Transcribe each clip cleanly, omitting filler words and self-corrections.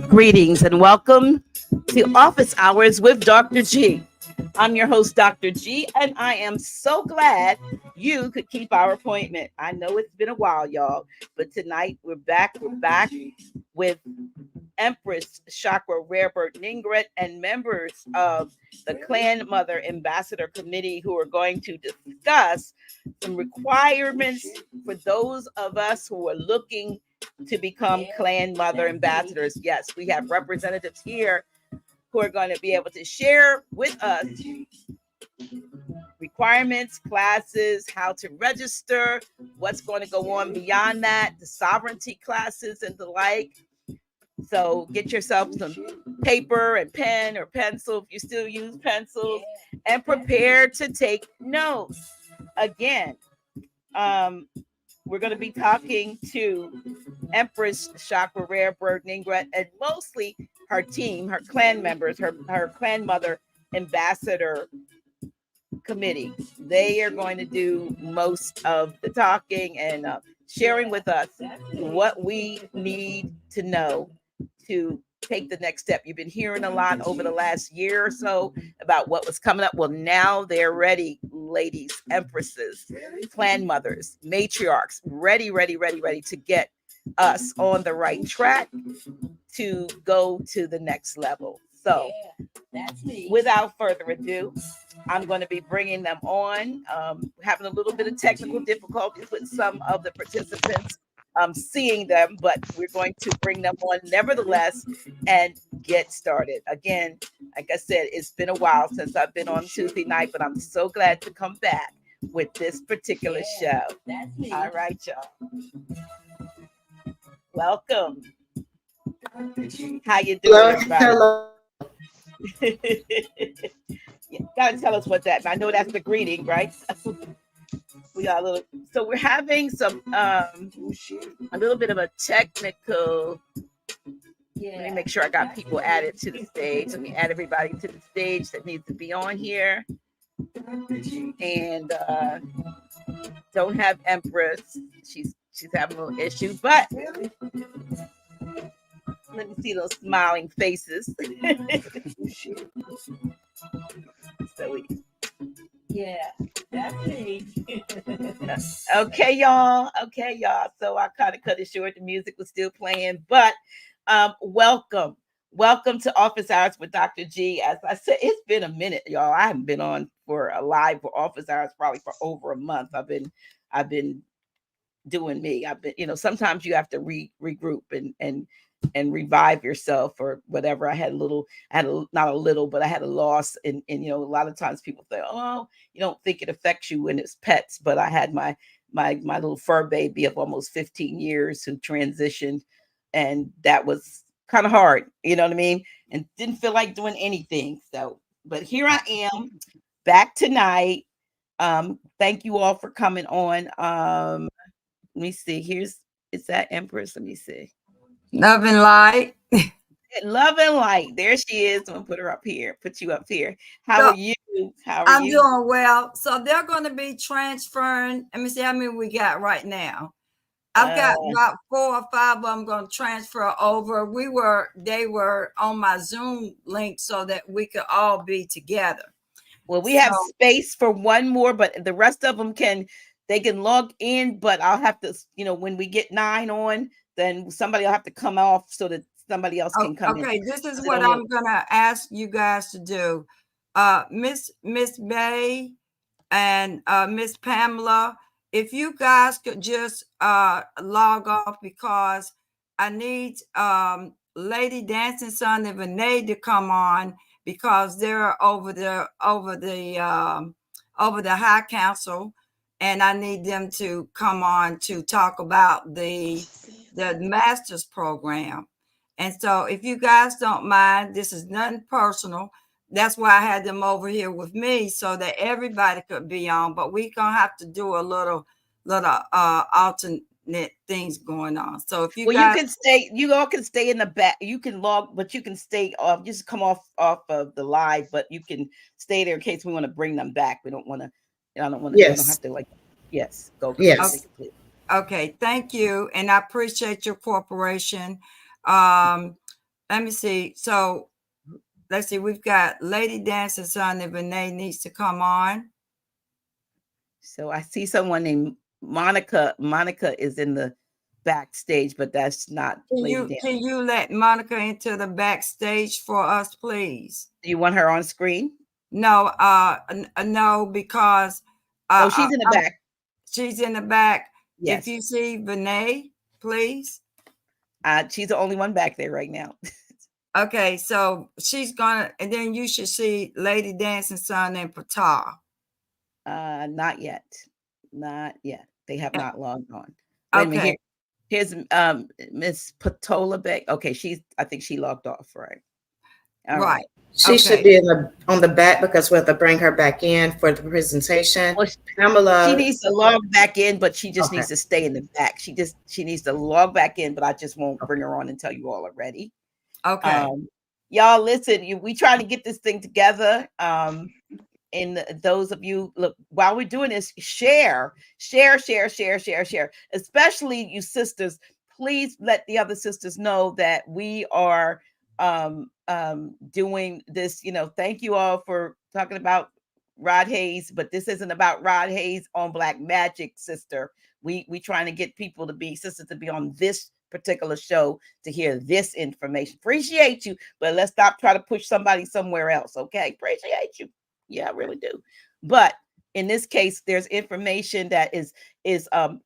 Greetings and welcome to Office Hours with Dr. G. I'm your host, Dr. G, and I am so glad you could keep our appointment. I know it's been a while, y'all, but tonight we're back. We're back with Empress Chakra, Rarebird Ningrat, and members of the Clan Mother Ambassador Committee who are going to discuss some requirements for those of us who are looking to become Clan Mother Ambassadors. Yes, we have representatives here who are going to be able to share with us requirements, classes, how to register, what's going to go on beyond that, the sovereignty classes and the like. So get yourself some paper and pen or pencil if you still use pencils, and prepare to take notes. Again, we're going to be talking to Empress Chakra, Rarebird Ningrat, and mostly her team, her clan members, her Clan Mother Ambassador Committee. They are going to do most of the talking and sharing with us what we need to know to take the next step. You've been hearing a lot over the last year or so about what was coming up. Well, now they're ready, ladies, empresses, clan mothers, matriarchs, ready to get us on the right track to go to the next level. So without further ado, I'm going to be bringing them on, having a little bit of technical difficulties with some of the participants. Seeing them, but we're going to bring them on nevertheless and get started. Again, like I said, it's been a while since I've been on Tuesday night, but I'm so glad to come back with this particular show. All right, y'all. Welcome. How you doing, everybody? Yeah, gotta tell us what that. I know that's the greeting, right? We got a little. So we're having some a little bit of a technical. Let me make sure I got people added to the stage. Let me add everybody to the stage that needs to be on here. And don't have Empress. She's having a little issue, but let me see those smiling faces. So yeah, that's me. Okay, y'all. So I kind of cut it short. The music was still playing, but welcome to Office Hours with Dr. G. As I said, it's been a minute, y'all. I haven't been on for a live for Office Hours probably for over a month. I've been doing me. I've been, sometimes you have to regroup and revive yourself or whatever. I had not a little, but I had a loss. And a lot of times people say, oh, you don't think it affects you when it's pets. But I had my little fur baby of almost 15 years who transitioned. And that was kind of hard, you know what I mean? And didn't feel like doing anything. So, but here I am back tonight. Thank you all for coming on. Let me see. Is that Empress? Let me see. Love and light. Love and light. There she is. I'm gonna put her up here. Put you up here. How are you? I'm doing well. So they're going to be transferring. Let me see how many we got right now. I've got about 4 or 5 of them going to transfer over. They were on my Zoom link so that we could all be together. Well, we have space for one more, but the rest of them can log in, but I'll have to, when we get 9 on, then somebody will have to come off so that somebody else can come in. Okay, this is what I'm going to ask you guys to do. Miss Bay and Miss Pamela, if you guys could just log off, because I need Lady Dancing Son and Vinay to come on, because they're over the High Council, and I need them to come on to talk about the master's program. And so if you guys don't mind, this is nothing personal. That's why I had them over here with me, so that everybody could be on. But we're gonna have to do a little things going on. So if you Well, guys, you all can stay in the back. You can log, but you can stay off. Just come off of the live, but you can stay there in case we want to bring them back. We don't want to. I don't want to. You don't have Yes. to Yes, go Yes. completely. okay, thank you, and I appreciate your cooperation. Let me see. So let's see. We've got Lady Dancing Son and Renee needs to come on. So I see someone named Monica. Monica is in the backstage, but that's not Lady Dan. Can you let Monica into the backstage for us, please? Do you want her on screen? No, no, because Oh, she's in the back. She's in the back. Yes. If you see Renee, please. She's the only one back there right now. Okay, so she's gonna, and then you should see Lady Dancing Son and Pata. Not yet. Not yet. They have not logged on. Wait a minute. Here's Miss Patola Beck. Okay, I think she logged off, right? All right. She should be on the back because we have to bring her back in for the presentation. Well, Pamela, she needs to log back in, but she just needs to stay in the back. She needs to log back in, but I just won't bring her on until you all are ready. Okay. Y'all listen, we trying to get this thing together. And those of you, look, while we're doing this, share, especially you sisters. Please let the other sisters know that we are doing this. Thank you all for talking about Rod Hayes, but this isn't about Rod Hayes on Black Magic, sister. We trying to get people to be sisters to be on this particular show to hear this information. Appreciate you, but let's stop trying to push somebody somewhere else. Okay, appreciate you. Yeah, I really do. But in this case, there's information that is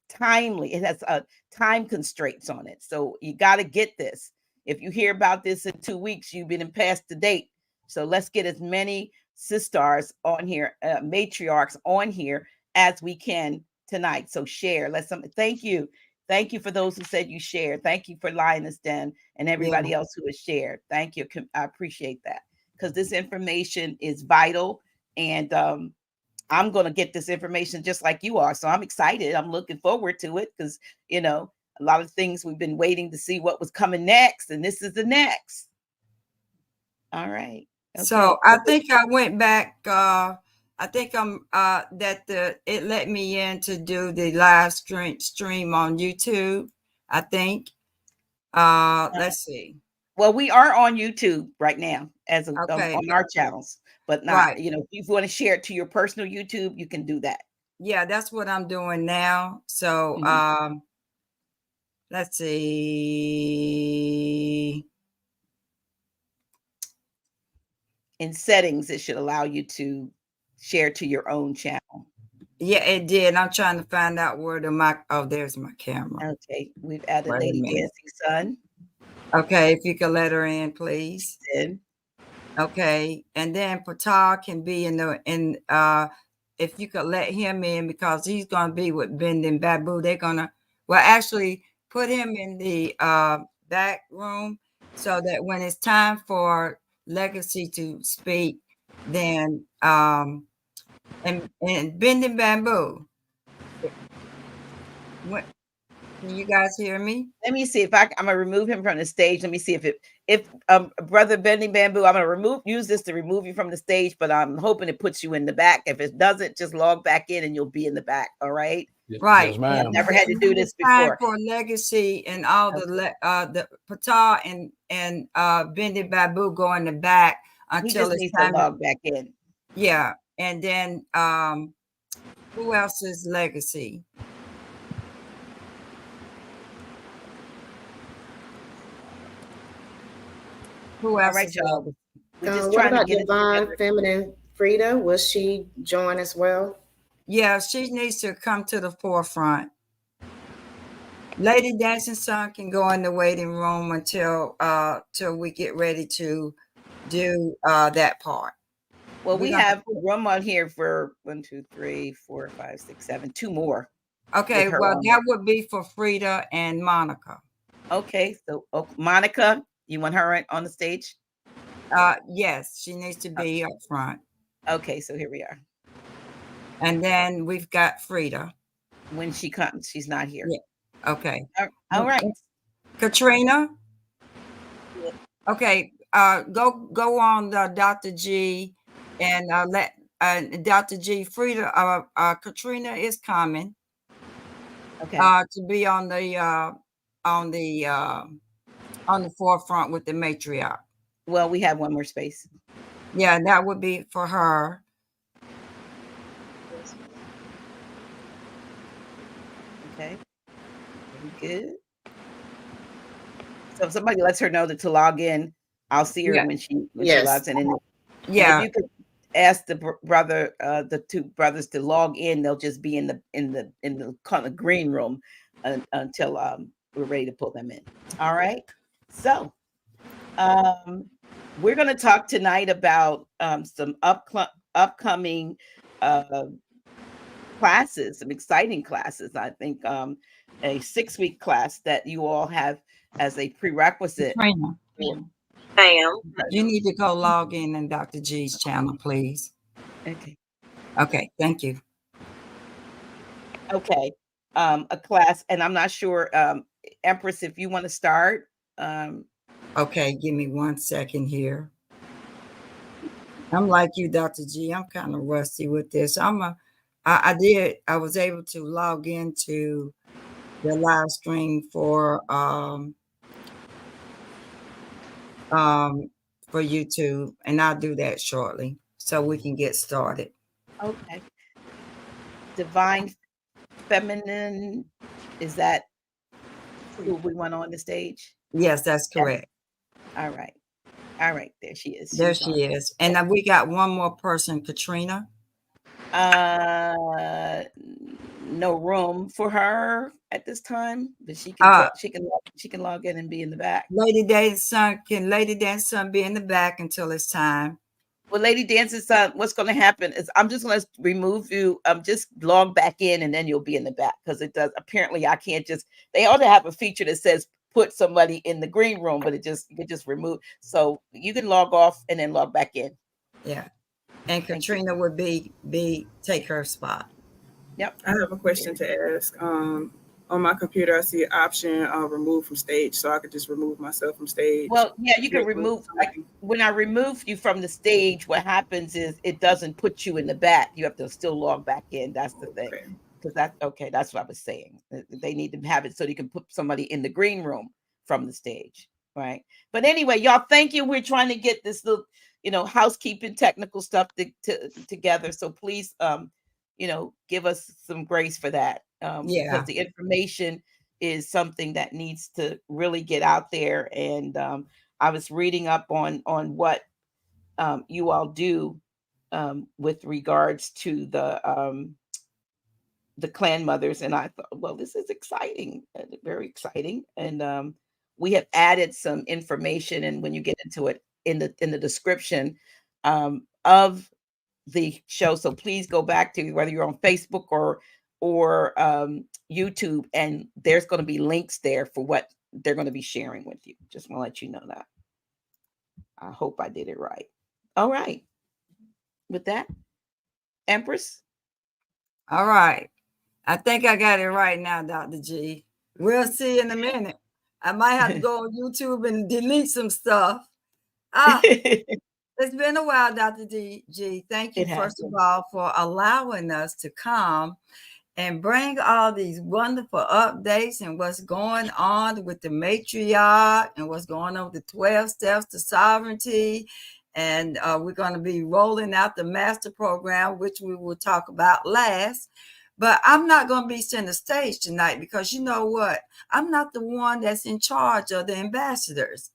timely. It has time constraints on it. So you got to get this. If you hear about this in 2 weeks, you've been past the date. So let's get as many sisters on here, matriarchs on here as we can tonight. So share. Thank you. Thank you for those who said you shared. Thank you for Lioness Den and everybody else who has shared. Thank you. I appreciate that because this information is vital. And I'm going to get this information just like you are. So I'm excited. I'm looking forward to it because, a lot of things we've been waiting to see what was coming next. And this is the next. All right. Okay. So I think I went back. I think it let me in to do the live stream on YouTube. I think. Let's see. Well, we are on YouTube right now on our channels. But not, if you want to share it to your personal YouTube, you can do that. Yeah, that's what I'm doing now. So let's see. In settings, it should allow you to share to your own channel. Yeah, it did. I'm trying to find out where there's my camera. Okay, we've added Lady Dancing Son. Okay, if you could let her in, please. Okay, and then Patar can be if you could let him in because he's gonna be with Bending Babu. They're gonna actually put him in the back room so that when it's time for Legacy to speak, then and Bending Bamboo. Can you guys hear me? Let me see if I'm gonna remove him from the stage. Let me see if Brother Bending Bamboo, I'm gonna use this to remove you from the stage, but I'm hoping it puts you in the back. If it doesn't, just log back in and you'll be in the back. All right. Right. Yes, ma'am. I've never had to do this before. For Legacy and all the Patar and Bending Babu go in the back until it's time to log back in. Yeah, and then who else is Legacy? Who else? All right, y'all. What about Divine Feminine Frida? Will she join as well? Yeah, she needs to come to the forefront. Lady Dancing Son can go in the waiting room until we get ready to do that part. Well, we have room on here for 1, 2, 3, 4, 5, 6, 7, 2 more. Okay, well, that would be for Frida and Monica. Okay, so Monica, you want her on the stage? Yes, she needs to be up front. Okay, so here we are. And then we've got Frida. When she comes, she's not here. Yeah. Okay. All right. Katrina. Okay. Go on, Dr. G, and let Dr. G Frida. Katrina is coming. Okay. To be on the forefront with the matriarch. Well, we have one more space. Yeah, that would be for her. Okay. Very good. So if somebody lets her know to log in, I'll see her when she logs in. And if you could ask the brother, the two brothers to log in, they'll just be in the kind of green room until we're ready to pull them in. All right. So we're going to talk tonight about some upcoming classes, some exciting classes. I think a 6-week class that you all have as a prerequisite. I am. You need to go log in Dr. G's channel, please. Okay. Okay. Thank you. Okay. A class, and I'm not sure, Empress, if you want to start. Okay. Give me 1 second here. I'm like you, Dr. G. I'm kind of rusty with this. I was able to log into the live stream for YouTube, and I'll do that shortly so we can get started. Okay. Divine Feminine, is that who we want on the stage? Yes, that's correct. All right. All right. There she is. There she is. And we got one more person, Katrina. No room for her at this time, but she can log in and be in the back. Lady Dance's son be in the back until it's time? Well, Lady Dance's son, what's going to happen is I'm just going to remove you. Just log back in and then you'll be in the back, because it does. Apparently, I can't just. They ought to have a feature that says put somebody in the green room, but you can just remove. So you can log off and then log back in. Yeah. And Katrina would take her spot. Yep. I have a question to ask. On my computer, I see an option remove from stage, so I could just remove myself from stage. Well, yeah, you can remove. Like when I remove you from the stage, what happens is it doesn't put you in the back. You have to still log back in. That's the thing. Because that's what I was saying. They need to have it so you can put somebody in the green room from the stage, right? But anyway, y'all, thank you. We're trying to get this little, housekeeping technical stuff together. So please, give us some grace for that. Because the information is something that needs to really get out there. And I was reading up on what you all do with regards to the clan mothers, and I thought, well, this is exciting, very exciting. And we have added some information, and when you get into it in the description of the show, so please go back to whether you're on Facebook or YouTube, and there's going to be links there for what they're going to be sharing with you. Just want to let you know that. I hope I did it right. All right. With that, Empress. All right. I think I got it right now, Dr. G. We'll see in a minute. I might have to go on YouTube and delete some stuff. It's been a while, Dr. G. Thank you, first of all, for allowing us to come and bring all these wonderful updates and what's going on with the matriarch and what's going on with the 12 steps to sovereignty. And we're going to be rolling out the master program, which we will talk about last. But I'm not going to be center stage tonight because you know what? I'm not the one that's in charge of the ambassadors.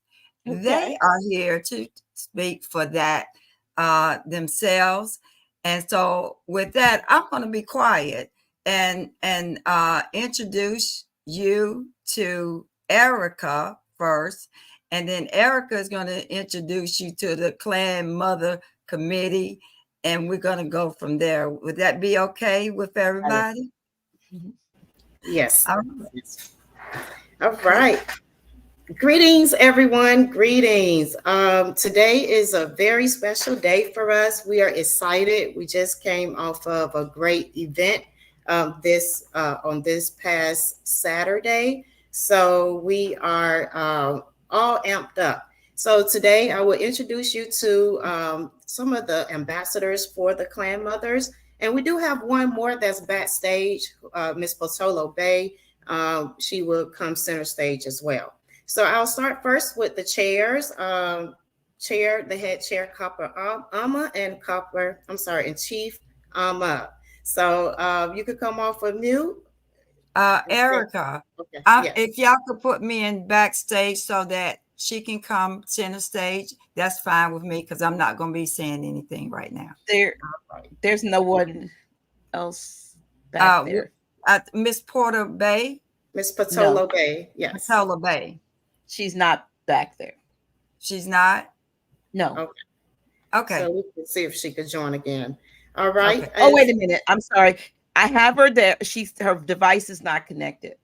Okay. They are here to speak for that themselves. And so with that, I'm going to be quiet and introduce you to Erica first. And then Erica is going to introduce you to the Clan Mother Committee. And we're going to go from there. Would that be okay with everybody? Yes. All right. Greetings, everyone. Greetings. Today is a very special day for us. We are excited. We just came off of a great event this on this past Saturday. So we are all amped up. So today I will introduce you to some of the ambassadors for the Clan Mothers. And we do have one more that's backstage, Miss Potolo Bay. She will come center stage as well. So I'll start first with the chairs. The head chair, Copper Ama, and Chief Ama. So you could come off of mute. Erica, Okay. yes. If y'all could put me in backstage so that she can come center stage, that's fine with me because I'm not going to be saying anything right now. There's no one else back there. Miss Porter Bay. Miss Potolo Bay. Yes. Potolo Bay. She's not back there. She's not? No. Okay. So we can see if she could join again. All right. Okay. Oh, wait a minute. I'm sorry. I have her there. Her device is not connected.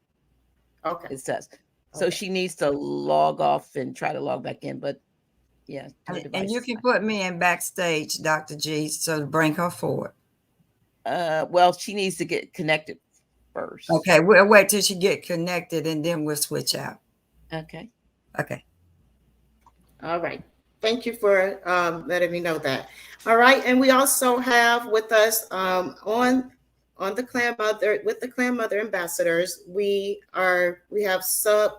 Okay. It says. So she needs to log off and try to log back in. But yeah. And you can put me in backstage, Dr. G, so to bring her forward. Well, she needs to get connected first. Okay. We'll wait till she get connected and then we'll switch out. Okay. Okay. All right. Thank you for letting me know that. All right. And we also have with us on the Clan Mother, with the Clan Mother Ambassadors, we have sub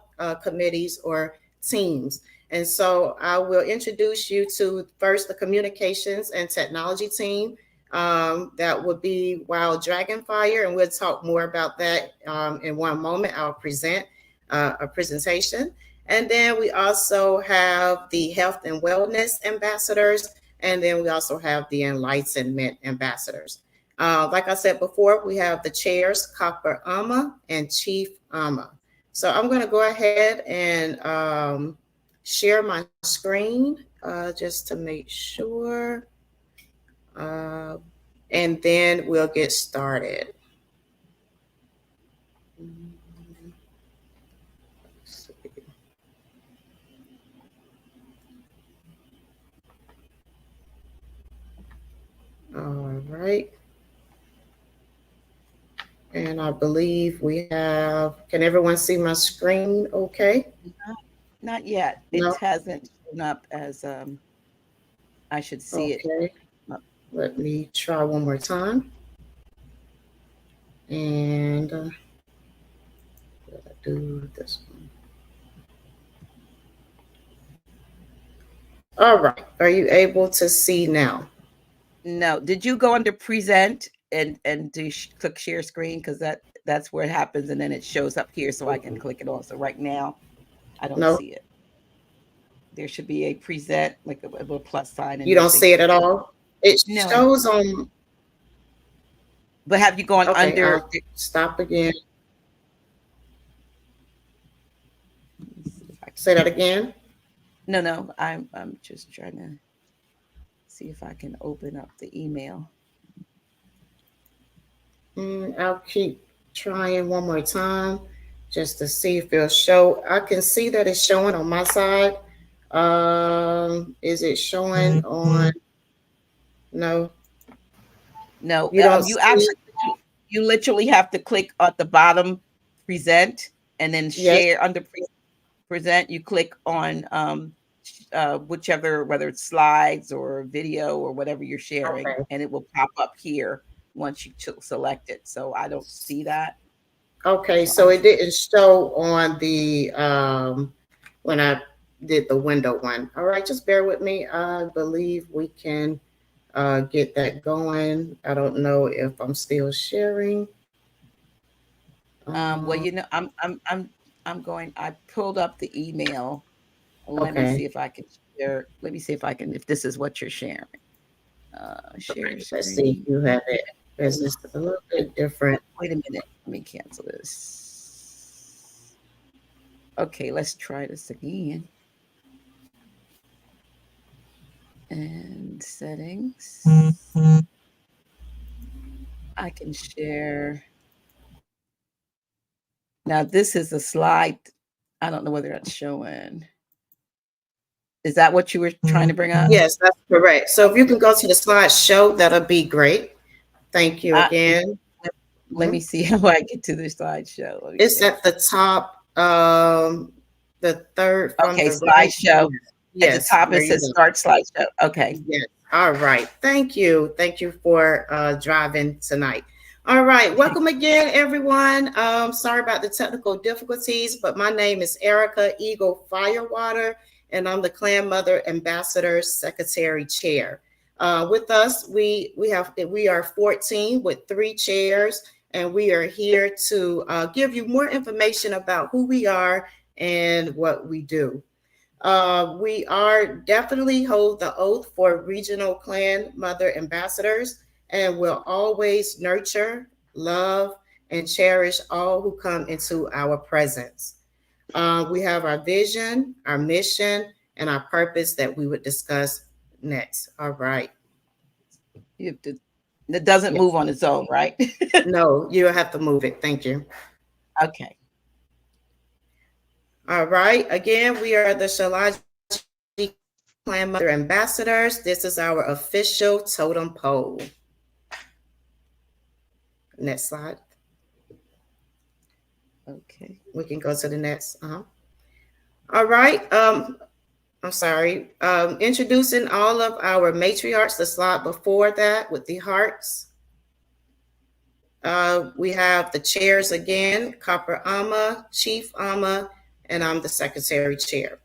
committees or teams. And so I will introduce you to first the communications and technology team. That would be Wild Dragonfire, and we'll talk more about that in one moment. I'll present a presentation. And then we also have the Health and Wellness Ambassadors, and then we also have the Enlightenment Ambassadors. Like I said before, we have the chairs, Copper Ama and Chief Ama. So I'm going to go ahead and share my screen just to make sure. And then we'll get started. All right. And I believe we have, can everyone see my screen okay? Not yet. It hasn't shown up as I should see it. Let me try one more time. And what I do this one? All right. Are you able to see now? No. Did you go under present and do click share screen? Because that's where it happens, and then it shows up here so I can click it on. So right now I don't see it. There should be a present, like a little plus sign. You don't see it at all? It shows on. But have you gone under? Stop again. Say that again. No. I'm just trying to see if I can open up the email. I'll keep trying one more time just to see if it'll show. I can see that it's showing on my side. Is it showing on? No. You literally have to click at the bottom, present, and then share under present. You click on whichever, whether it's slides or video or whatever you're sharing, and it will pop up here once you select it. So I don't see that. Okay, so it didn't show on the when I did the window one. All right, just bear with me. I believe we can get that going. I don't know if I'm still sharing. Well, I'm going. I pulled up the email. Let me see if I can share. Let me see if this is what you're sharing. Share. Let's see if you have it. It's just a little bit different. Wait a minute. Let me cancel this. Okay, let's try this again. And settings. I can share. Now this is a slide. I don't know whether that's showing. Is that what you were trying to bring up? Yes, that's correct. So if you can go to the slide show, that'll be great. Thank you again. Let me see how I get to the slideshow. Let me It's see. at the top, the third from Okay, the right. slideshow. Yes, At the top, there it you says go. start slideshow. Okay. Yes. All right. Thank you. Thank you for driving tonight. All right. Welcome again, everyone. Sorry about the technical difficulties, but my name is Erica Eagle Firewater, and I'm the Clan Mother Ambassadors Secretary Chair. With us, we are 14 with 3 chairs, and we are here to give you more information about who we are and what we do. We are definitely hold the oath for regional Clan Mother Ambassadors, and will always nurture, love, and cherish all who come into our presence. We have our vision, our mission, and our purpose that we would discuss next. All right. You have to, it doesn't move on its own, right? No, you have to move it. Thank you. Okay. All right. Again, we are the Tsalagiyi Clan Mother Ambassadors. This is our official totem pole. Next slide. Okay. We can go to the next. All right. I'm sorry. Introducing all of our matriarchs. The slide before that with the hearts. We have the chairs again, Copper Ama, Chief Ama, and I'm the Secretary Chair.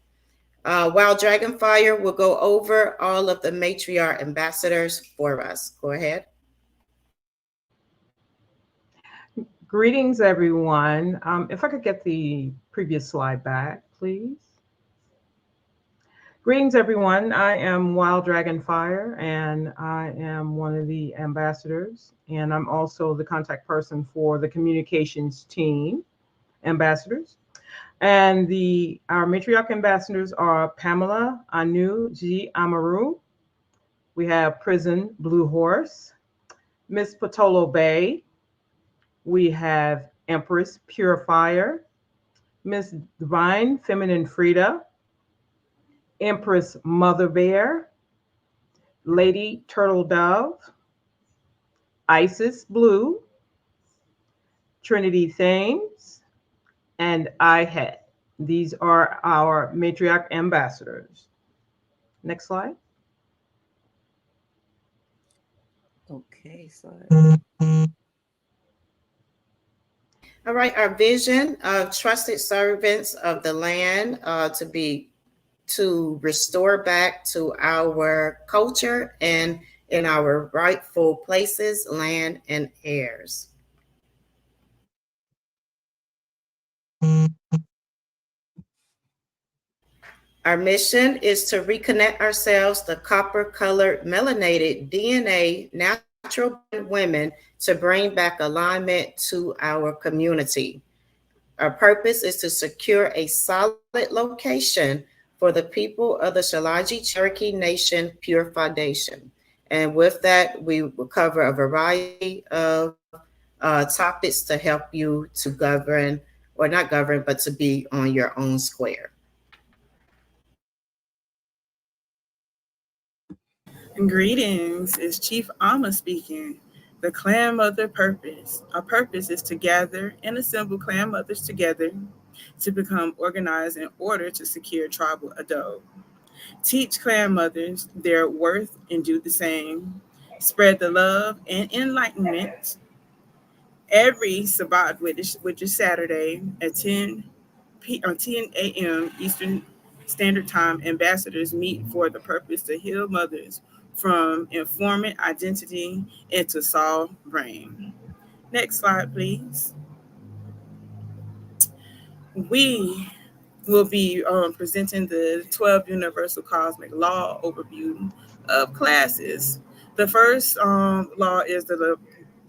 While Dragonfire will go over all of the matriarch ambassadors for us. Go ahead. Greetings, everyone. If I could get the previous slide back, please. Greetings, everyone. I am Wild Dragonfire, and I am one of the ambassadors, and I'm also the contact person for the communications team, ambassadors. And our matriarch ambassadors are Pamela Anu G. Amaru. We have Prison Blue Horse, Miss Patolo Bay. We have Empress Purifier, Miss Divine Feminine Frida, Empress Mother Bear, Lady Turtle Dove, Isis Blue, Trinity Thames, and I Had. These are our matriarch ambassadors. Next slide. Okay. Slide. All right, our vision of trusted servants of the land to restore back to our culture and in our rightful places, land, and heirs. Our mission is to reconnect ourselves to copper-colored melanated DNA natural women to bring back alignment to our community. Our purpose is to secure a solid location for the people of the Tsalagiyi-Cherokee Nation Pure Foundation. And with that, we will cover a variety of topics to help you to govern, or not govern, but to be on your own square. Greetings, it's Chief Ama speaking. The Clan Mother purpose. Our purpose is to gather and assemble clan mothers together to become organized in order to secure tribal adult. Teach clan mothers their worth and do the same. Spread the love and enlightenment. Every Sabbath, which is Saturday at 10 a.m. Eastern Standard Time, ambassadors meet for the purpose to heal mothers from informant identity and to solve brain. Next slide, please. We will be presenting the 12 Universal Cosmic Law overview of classes. The first law is the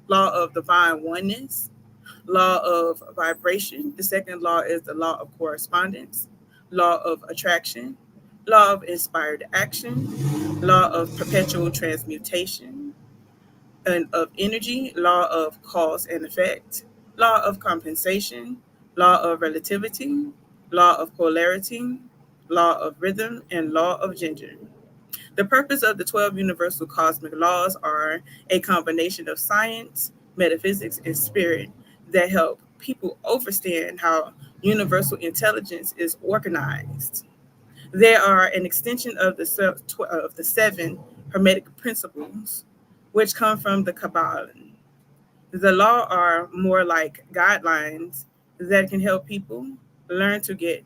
law of divine oneness, law of vibration. The second law is the law of correspondence, law of attraction, law of inspired action, law of perpetual transmutation, and of energy, law of cause and effect, law of compensation, law of relativity, law of polarity, law of rhythm, and law of gender. The purpose of the 12 universal cosmic laws are a combination of science, metaphysics, and spirit that help people understand how universal intelligence is organized. They are an extension of the seven Hermetic principles, which come from the Kabbalah. The law are more like guidelines that can help people learn to get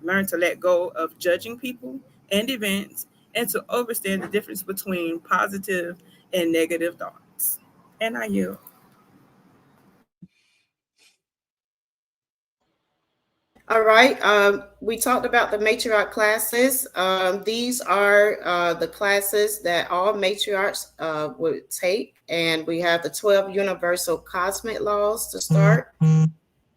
learn to let go of judging people and events and to understand the difference between positive and negative thoughts. And I yield. All right. We talked about the matriarch classes. These are the classes that all matriarchs would take. And we have the 12 universal cosmic laws to start.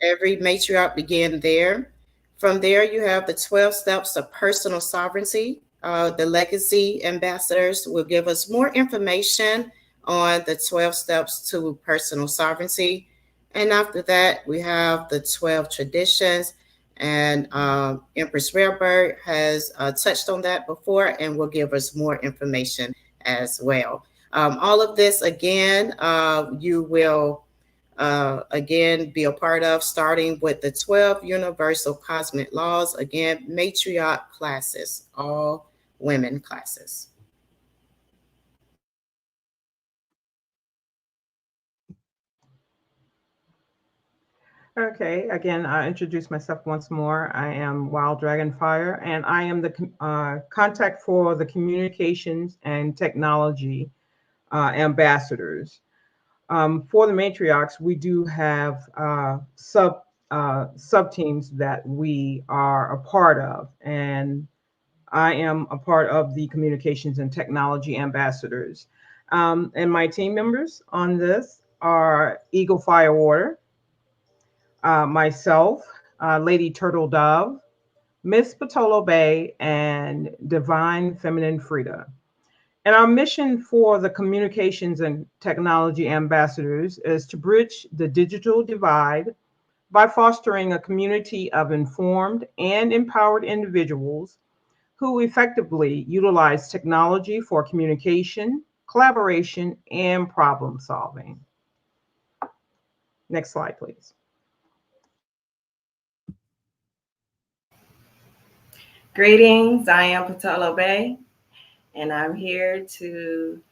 Every matriarch began there. From there, you have the 12 steps of personal sovereignty. The legacy ambassadors will give us more information on the 12 steps to personal sovereignty. And after that, we have the 12 traditions. And Empress Rarebird has touched on that before and will give us more information as well. All of this, again, you will again be a part of, starting with the 12 universal cosmic laws. Again, matriarch classes, all women classes. Okay, again, I introduce myself once more. I am Wild Dragonfire, and I am the contact for the communications and technology ambassadors. For the matriarchs, we do have sub teams that we are a part of, and I am a part of the communications and technology ambassadors. And my team members on this are Eagle Firewater, myself, Lady Turtle Dove, Miss Patolo Bay, and Divine Feminine Frida. And our mission for the communications and technology ambassadors is to bridge the digital divide by fostering a community of informed and empowered individuals who effectively utilize technology for communication, collaboration, and problem solving. Next slide, please. Greetings, I am Patolo Bay, and I'm here to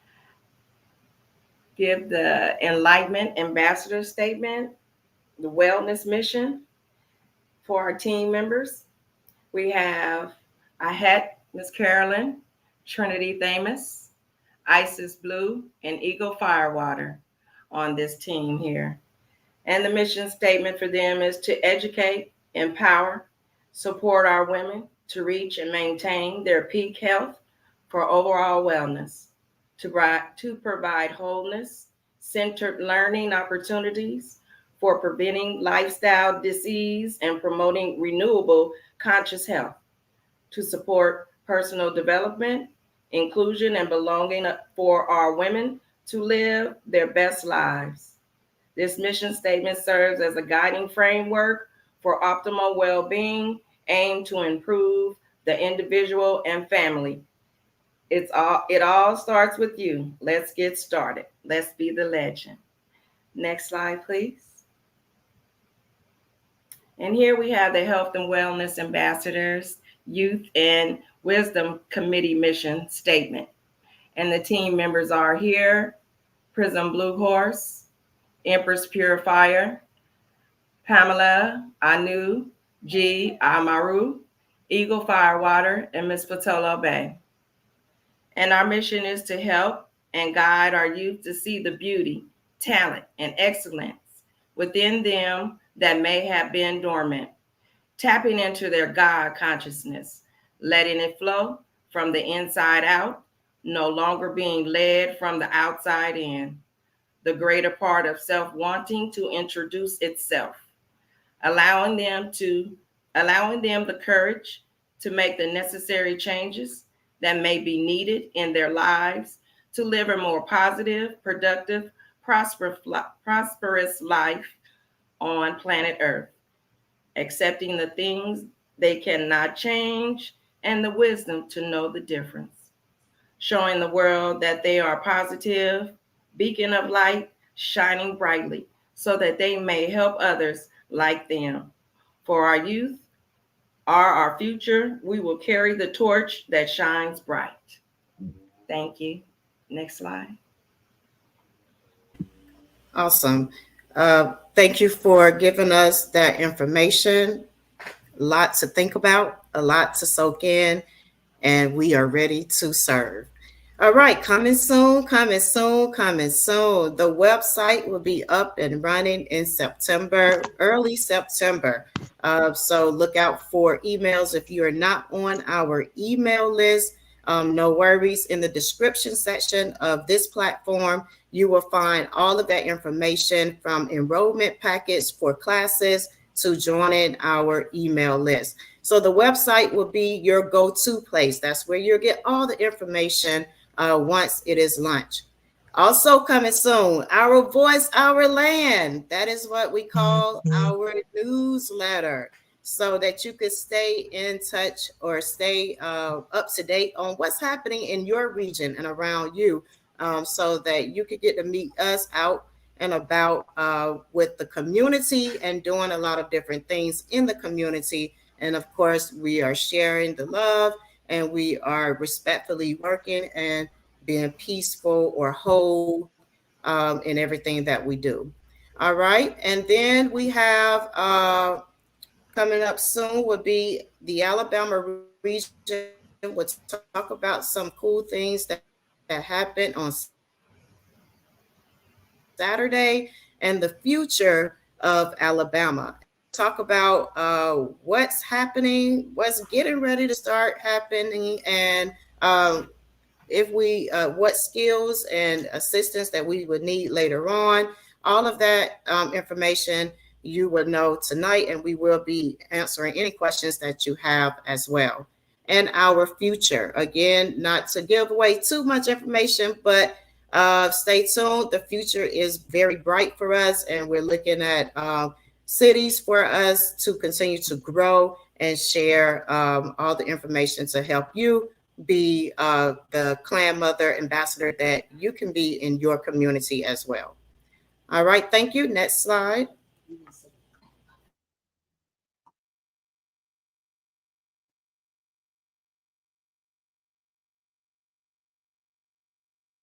give the Enlightenment Ambassador Statement, the Wellness Mission for our team members. We have Ahet, Miss Carolyn, Trinity Thamus, Isis Blue, and Eagle Firewater on this team here. And the mission statement for them is to educate, empower, support our women to reach and maintain their peak health for overall wellness, to provide wholeness, centered learning opportunities for preventing lifestyle disease and promoting renewable conscious health, to support personal development, inclusion, and belonging for our women to live their best lives. This mission statement serves as a guiding framework for optimal well-being aimed to improve the individual and family. It all starts with you. Let's get started. Let's be the legend. Next slide, please. And here we have the Health and Wellness Ambassadors, Youth and Wisdom Committee mission statement. And the team members are here: Prism Blue Horse, Empress Purifier, Pamela, Anu, G, Amaru, Eagle Firewater, and Miss Patolo Bay. And our mission is to help and guide our youth to see the beauty, talent, and excellence within them that may have been dormant, tapping into their God consciousness, letting it flow from the inside out, no longer being led from the outside in. The greater part of self-wanting to introduce itself, allowing them the courage to make the necessary changes that may be needed in their lives to live a more positive, productive, prosperous life on planet Earth, accepting the things they cannot change and the wisdom to know the difference, showing the world that they are positive, beacon of light shining brightly, so that they may help others like them. For our youth are our future. We will carry the torch that shines bright. Thank you. Next slide. Awesome. Thank you for giving us that information. A lot to think about, a lot to soak in, and we are ready to serve. All right, coming soon, coming soon, coming soon. The website will be up and running in September, early September. So look out for emails. If you are not on our email list, no worries. In the description section of this platform, you will find all of that information, from enrollment packets for classes to joining our email list. So the website will be your go-to place. That's where you'll get all the information once it is launched. Also coming soon, Our Voice, Our Land. That is what we call our newsletter, so that you could stay in touch or stay up to date on what's happening in your region and around you, so that you could get to meet us out and about with the community and doing a lot of different things in the community. And of course, we are sharing the love, and we are respectfully working and being peaceful or whole in everything that we do. All right. And then we have coming up soon would be the Alabama region. We'll talk about some cool things that happened on Saturday and the future of Alabama. Talk about what's happening, what's getting ready to start happening, and if we what skills and assistance that we would need later on. All of that information you will know tonight, and we will be answering any questions that you have as well. And our future, again, not to give away too much information, but stay tuned. The future is very bright for us, and we're looking at cities for us to continue to grow and share all the information to help you be the Clan Mother Ambassador that you can be in your community as well. All right, thank you. Next slide.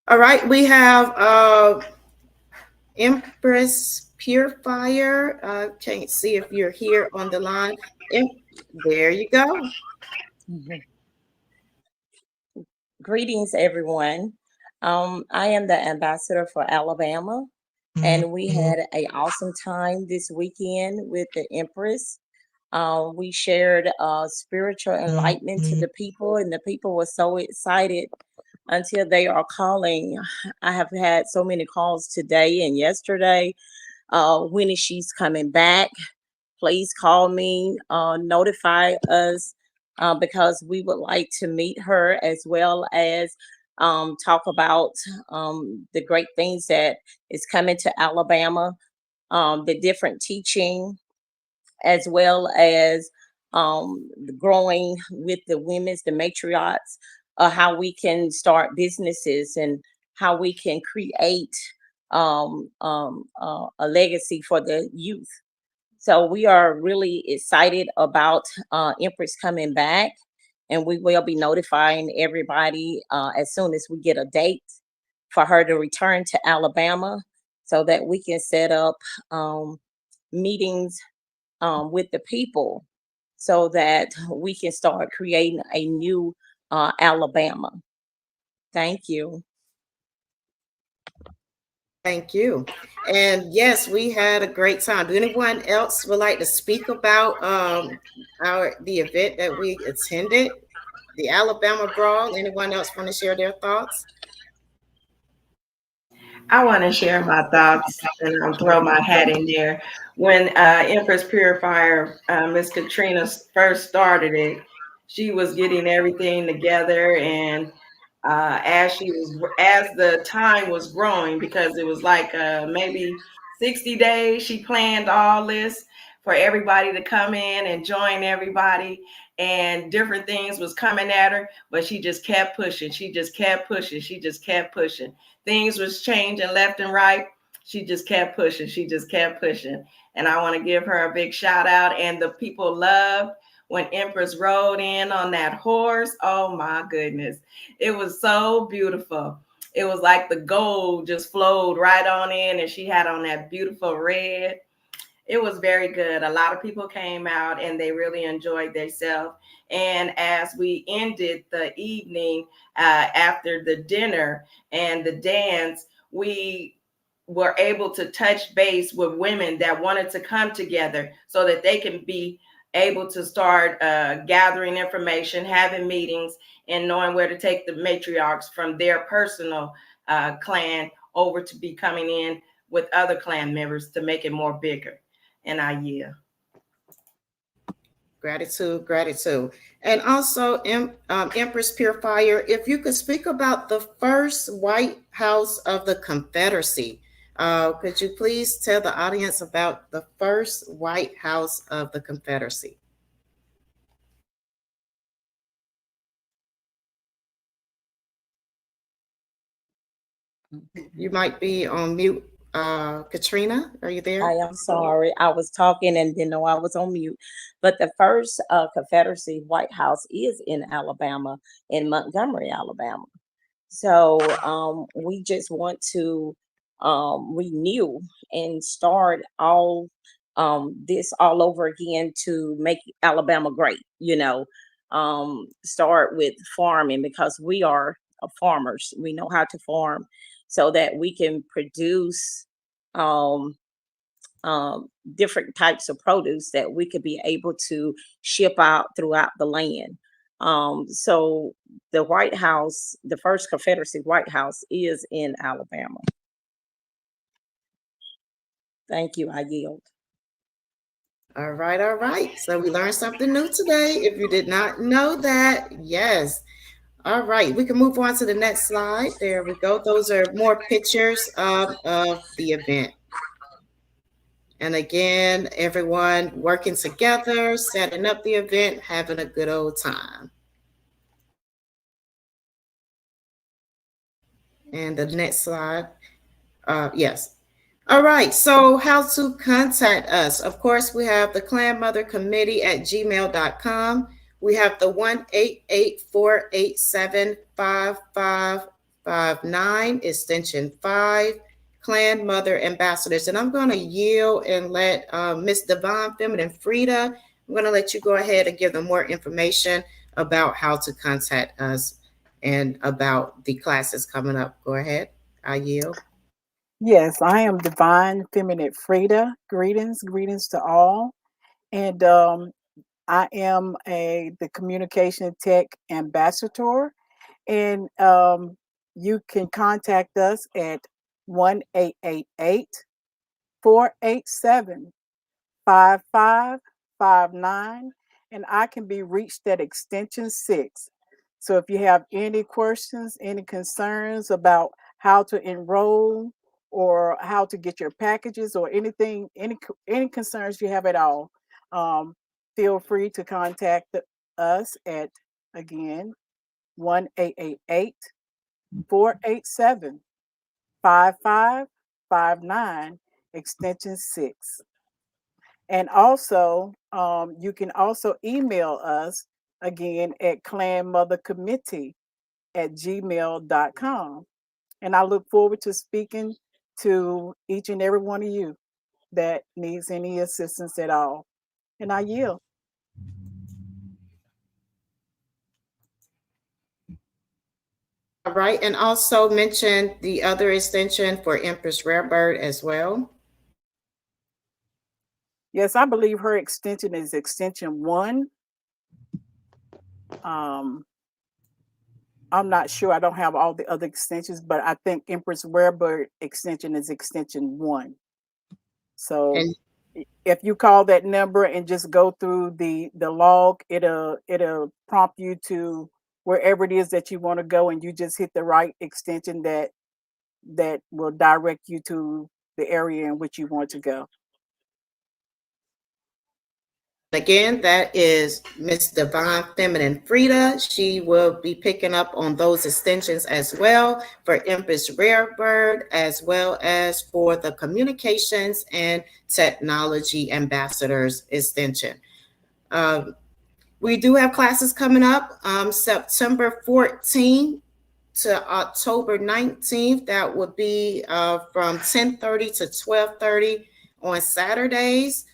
All right, we have Empress Purifier. Can't see if you're here on the line. There you go. Greetings, everyone. I am the ambassador for Alabama, and we had an awesome time this weekend with the Empress. We shared spiritual enlightenment to the people, and the people were so excited until they are calling. I have had so many calls today and yesterday. When is she's coming back? Please call me, notify us, because we would like to meet her, as well as talk about the great things that is coming to Alabama, the different teaching, as well as growing with the women's, the matriarchs, how we can start businesses and how we can create a legacy for the youth. So we are really excited about Empress coming back, and we will be notifying everybody as soon as we get a date for her to return to Alabama, so that we can set up meetings with the people, so that we can start creating a new Alabama. Thank you. Thank you. And yes, we had a great time. Do anyone else would like to speak about the event that we attended, the Alabama Brawl? Anyone else want to share their thoughts? I want to share my thoughts and I'll throw my hat in there. When Empress Purifier, Miss Katrina first started it, she was getting everything together, and as the time was growing, because it was like maybe 60 days, she planned all this for everybody to come in and join everybody, and different things was coming at her, but she just kept pushing. She just kept pushing. She just kept pushing. Things was changing left and right. she just kept pushing. She just kept pushing. And I want to give her a big shout out. And the people loved when Empress rode in on that horse. Oh my goodness. It was so beautiful. It was like the gold just flowed right on in, and she had on that beautiful red. It was very good. A lot of people came out and they really enjoyed themselves. And as we ended the evening after the dinner and the dance, we were able to touch base with women that wanted to come together so that they can be able to start gathering information, having meetings, and knowing where to take the matriarchs from their personal clan over to be coming in with other clan members to make it more bigger. And I yield. Gratitude, gratitude. And also, Empress Purifier, if you could speak about the first White House of the Confederacy, could you please tell the audience about the first White House of the Confederacy? You might be on mute. Katrina, are you there? I am sorry. I was talking and didn't know I was on mute. But the first Confederacy White House is in Alabama, in Montgomery, Alabama. So we just want to renew and start all this all over again to make Alabama great, start with farming because we are farmers. We know how to farm so that we can produce um, different types of produce that we could be able to ship out throughout the land. So the White House, the first Confederacy White House, is in Alabama. Thank you. I yield. All right, all right. So we learned something new today. If you did not know that, yes. All right, we can move on to the next slide. There we go. Those are more pictures of the event. And again, everyone working together, setting up the event, having a good old time. And the next slide. Yes. All right, so how to contact us. Of course, we have the Clan Mother Committee at gmail.com. We have the 1-888-487-5559, extension 5, Clan Mother Ambassadors. And I'm going to yield and let Miss Divine Feminine Frida, I'm going to let you go ahead and give them more information about how to contact us and about the classes coming up. Go ahead. I yield. Yes, I am Divine Feminine Frida. Greetings to all. And I am the Communication Tech Ambassador. And you can contact us at 1-888-487-5559. And I can be reached at extension 6. So if you have any questions, any concerns about how to enroll or how to get your packages or anything, any concerns you have at all, feel free to contact us at, again, 1-888-487-5559, extension 6. And also, you can also email us again at clanmothercommittee@gmail.com. And I look forward to speaking to each and every one of you that needs any assistance at all. And I yield. All right, and also mention the other extension for Empress Rarebird as well. Yes, I believe her extension is extension 1. I'm not sure. I don't have all the other extensions, but I think Empress Rarebird extension is extension 1. So And if you call that number and just go through the log, it'll prompt you to wherever it is that you want to go, and you just hit the right extension that will direct you to the area in which you want to go. Again, that is Miss Divine Feminine Frida. She will be picking up on those extensions as well for Empress Rare Bird, as well as for the Communications and Technology Ambassadors extension. We do have classes coming up September 14th to October 19th. That would be from 10:30 to 12:30 on Saturdays.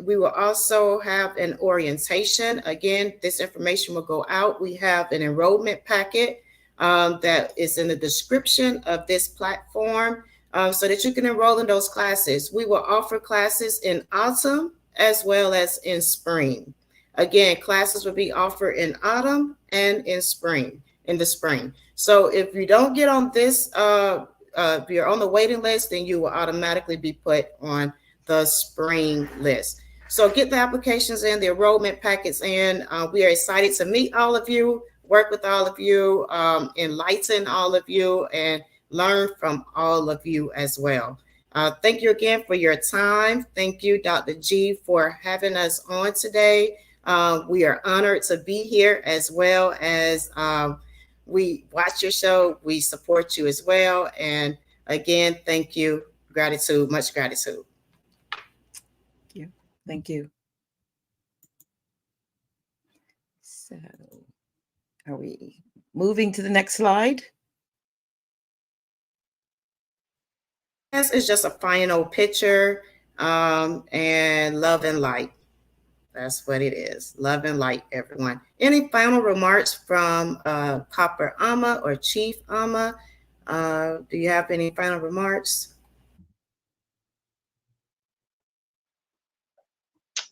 We will also have an orientation. Again, this information will go out. We have an enrollment packet that is in the description of this platform so that you can enroll in those classes. We will offer classes in autumn as well as in spring. Again, classes will be offered in autumn and in the spring. So if you don't get on this, if you're on the waiting list, then you will automatically be put on the spring list. So get the applications in, the enrollment packets in. We are excited to meet all of you, work with all of you, enlighten all of you, and learn from all of you as well. Thank you again for your time. Thank you, Dr. G, for having us on today. We are honored to be here, as well as we watch your show. We support you as well. And again, thank you. Gratitude, much gratitude. Thank you. So, are we moving to the next slide? This is just a final picture, and love and light. That's what it is. Love and light, everyone. Any final remarks from Copper Ama or Chief Ama? Do you have any final remarks?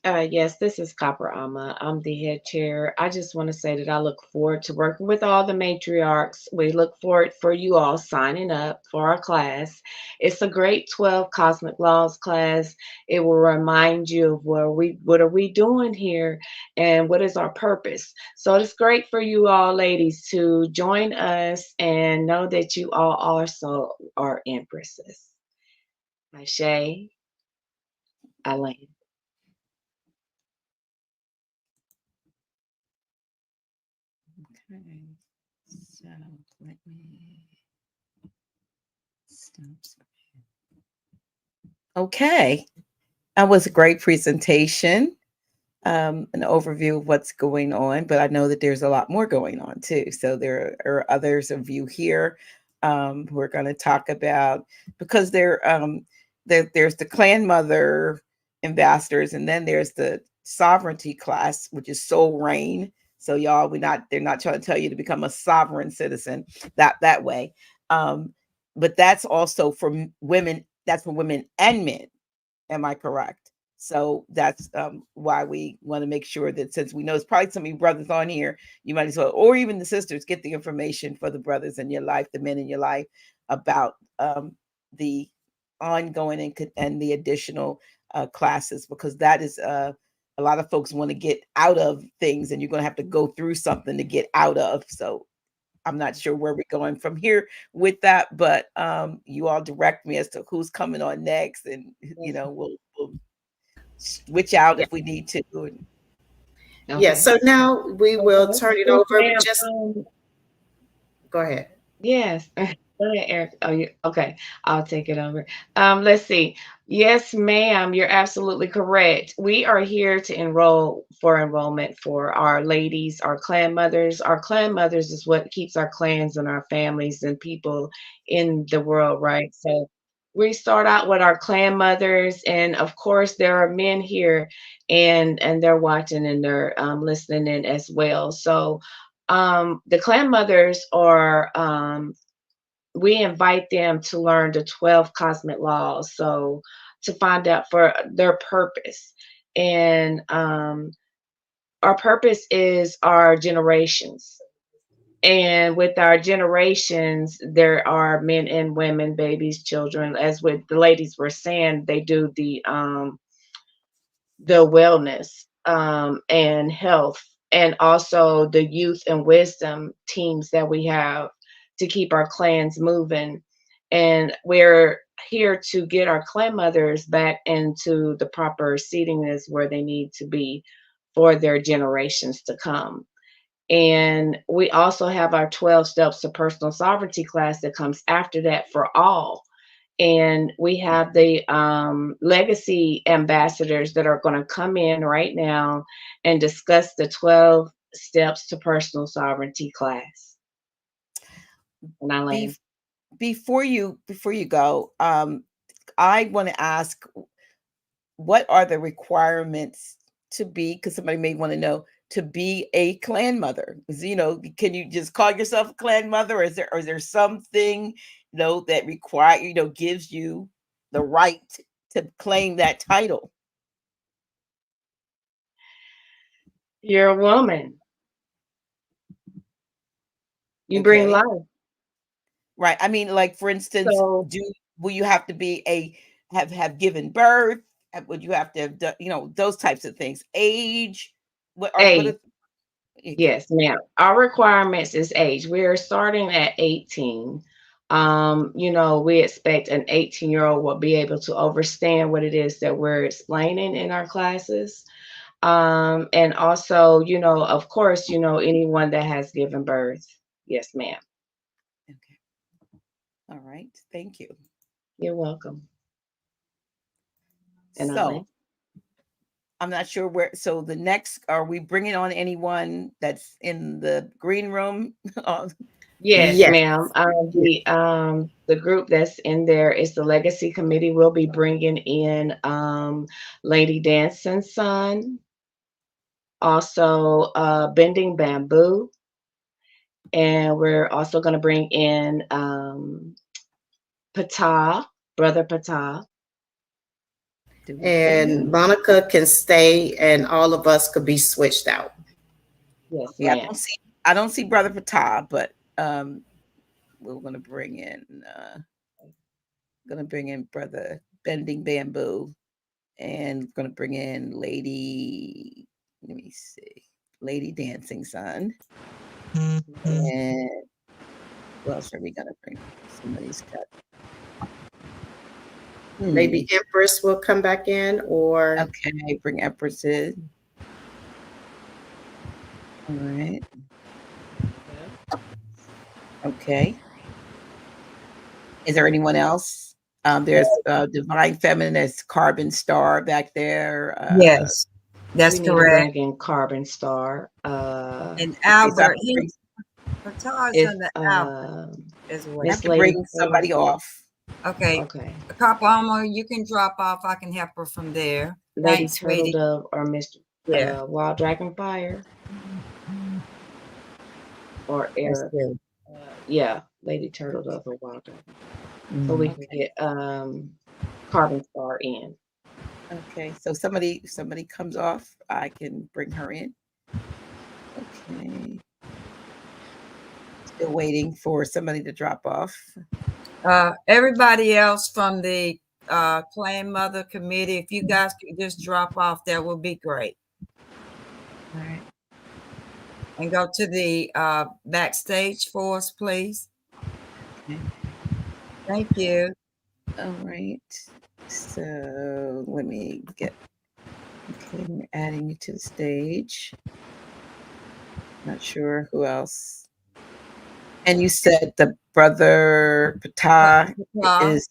Yes, this is Copper Ama. I'm the head chair. I just want to say that I look forward to working with all the matriarchs. We look forward for you all signing up for our class. It's a great 12 Cosmic Laws class. It will remind you of what are we doing here and what is our purpose. So it's great for you all ladies to join us and know that you all also are empresses. Ashe, Elaine. Okay, so let me stop. Okay, that was a great presentation, an overview of what's going on, but I know that there's a lot more going on too. So there are others of you here who are going to talk about, because there's the Clan Mother Ambassadors, and then there's the Sovereignty class, which is Soul Reign. So y'all, they're not trying to tell you to become a sovereign citizen that way. But that's also for women. That's for women and men. Am I correct? So that's why we want to make sure that, since we know there's probably some of you brothers on here, you might as well, or even the sisters, get the information for the brothers in your life, the men in your life, about the ongoing and the additional classes, because that is a lot of folks want to get out of things, and you're going to have to go through something to get out of. So I'm not sure where we're going from here with that, but you all direct me as to who's coming on next, and we'll switch out if we need to. Okay. Yeah, so now we will turn it over. Go ahead. Yes. Go ahead, Eric. Oh, okay. I'll take it over. Let's see. Yes, ma'am. You're absolutely correct. We are here to enroll for enrollment for our ladies, our clan mothers. Our clan mothers is what keeps our clans and our families and people in the world, right? So we start out with our clan mothers, and of course there are men here, and they're watching and they're listening in as well. So the clan mothers are we invite them to learn the 12 cosmic laws, so to find out for their purpose. And our purpose is our generations. And with our generations, there are men and women, babies, children. As with the ladies were saying, they do the wellness and health, and also the youth and wisdom teams that we have to keep our clans moving. And we're here to get our clan mothers back into the proper seatingness where they need to be for their generations to come. And we also have our 12 Steps to Personal Sovereignty class that comes after that for all. And we have the legacy ambassadors that are going to come in right now and discuss the 12 Steps to Personal Sovereignty class. And I land. Before you go, I want to ask, what are the requirements to be, because somebody may want to know, to be a clan mother? You know, can you just call yourself a clan mother, or is there something, you know, that require, you know, gives you the right to claim that title? You're a woman. You bring Okay. life. Right. I mean, like, for instance, So will you have to be have given birth? Would you have to have done, you know, those types of things? Age? What are age. okay. Yes, ma'am. Our requirements is age. We're starting at 18. You know, we expect an 18-year-old will be able to understand what it is that we're explaining in our classes. And also, you know, of course, you know, anyone that has given birth. Yes, ma'am. Okay. All right. Thank you. You're welcome. And So I'm not sure where. So the next, are we bringing on anyone that's in the green room? yes, Yes. ma'am. The group that's in there is the Legacy Committee. We'll be bringing in Lady Danson's son, also Bending Bamboo, and we're also going to bring in Patah, Brother Patah. And Monica can stay, and all of us could be switched out. Yes, Yeah, ma'am. I don't see Brother Patah, but we're gonna bring in Brother Bending Bamboo, and gonna bring in Lady, let me see, Lady Dancing Son. And who else are we gonna bring? Somebody's got Maybe Empress will come back in, or okay, bring Empress in. All right. Okay. Is there anyone else? There's Divine Feminist Carbon Star back there. Yes, that's we need to correct. bring in Carbon Star. And Albert, Patah's If under Albert as well. I have to bring somebody off. Okay. Okay. Copper, you can drop off. I can help her from there. Lady Thanks, Turtle sweetie. Dove or Mr. Yeah. Wild Dragon Fire. Or Eric. Yeah, Lady Turtle Dove or Wild Dragon. So we can get Carbon Star in. Okay, so somebody comes off, I can bring her in. Okay. Still waiting for somebody to drop off. Everybody else from the Clan Mother Committee, if you guys could just drop off, that would be great. All right. And go to the backstage for us, please. Okay. Thank you. All right. So let me get, okay, we're adding you to the stage. Not sure who else. And you said the Brother Patah is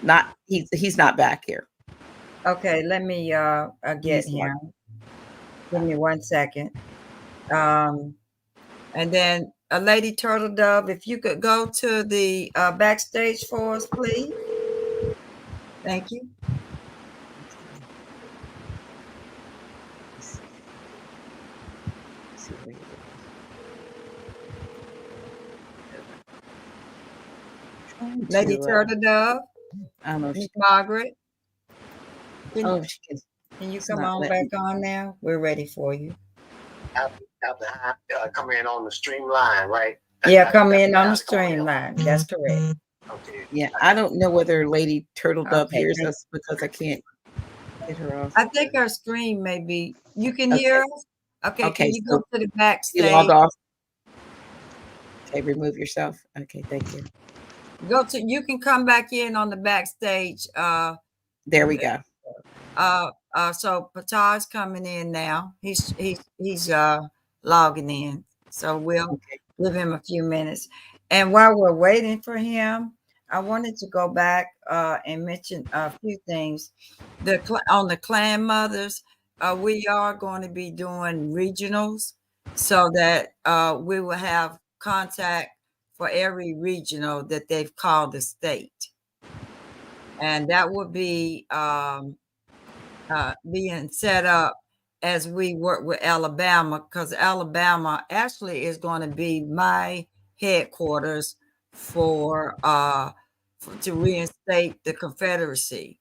not, he's not back here. Okay, let me get him. Give me 1 second. And then Lady Turtle Dove, if you could go to the backstage for us, please. Thank you. Lady Turtle Dove. I don't know. Miss Margaret. Can you come on back on now? We're ready for you. Come in on the streamline, right? Yeah, come in on the streamline. That's correct. Okay. Yeah, I don't know whether Lady Turtle Dove hears us because I can't get her off. I think our screen may be. You can hear us? Okay, can you go to the backstage? You log off. Okay, remove yourself. Okay, thank you. You can come back in on the backstage. There we go. So Patar's coming in now. He's logging in. So we'll give him a few minutes. And while we're waiting for him, I wanted to go back and mention a few things. On the Clan Mothers, we are going to be doing regionals so that we will have contact for every regional that they've called the state. And that will be being set up as we work with Alabama, because Alabama actually is going to be my headquarters to reinstate the Confederacy.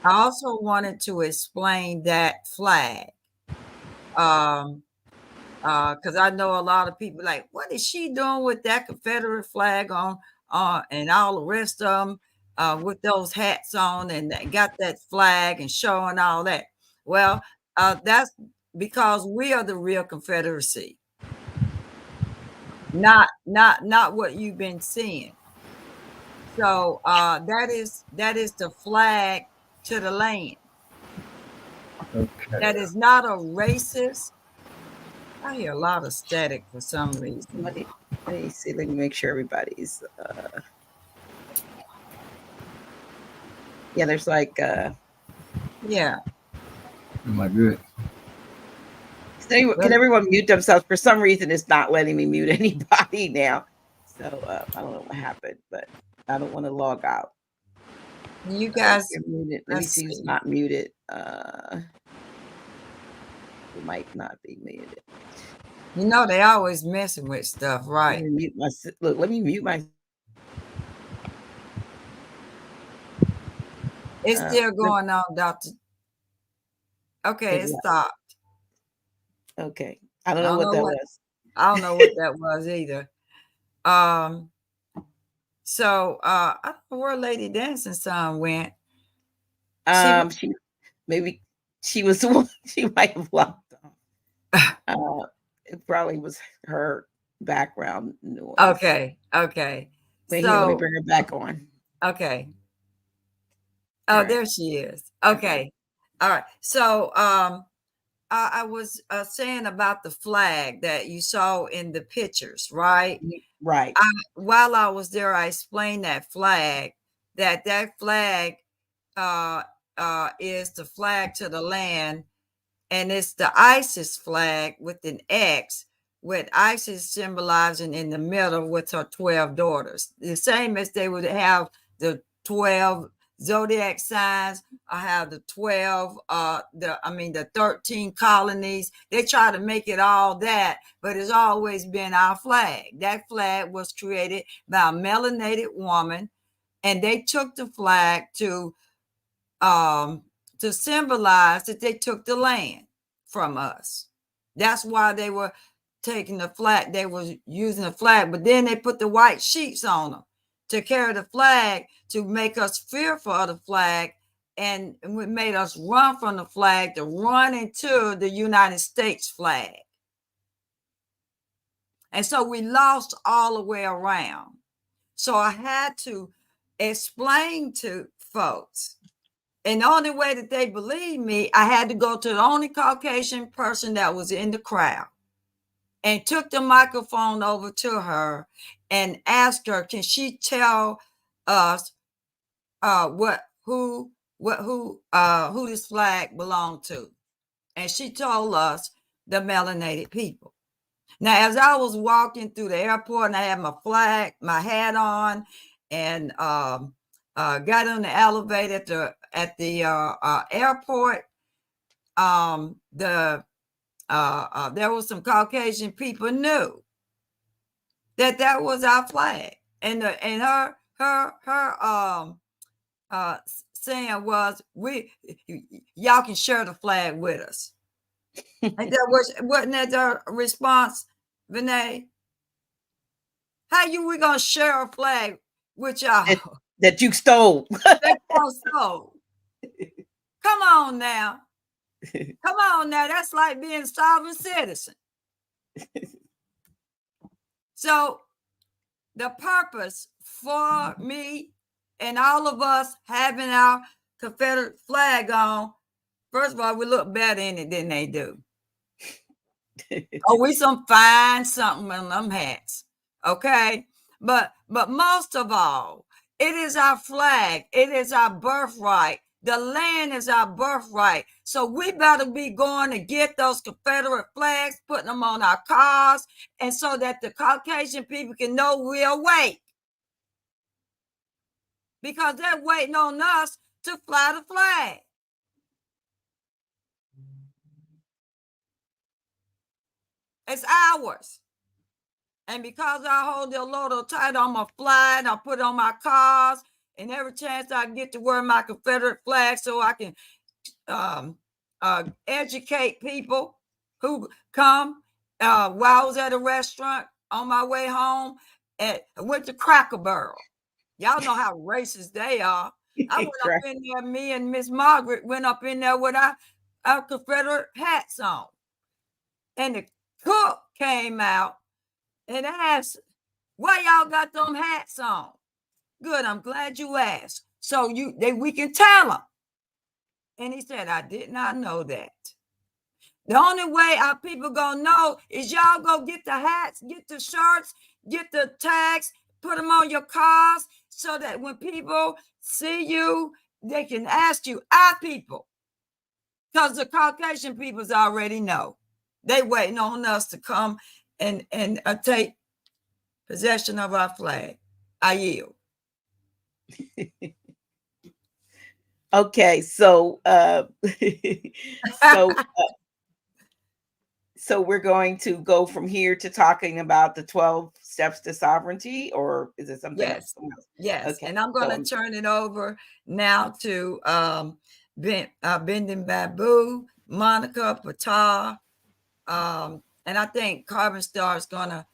I also wanted to explain that flag, because I know a lot of people like, what is she doing with that Confederate flag on, and all the rest of them with those hats on and got that flag and showing all that. Well, that's because we are the real Confederacy, not what you've been seeing. So that is the flag to the land. Okay. That is not a racist. I hear a lot of static for some reason. Let me see. Let me make sure everybody's. Yeah, there's like. Yeah. Am I good? Can everyone mute themselves? For some reason, it's not letting me mute anybody now. So I don't know what happened, but I don't want to log out. You guys, muted. Let me see who's not muted. Who might not be muted. You know they always messing with stuff, right? Let me mute my. Look, let me mute my. It's still going on, Doctor. Okay, it stopped. Okay, I don't know what that was. I don't know what that was either. So I don't know where Lady Dancing Song went. She was the one. She might have locked off. It probably was her background noise. Okay. But here, let me bring her back on. Okay. Oh, there she is. Okay. All right. So I was saying about the flag that you saw in the pictures, right? Right. While I was there, I explained that flag, that flag is the flag to the land, and it's the ISIS flag with an X, with ISIS symbolizing in the middle with her 12 daughters. The same as they would have the 12 zodiac signs. I have the 12, the 13 colonies. They try to make it all that, but it's always been our flag. That flag was created by a melanated woman, and they took the flag to symbolize that they took the land from us. That's why they were taking the flag. They were using the flag, but then they put the white sheets on them to carry the flag, to make us fearful of the flag, and it made us run from the flag to run into the United States flag. And so we lost all the way around. So I had to explain to folks, and the only way that they believed me, I had to go to the only Caucasian person that was in the crowd and took the microphone over to her and asked her, can she tell us who this flag belonged to? And she told us the melanated people. Now, as I was walking through the airport and I had my flag, my hat on, and got on the elevator at the airport, there was some Caucasian people knew that was our flag, and her saying was, y'all can share the flag with us. And wasn't that their response, Vinay? How we gonna share a flag with y'all that you stole? That y'all stole. Come on now. That's like being a sovereign citizen. So the purpose for me and all of us having our Confederate flag on, first of all, we look better in it than they do. Oh, we some fine something in them hats. Okay. But most of all, it is our flag. It is our birthright. The land is our birthright. So we better be going to get those Confederate flags, putting them on our cars, and so that the Caucasian people can know we're awake. Because they're waiting on us to fly the flag. It's ours. And because I hold the Lotto tight, I'm going to fly it. I'll put it on my cars. And every chance I get to wear my Confederate flag so I can educate people who come. While I was at a restaurant on my way home, and I went to Cracker Barrel. Y'all know how racist they are. I went up in there, me and Miss Margaret went up in there with our Confederate hats on. And the cook came out and asked, why y'all got them hats on? Good, I'm glad you asked. So we can tell them. And he said, I did not know that. The only way our people gonna know is y'all go get the hats, get the shirts, get the tags, put them on your cars so that when people see you, they can ask you, our people. Because the Caucasian peoples already know. They waiting on us to come and take possession of our flag. I yield. Okay, so so we're going to go from here to talking about the 12 steps to sovereignty, or is it something else? Yes. Okay. And I'm going to turn it over now to Bending Babu, Monica Patar, and I think Carbon Star is going to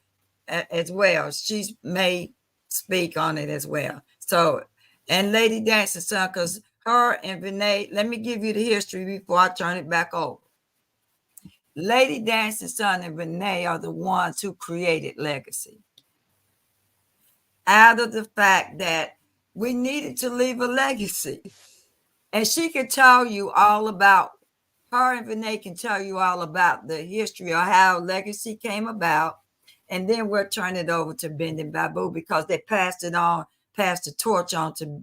as well. She may speak on it as well. So, and Lady Dancing Sun, because her and Vinay, let me give you the history before I turn it back over. Lady Dancing Sun and Vinay are the ones who created Legacy. Out of the fact that we needed to leave a legacy. And she can tell you all about, her and Vinay can tell you all about the history of how Legacy came about. And then we'll turn it over to Bending Babu because they passed the torch on to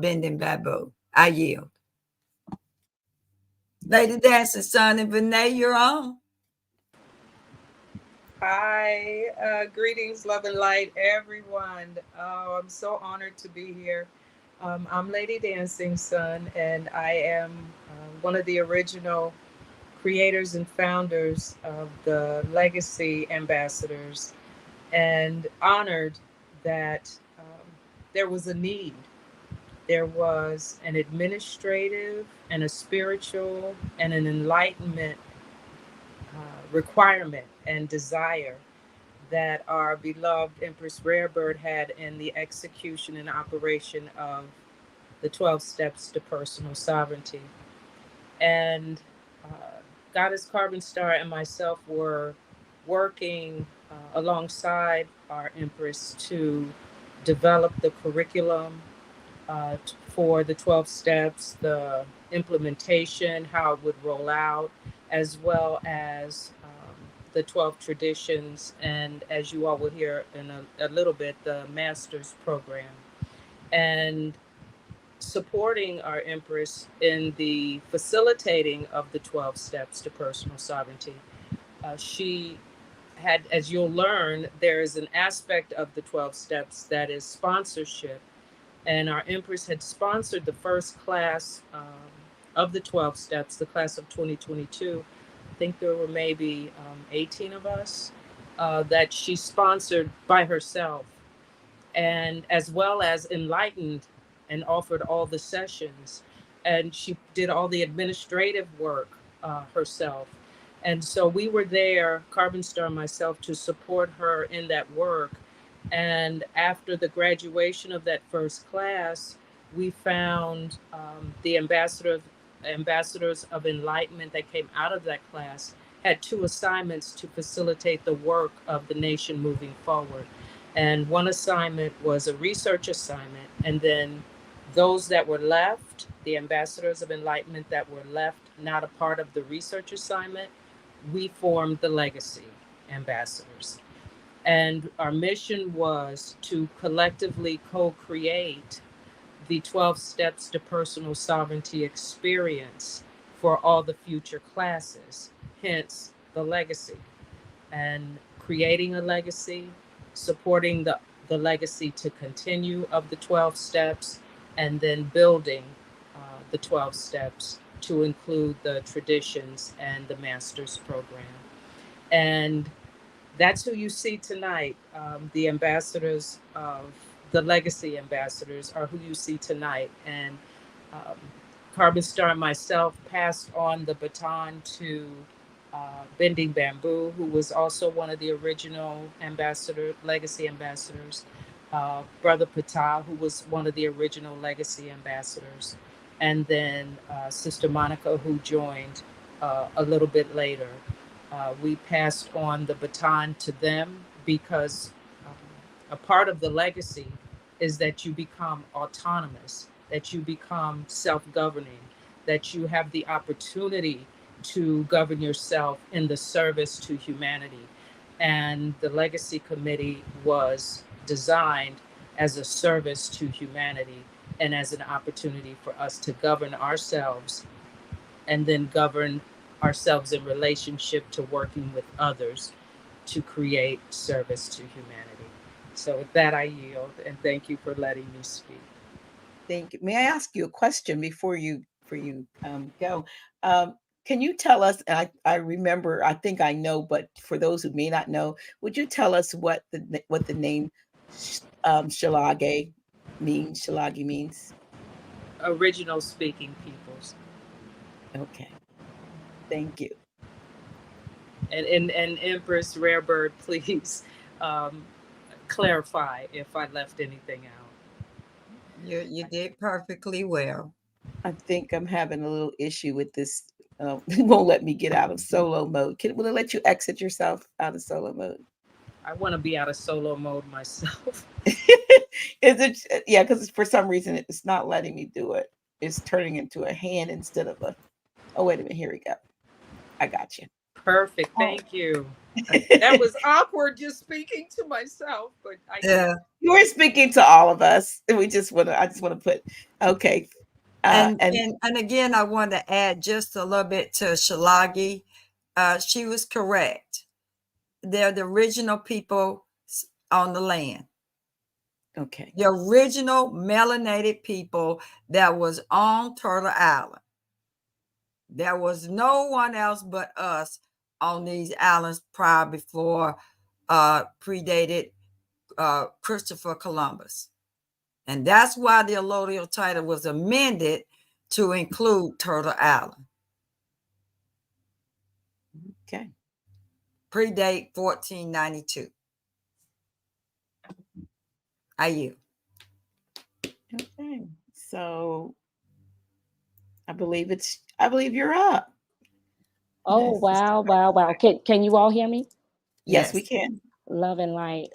Bending Babu. I yield. Lady Dancing Sun and Vinay, you're on. Hi, greetings, love and light, everyone. Oh, I'm so honored to be here. I'm Lady Dancing Sun, and I am one of the original creators and founders of the Legacy Ambassadors, and honored that there was a need. There was an administrative and a spiritual and an enlightenment requirement and desire that our beloved Empress Rarebird had in the execution and operation of the 12 steps to personal sovereignty. And Goddess Carbon Star and myself were working alongside our Empress to develop the curriculum for the 12 steps, the implementation, how it would roll out, as well as the 12 traditions, and as you all will hear in a little bit, the master's program. And supporting our Empress in the facilitating of the 12 steps to personal sovereignty. She had, as you'll learn, there is an aspect of the 12 steps that is sponsorship. And our Empress had sponsored the first class of the 12 steps, the class of 2022. I think there were maybe 18 of us that she sponsored by herself, and as well as enlightened and offered all the sessions. And she did all the administrative work herself. And so we were there, Carbon Star and myself, to support her in that work. And after the graduation of that first class, we found the ambassadors of enlightenment that came out of that class had 2 assignments to facilitate the work of the nation moving forward. And one assignment was a research assignment. And then those that were left, the ambassadors of enlightenment that were left, not a part of the research assignment, we formed the legacy ambassadors. And our mission was to collectively co-create the 12 steps to personal sovereignty experience for all the future classes, hence the legacy. And creating a legacy, supporting the legacy to continue of the 12 steps, and then building the 12 steps to include the traditions and the master's program. And that's who you see tonight. The ambassadors of the legacy ambassadors are who you see tonight. And um, Carbon Star and myself passed on the baton to Bending Bamboo, who was also one of the original legacy ambassadors. Brother Patal, who was one of the original legacy ambassadors. And then Sister Monica, who joined a little bit later. We passed on the baton to them because a part of the legacy is that you become autonomous, that you become self-governing, that you have the opportunity to govern yourself in the service to humanity. And the Legacy Committee was designed as a service to humanity and as an opportunity for us to govern ourselves and then govern ourselves in relationship to working with others to create service to humanity. So with that, I yield, and thank you for letting me speak. Thank you. May I ask you a question before you go? Can you tell us? I remember. I think I know, but for those who may not know, would you tell us what the name Tsalagiyi means? Tsalagiyi means Original speaking peoples. Okay. Thank you. And Empress Rarebird, please clarify if I left anything out. You did perfectly well. I think I'm having a little issue with this. It won't let me get out of solo mode. Will it let you exit yourself out of solo mode? I want to be out of solo mode myself. Is it? Yeah, because for some reason it's not letting me do it. It's turning into a hand instead of a. Oh, wait a minute. Here we go. I got you. Perfect. Thank you. That was awkward just speaking to myself, but you were speaking to all of us. And I just want to put okay. And again, I want to add just a little bit to Tsalagiyi. She was correct. They're the original people on the land. Okay. The original melanated people that was on Turtle Island. There was no one else but us on these islands before predated Christopher Columbus. And that's why the allodial title was amended to include Turtle Island. Okay. Predate 1492. I yield. Okay. So I believe you're up. Oh, wow. Can you all hear me? Yes, we can. Love and light.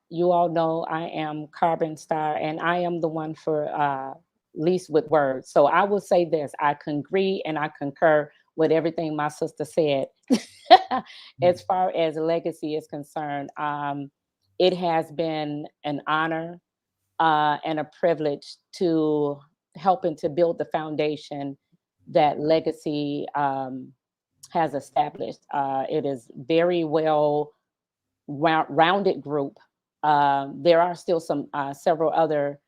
You all know I am Carbon Star, and I am the one for least with words. So I will say this: I agree and I concur with everything my sister said. As far as legacy is concerned, it has been an honor and a privilege to helping to build the foundation that legacy has established. It is very well rounded group. There are still several other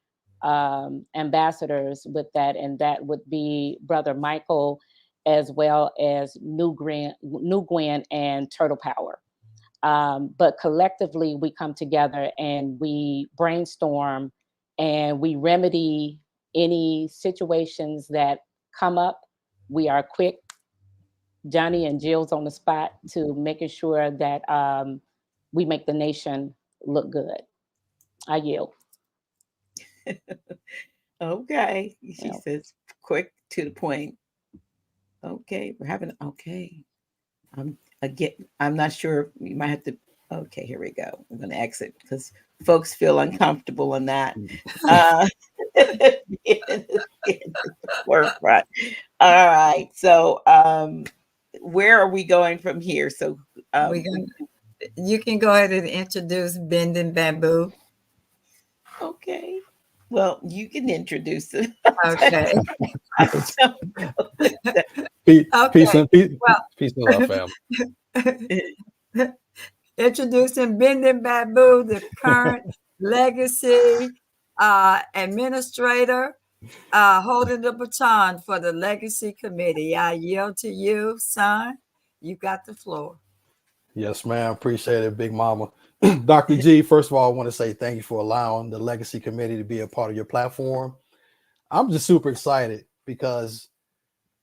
ambassadors with that, and that would be Brother Michael, as well as New Gwen and Turtle Power. But collectively, we come together and we brainstorm and we remedy any situations that come up. We are quick, Johnny and Jill's on the spot, to making sure that we make the nation look good. I yield. Okay. She says quick, to the point. Okay. I'm not sure. You might have to Okay, here we go. I'm going to exit because folks feel uncomfortable on that. Uh, forefront. All right. So, where are we going from here? So, you can go ahead and introduce Bending Bamboo. Okay. Well, you can introduce it. Okay. Peace and peace, Well, peace and love, family. Introducing Bending Bamboo, the current legacy administrator, holding the baton for the Legacy Committee. I yield to you, son. You got the floor. Yes, ma'am. Appreciate it, Big Mama. Dr. G, first of all, I want to say thank you for allowing the Legacy Committee to be a part of your platform. I'm just super excited because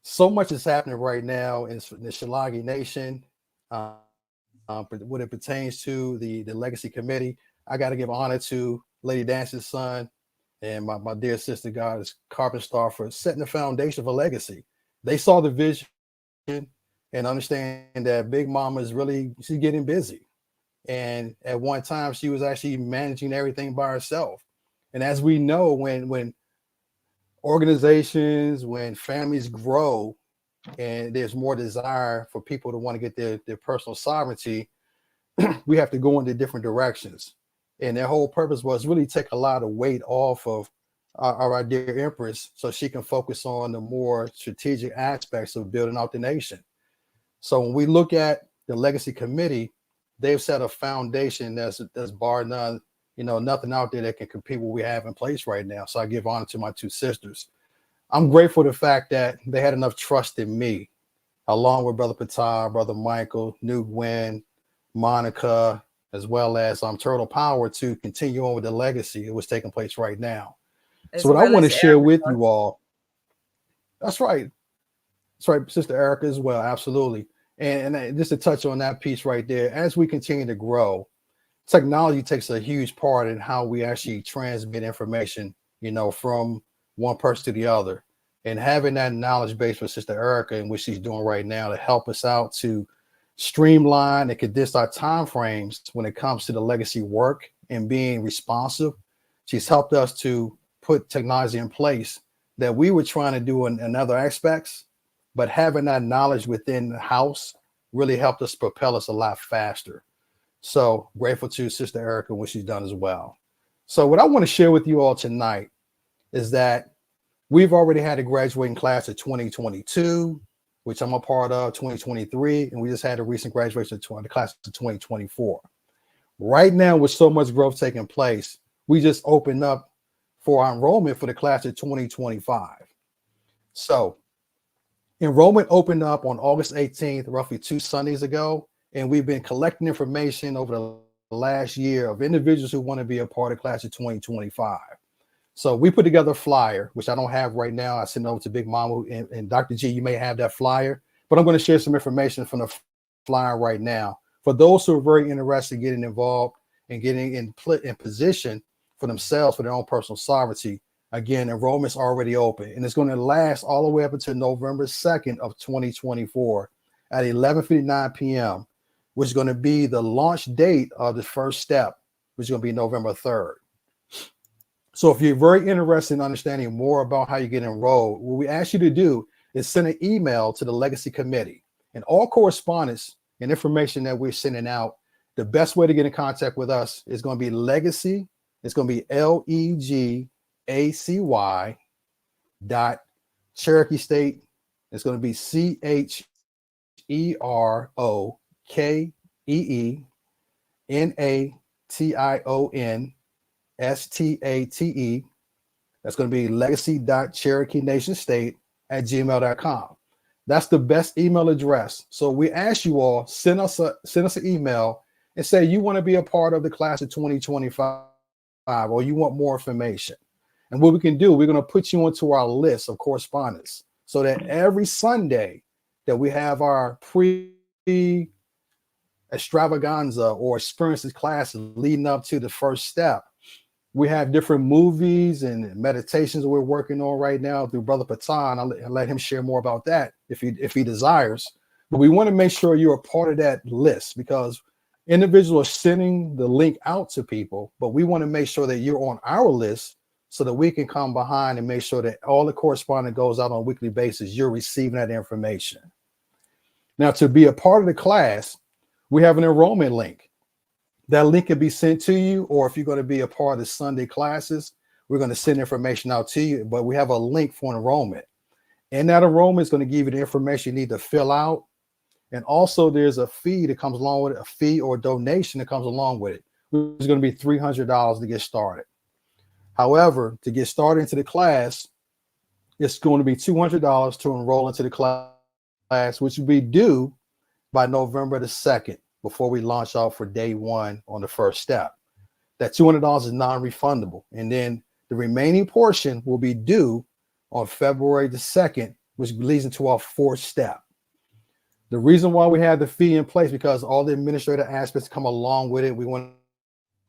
so much is happening right now in the Tsalagiyi Nation. When it pertains to the Legacy Committee, I got to give honor to Lady Dance's son and my dear sister, Goddess Carbon Star, for setting the foundation for legacy. They saw the vision and understand that Big Mama is really, she's getting busy. And at one time, she was actually managing everything by herself. And as we know, when organizations, when families grow, and there's more desire for people to want to get their personal sovereignty, we have to go into different directions. And their whole purpose was really take a lot of weight off of our dear Empress so she can focus on the more strategic aspects of building out the nation. So when we look at the Legacy Committee, they've set a foundation that's bar none, nothing out there that can compete with what we have in place right now. So I give honor to my two sisters. I'm grateful for the fact that they had enough trust in me, along with Brother Patar, Brother Michael, New Gwen, Monica, as well as Turtle Power, to continue on with the legacy that was taking place right now. So what I want to share with you all, that's right, Sister Erica as well, absolutely. And just to touch on that piece right there, as we continue to grow, technology takes a huge part in how we actually transmit information, from one person to the other. And having that knowledge base for Sister Erica and what she's doing right now to help us out to streamline and condense our time frames when it comes to the legacy work and being responsive. She's helped us to put technology in place that we were trying to do in other aspects, but having that knowledge within the house really helped us propel us a lot faster. So grateful to Sister Erica and what she's done as well. So what I want to share with you all tonight is that we've already had a graduating class of 2022, which I'm a part of, 2023, and we just had a recent graduation of the class of 2024. Right now, with so much growth taking place, we just opened up for our enrollment for the class of 2025. So enrollment opened up on August 18th, roughly 2 Sundays ago, and we've been collecting information over the last year of individuals who want to be a part of class of 2025. So we put together a flyer, which I don't have right now. I sent it over to Big Mama and Dr. G. You may have that flyer, but I'm going to share some information from the flyer right now. For those who are very interested in getting involved and getting in position for themselves, for their own personal sovereignty, again, enrollment's already open, and it's going to last all the way up until November 2nd of 2024 at 11:59 p.m., which is going to be the launch date of the first step, which is going to be November 3rd. So if you're very interested in understanding more about how you get enrolled, what we ask you to do is send an email to the Legacy Committee, and all correspondence and information that we're sending out, the best way to get in contact with us is going to be Legacy. It's going to be LEGACY Cherokee State. It's going to be CHEROKEENATIONSTATE. That's going to be legacy.CherokeeNationState@gmail.com. That's the best email address. So we ask you all, send us an email and say you want to be a part of the class of 2025 or you want more information. And what we can do, we're going to put you onto our list of correspondence so that every Sunday that we have our pre-extravaganza or experiences classes leading up to the first step, we have different movies and meditations that we're working on right now through Brother Patan. I'll let him share more about that if he desires. But we want to make sure you're a part of that list, because Individuals are sending the link out to people, but we want to make sure that you're on our list so that we can come behind and make sure that all the correspondence goes out on a weekly basis. You're receiving that information. Now, to be a part of the class, we have an enrollment link. That link can be sent to you, or if you're going to be a part of the Sunday classes, we're going to send information out to you, but we have a link for enrollment. And that enrollment is going to give you the information you need to fill out. And also there's a fee that comes along with it, a fee or donation that comes along with it, which is going to be $300 to get started. However, to get started into the class, it's going to be $200 to enroll into the class, which will be due by November the 2nd, before we launch out for day one on the first step. That $200 is non-refundable. And then the remaining portion will be due on February the 2nd, which leads into our fourth step. The reason why we have the fee in place, because all the administrative aspects come along with it. We want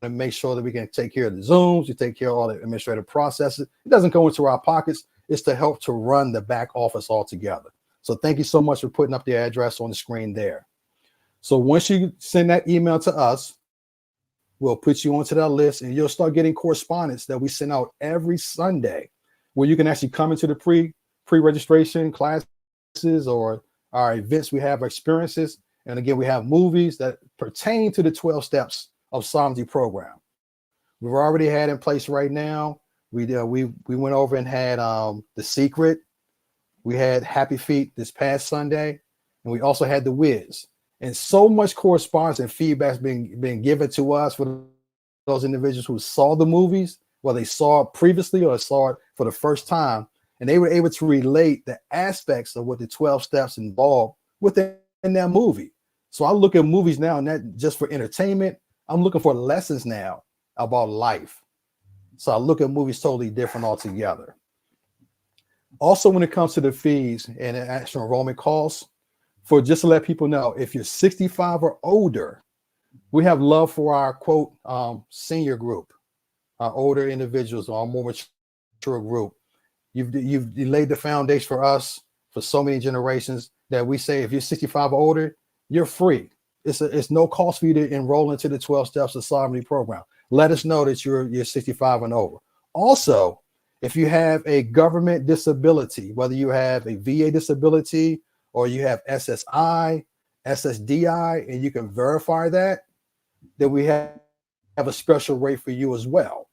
to make sure that we can take care of the Zooms, we take care of all the administrative processes. It doesn't go into our pockets. It's to help to run the back office altogether. So thank you so much for putting up the address on the screen there. So once you send that email to us, we'll put you onto that list, and you'll start getting correspondence that we send out every Sunday, where you can actually come into the pre-registration classes or our events. We have experiences, and again, we have movies that pertain to the 12 steps of sovereignty program. We've already had in place right now. We went over and had The Secret. We had Happy Feet this past Sunday, and we also had The Wiz. And so much correspondence and feedback being given to us for those individuals who saw the movies, whether they saw it previously or saw it for the first time, and they were able to relate the aspects of what the 12 steps involved within that movie. So I look at movies now, not just for entertainment. I'm looking for lessons now about life. So I look at movies totally different altogether. Also, when it comes to the fees and the actual enrollment costs, for just to let people know, if you're 65 or older, we have love for our quote senior group, our older individuals, our more mature group. You've laid the foundation for us for so many generations that we say if you're 65 or older, you're free. It's no cost for you to enroll into the 12 steps of sovereignty program. Let us know that you're 65 and over. Also, if you have a government disability, whether you have a VA disability or you have SSI, SSDI, and you can verify that, then we have a special rate for you as well.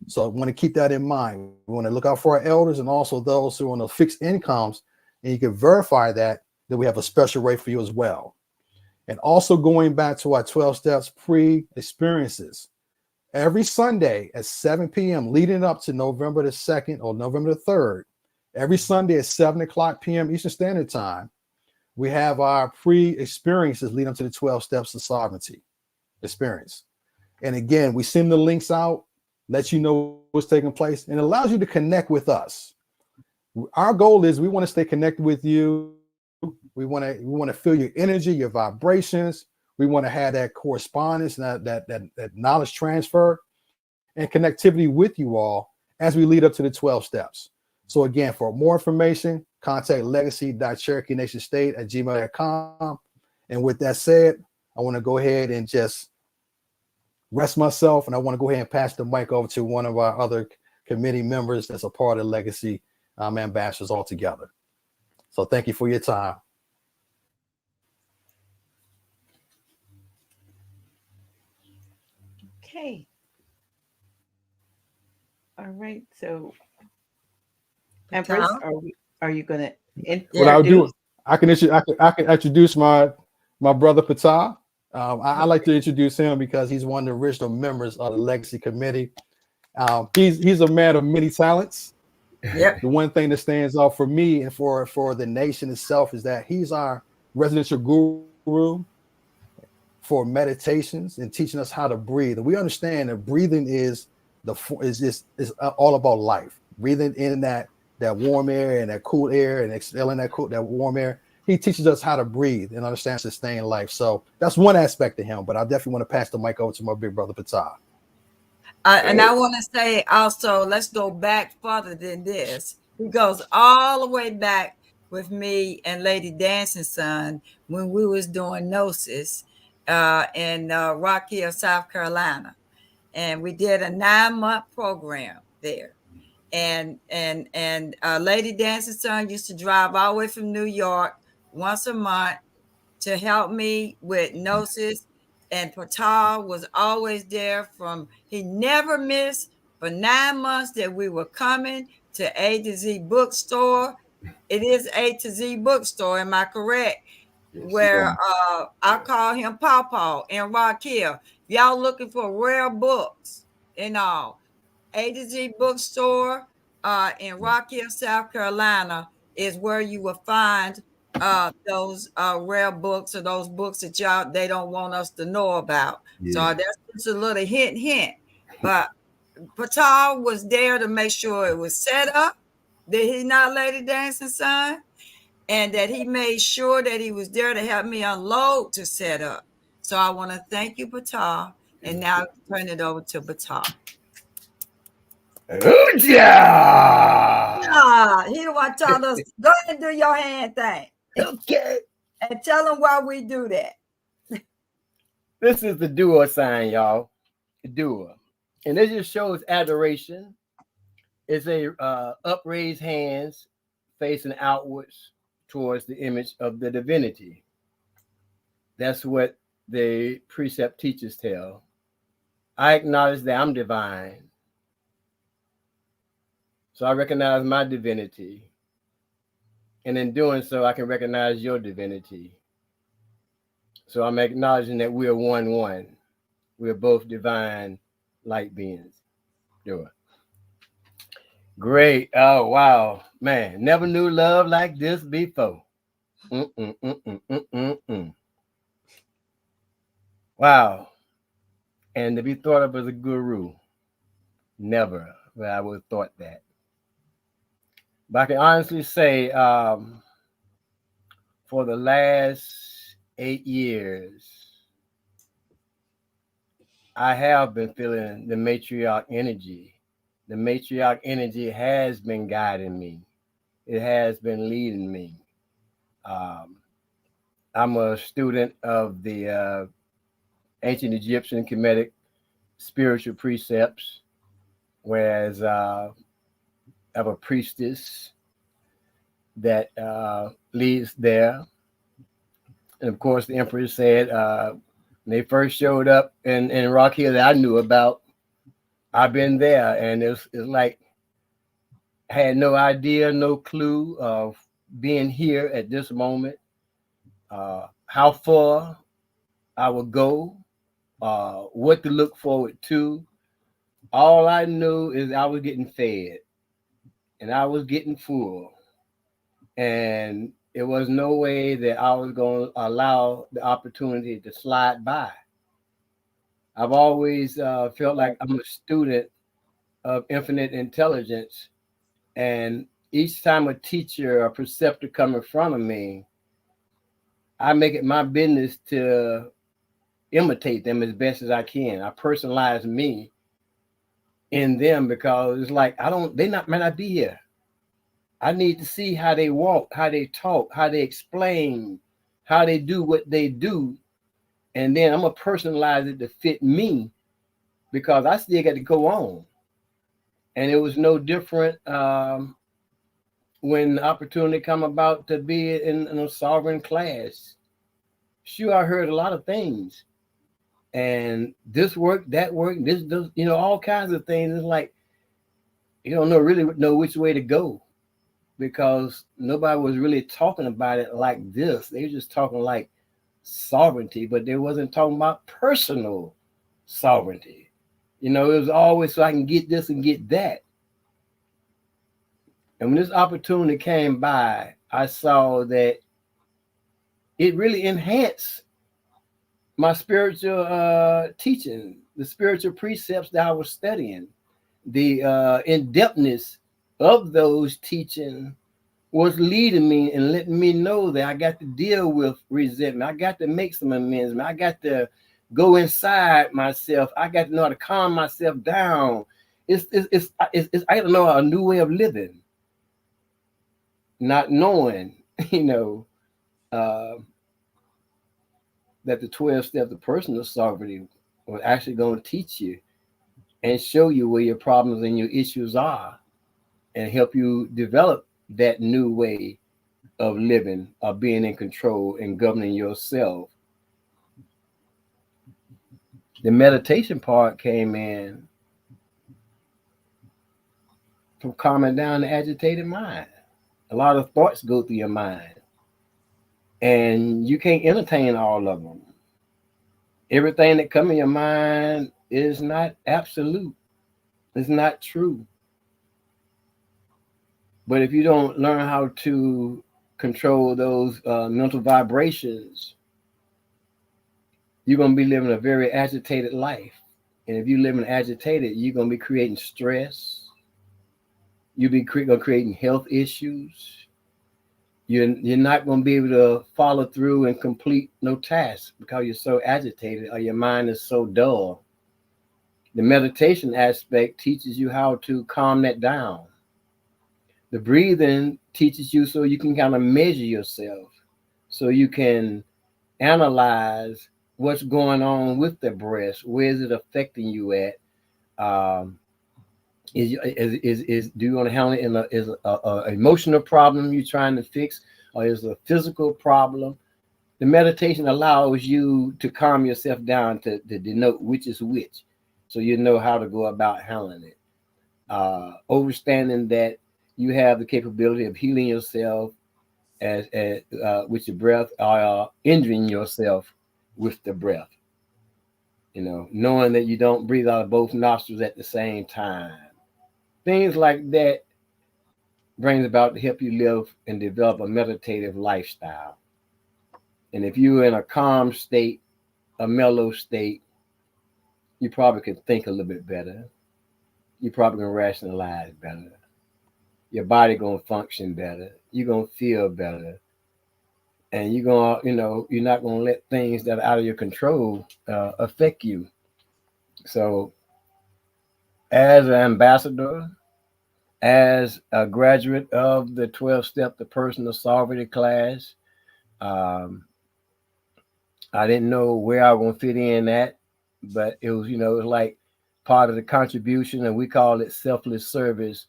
So I want to keep that in mind. We want to look out for our elders and also those who are on the fixed incomes, and you can verify that we have a special rate for you as well. And also going back to our 12 steps pre-experiences, every Sunday at 7 p.m. leading up to November the 2nd or November the 3rd, every Sunday at 7 o'clock p.m. Eastern Standard Time, we have our pre-experiences leading up to the 12 steps of sovereignty experience. And again, we send the links out, let you know what's taking place, and it allows you to connect with us. Our goal is we want to stay connected with you. We want to feel your energy, your vibrations. We want to have that correspondence, that knowledge transfer and connectivity with you all as we lead up to the 12 steps. So again, for more information, contact legacy.CherokeeNationState@gmail.com. And with that said, I want to go ahead and just rest myself, and I want to go ahead and pass the mic over to one of our other committee members that's a part of Legacy Ambassadors altogether. So thank you for your time. Okay. All right. So, Empress, are you going to introduce? What I'll do, I can introduce my brother Patah. I like to introduce him because he's one of the original members of the Legacy Committee. He's a man of many talents. Yep. The one thing that stands out for me and for the nation itself is that he's our residential guru for meditations and teaching us how to breathe. And we understand that breathing is all about life. Breathing in that warm air and that cool air and exhaling that warm air. He teaches us how to breathe and understand sustain life. So that's one aspect of him. But I definitely want to pass the mic over to my big brother Patah. And I want to say also, let's go back further than this. He goes all the way back with me and Lady Dancing Son when we was doing GNOSIS. in Rock Hill, South Carolina. And we did a 9-month program there. And Lady Dancing Son used to drive all the way from New York once a month to help me with GNOSIS. And Patal was always there he never missed for 9 months that we were coming to A to Z bookstore. It is A to Z bookstore, am I correct? Yes, Where I call him Paw in Rock Hill. Y'all looking for rare books and all. A to Z bookstore in Rock Hill, South Carolina is where you will find those rare books or those books that they don't want us to know about. Yeah. So that's just a little hint. But Patal was there to make sure it was set up. Did he not, Lady Dancing Son? And that he made sure that he was there to help me unload to set up. So I want to thank you, Patal. And now turn it over to Patal. He the one told us, go ahead and do your hand thing. Okay. And tell them why we do that. This is the doer sign, y'all. Doer. And this just shows adoration. It's a upraised hands facing outwards towards the image of the divinity. That's what the precept teachers tell. I acknowledge that I'm divine. So I recognize my divinity. And in doing so, I can recognize your divinity. So I'm acknowledging that we are one. We are both divine light beings. Do it. Great. Oh, wow. Man, never knew love like this before. Wow. And to be thought of as a guru, never would I would have thought that. But I can honestly say, for the last 8 years, I have been feeling the matriarch energy. The matriarch energy has been guiding me. It has been leading me. I'm a student of the ancient Egyptian Kemetic spiritual precepts, whereas I have a priestess that leads there. And of course, the Empress said when they first showed up in Rock Hill that I knew about, I've been there, and it's like I had no idea, no clue of being here at this moment, how far I would go, what to look forward to. All I knew is I was getting fed, and I was getting full, and it was no way that I was going to allow the opportunity to slide by. I've always felt like I'm a student of infinite intelligence, and each time a teacher or preceptor come in front of me, I make it my business to imitate them as best as I can. I personalize me in them because it's like they might not be here. I need to see how they walk, how they talk, how they explain, how they do what they do. And then I'm going to personalize it to fit me because I still got to go on. And it was no different when the opportunity come about to be in a sovereign class. Sure, I heard a lot of things. And this work, that work, this, all kinds of things. It's like, you don't really know which way to go because nobody was really talking about it like this. They were just talking like sovereignty, but they wasn't talking about personal sovereignty. It was always so I can get this and get that. And when this opportunity came by, I saw that it really enhanced my spiritual teaching, the spiritual precepts that I was studying. The in-depthness of those teaching was leading me and letting me know that I got to deal with resentment. I got to make some amends. I got to go inside myself. I got to know how to calm myself down. It's I don't know, a new way of living. Not knowing, the that the 12 steps of personal sovereignty was actually going to teach you and show you where your problems and your issues are and help you develop that new way of living, of being in control and governing yourself. The meditation part came in from calming down the agitated mind. A lot of thoughts go through your mind, and you can't entertain all of them. Everything that comes in your mind is not absolute. It's not true. But if you don't learn how to control those mental vibrations, you're going to be living a very agitated life. And if you're living agitated, you're going to be creating stress. You'll be creating health issues. You're not going to be able to follow through and complete no tasks because you're so agitated or your mind is so dull. The meditation aspect teaches you how to calm that down. The breathing teaches you so you can kind of measure yourself, so you can analyze what's going on with the breath. Where is it affecting you at? Do you want to handle it in a emotional problem you're trying to fix, or is it a physical problem? The meditation allows you to calm yourself down to denote which is which, so you know how to go about handling it. Understanding that you have the capability of healing yourself as with your breath, or injuring yourself with the breath. You know, knowing that you don't breathe out of both nostrils at the same time. Things like that brings about to help you live and develop a meditative lifestyle. And if you're in a calm state, a mellow state, you probably can think a little bit better. You probably can rationalize better. Your body gonna function better. You're gonna feel better. And you're gonna, you're not gonna let things that are out of your control affect you. So as an ambassador, as a graduate of the 12-step to personal sovereignty class, I didn't know where I was going to fit in at, but it was, it was like part of the contribution, and we call it selfless service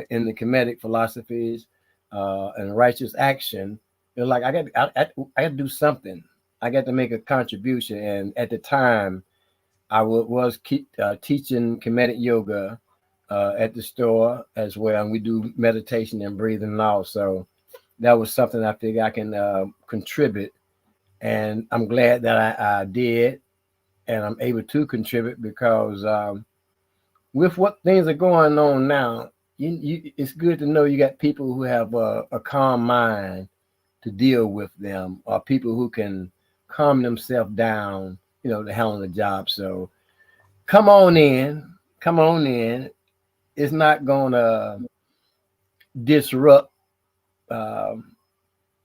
in the Kemetic philosophies and righteous action. It was like I got to do something. I got to make a contribution, and at the time, I was teaching Kemetic yoga at the store as well, and we do meditation and breathing also. That was something I figured I can contribute, and I'm glad that I did, and I'm able to contribute because with what things are going on now, it's good to know you got people who have a calm mind to deal with them, or people who can calm themselves down, to handle the job. So come on in. It's not going to disrupt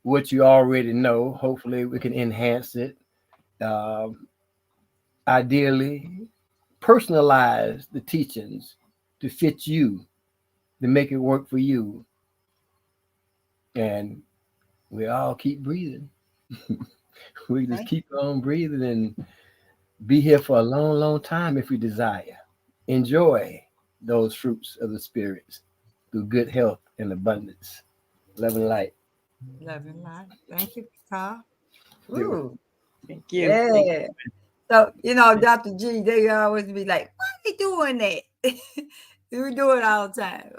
what you already know. Hopefully we can enhance it. Ideally, personalize the teachings to fit you, to make it work for you. And we all keep breathing. We just keep on breathing and be here for a long, long time if we desire. Enjoy those fruits of the spirits through good health and abundance. Love and light. Love and light. Thank you, Carl. Ooh, thank you. Yeah. Thank you. So, Dr. G, they always be like, why are they doing that? We do it all the time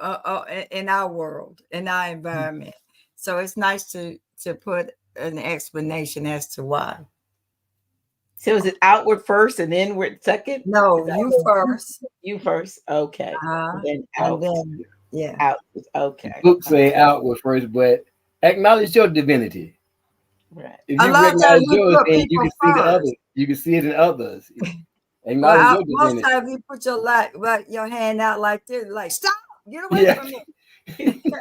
in our world, in our environment. So it's nice to put an explanation as to why. So is it outward first and inward second? No, you first. You first. Okay. And then out. And then, yeah. Out. Okay. The book say outward first, but acknowledge your divinity. Right. If you recognize yours, then you can see the others. You can see it in others. Acknowledge your divinity. Most times you put your hand out like this, like stop, get away from me.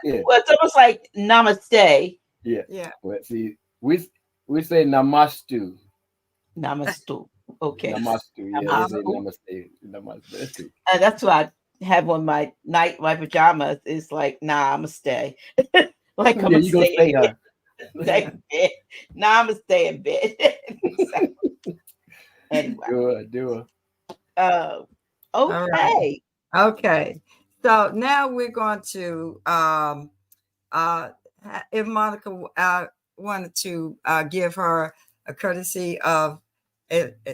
Yeah. Well, it's almost like namaste. Yeah. Yeah. Well, see, we say namastu. Namastu. Okay. Namastu. Yeah. Namaste. Namaste. That's why I have on my pajamas. It's like namaste. Like yeah, you gonna stay her. Stay in bed. Now I'm gonna stay in bed. Anyway. Do it. Okay. All right. Okay. So now we're going to if Monica wanted to give her a courtesy of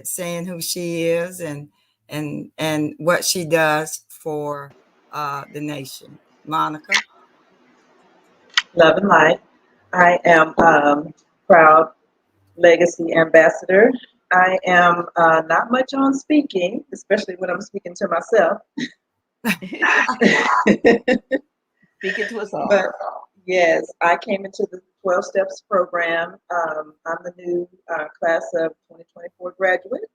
saying who she is and what she does for the nation. Monica. Love and light. I am proud legacy ambassador. I am not much on speaking, especially when I'm speaking to myself. Speaking to us all. But yes, I came into the 12 Steps program. I'm the new class of 2024 graduate.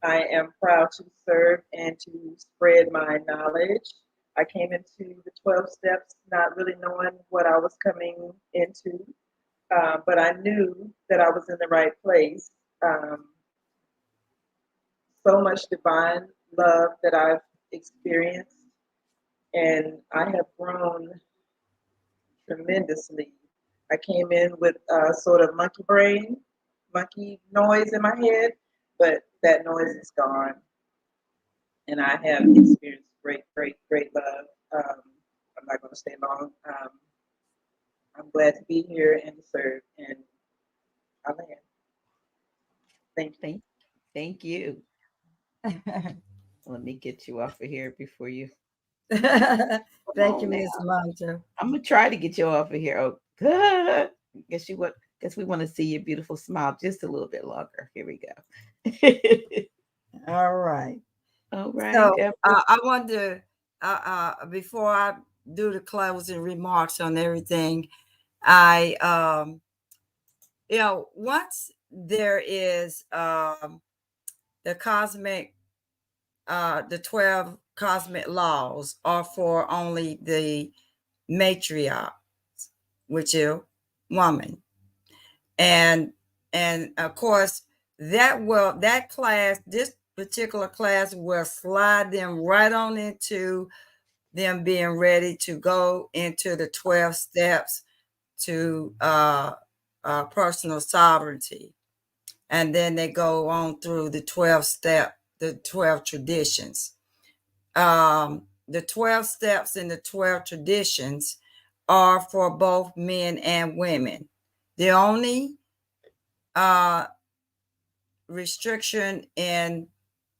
I am proud to serve and to spread my knowledge. I came into the 12 Steps not really knowing what I was coming into, but I knew that I was in the right place. So much divine love that I've experienced, and I have grown tremendously. I came in with sort of monkey brain, monkey noise in my head, but that noise is gone. And I have experienced great, great, great love. I'm not going to stay long. I'm glad to be here and to serve, and I land. Thank you. Thank you. Let me get you off of here before you. Thank you, Ms. Monica. I'm gonna try to get you off of here. Oh, good. Guess we want to see your beautiful smile just a little bit longer. Here we go. All right. All right. So I wanted to, before I do the closing remarks on everything, once there is the cosmic, the 12 cosmic laws are for only the matriarchs, which is woman, and of course that class, this particular class, will slide them right on into them being ready to go into the 12 steps to personal sovereignty. And then they go on through the 12 traditions. The 12 steps and the 12 traditions are for both men and women. The only restriction in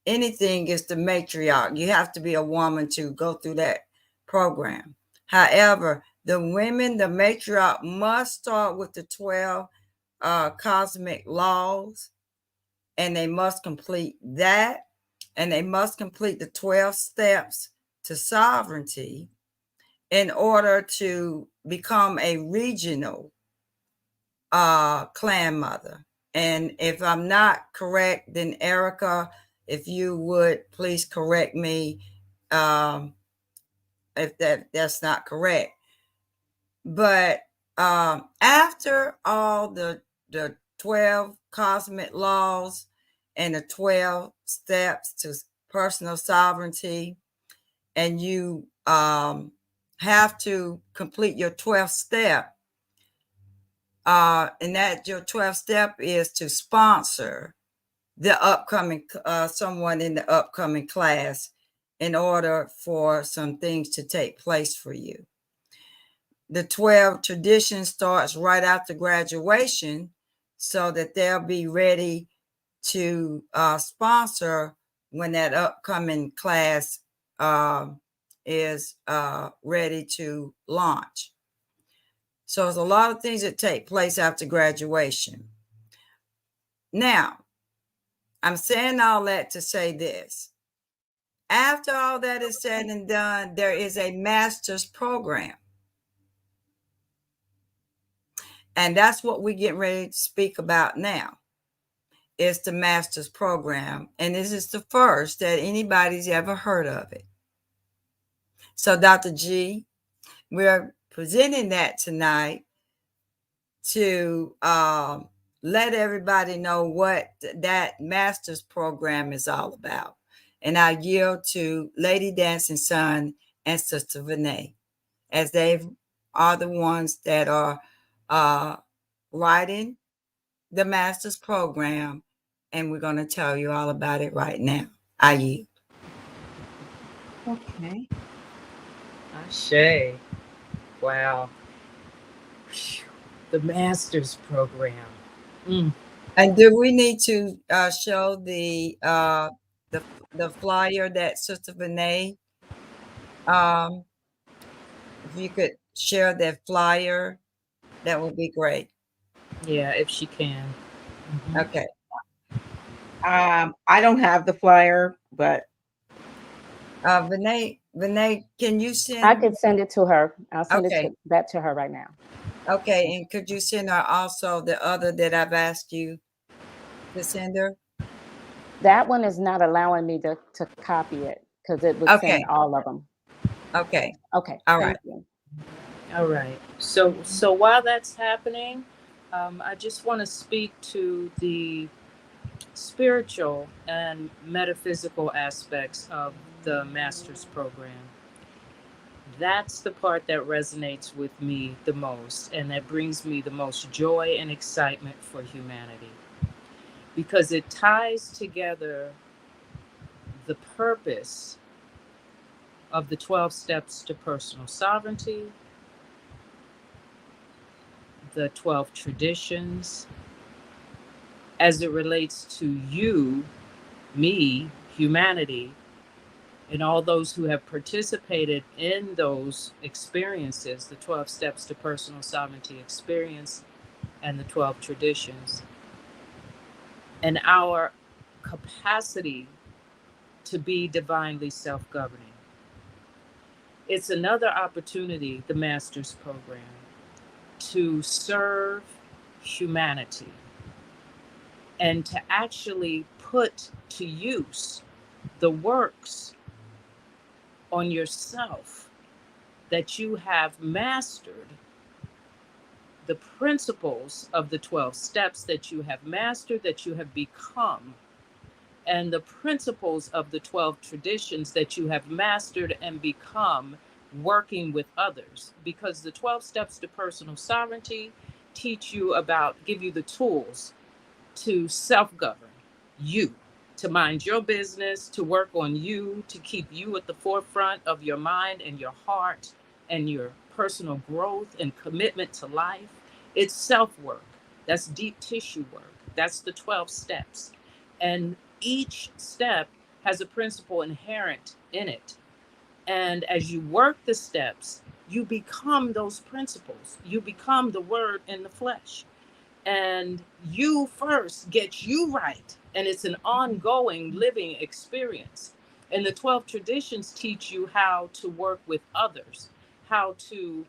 anything is the matriarch. You have to be a woman to go through that program. However, the women, the matriarch, must start with the 12 cosmic laws, and they must complete that, and they must complete the 12 steps to sovereignty in order to become a regional clan mother. And if I'm not correct, then Erica, if you would please correct me if that's not correct. But after all the 12 cosmic laws and the 12 steps to personal sovereignty, and you have to complete your 12th step, and that your 12th step is to sponsor the upcoming someone in the upcoming class in order for some things to take place for you. The 12 tradition starts right after graduation, so that they'll be ready to sponsor when that upcoming class is ready to launch. So there's a lot of things that take place after graduation. Now, I'm saying all that to say this. After all that is said and done, there is a master's program. And that's what we're getting ready to speak about now. It's the master's program. And this is the first that anybody's ever heard of it. So Dr. G, we're presenting that tonight to let everybody know what that master's program is all about. And I yield to Lady Dancing Sun and Sister Vinay, as they are the ones that are writing the master's program, and we're going to tell you all about it right now. I yield. Okay. Ashe. Wow. Phew. The master's program. And do we need to show the flyer that Sister Vinay? If you could share that flyer, that would be great. Yeah, if she can. Okay. I don't have the flyer, but Vinay, can you send? I could send it to her. I'll send Okay. that to her right now. Okay, and could you send her also the other that I've asked you to send her? That one is not allowing me to copy it because it would Okay. send all of them. Okay. Okay. All thank right. you. All right. So while that's happening, I just want to speak to the spiritual and metaphysical aspects of the master's program. That's the part that resonates with me the most, and that brings me the most joy and excitement for humanity, because it ties together the purpose of the 12 steps to personal sovereignty, the 12 traditions, as it relates to you, me, humanity, and all those who have participated in those experiences, the 12 steps to personal sovereignty experience and the 12 traditions, and our capacity to be divinely self-governing. It's another opportunity, the Master's Program, to serve humanity and to actually put to use the works on yourself that you have mastered, the principles of the 12 steps that you have mastered, that you have become, and the principles of the 12 traditions that you have mastered and become working with others. Because the 12 steps to personal sovereignty teach you about, give you the tools to self-govern you, to mind your business, to work on you, to keep you at the forefront of your mind and your heart and your personal growth and commitment to life. It's self-work. That's deep tissue work. That's the 12 steps. And each step has a principle inherent in it. And as you work the steps, you become those principles. You become the word in the flesh. And you first get you right. And it's an ongoing living experience. And the 12 traditions teach you how to work with others, how to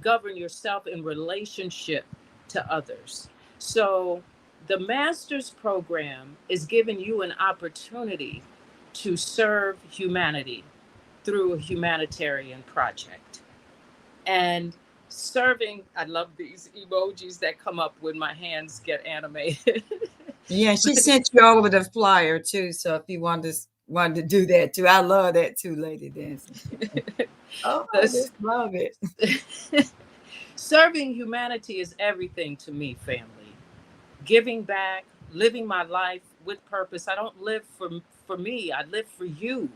govern yourself in relationship to others. So the master's program is giving you an opportunity to serve humanity through a humanitarian project. And serving, I love these emojis that come up when my hands get animated. Yeah, she sent you over the flyer too. So if you wanted to do that too, I love that too, Lady Dancing. Oh, I just love it. Serving humanity is everything to me, family. Giving back, living my life with purpose. I don't live for me. I live for you.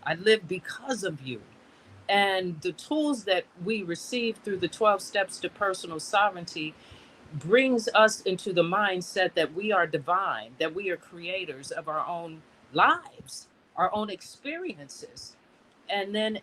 I live because of you. And the tools that we receive through the 12 steps to personal sovereignty brings us into the mindset that we are divine, that we are creators of our own lives, our own experiences. And then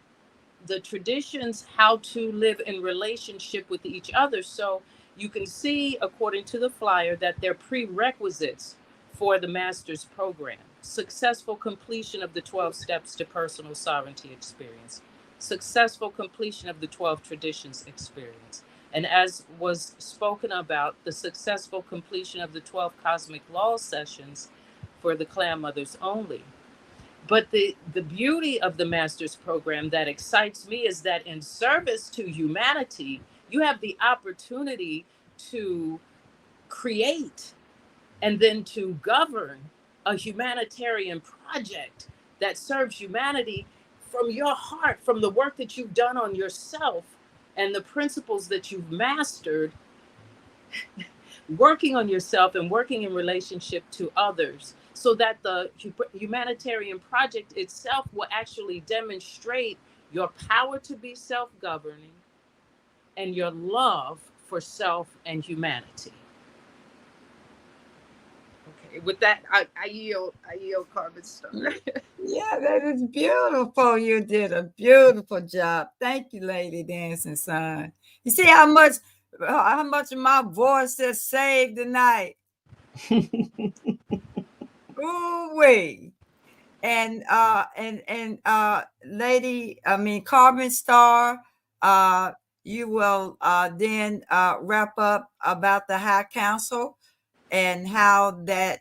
the traditions, how to live in relationship with each other. So you can see, according to the flyer, that they're prerequisites for the master's program. Successful completion of the 12 steps to personal sovereignty experience, successful completion of the 12 traditions experience, and as was spoken about, the successful completion of the 12 cosmic law sessions for the clan mothers only. But the beauty of the master's program that excites me is that in service to humanity, you have the opportunity to create and then to govern a humanitarian project that serves humanity from your heart, from the work that you've done on yourself and the principles that you've mastered, working on yourself and working in relationship to others, so that the humanitarian project itself will actually demonstrate your power to be self-governing and your love for self and humanity. Okay, with that, I yield, Carbon Star. Yeah, that is beautiful. You did a beautiful job. Thank you, Lady Dancing Sun. You see how much of my voice is saved tonight. Ooh-wee. And Carbon Star, you will then wrap up about the High Council and how that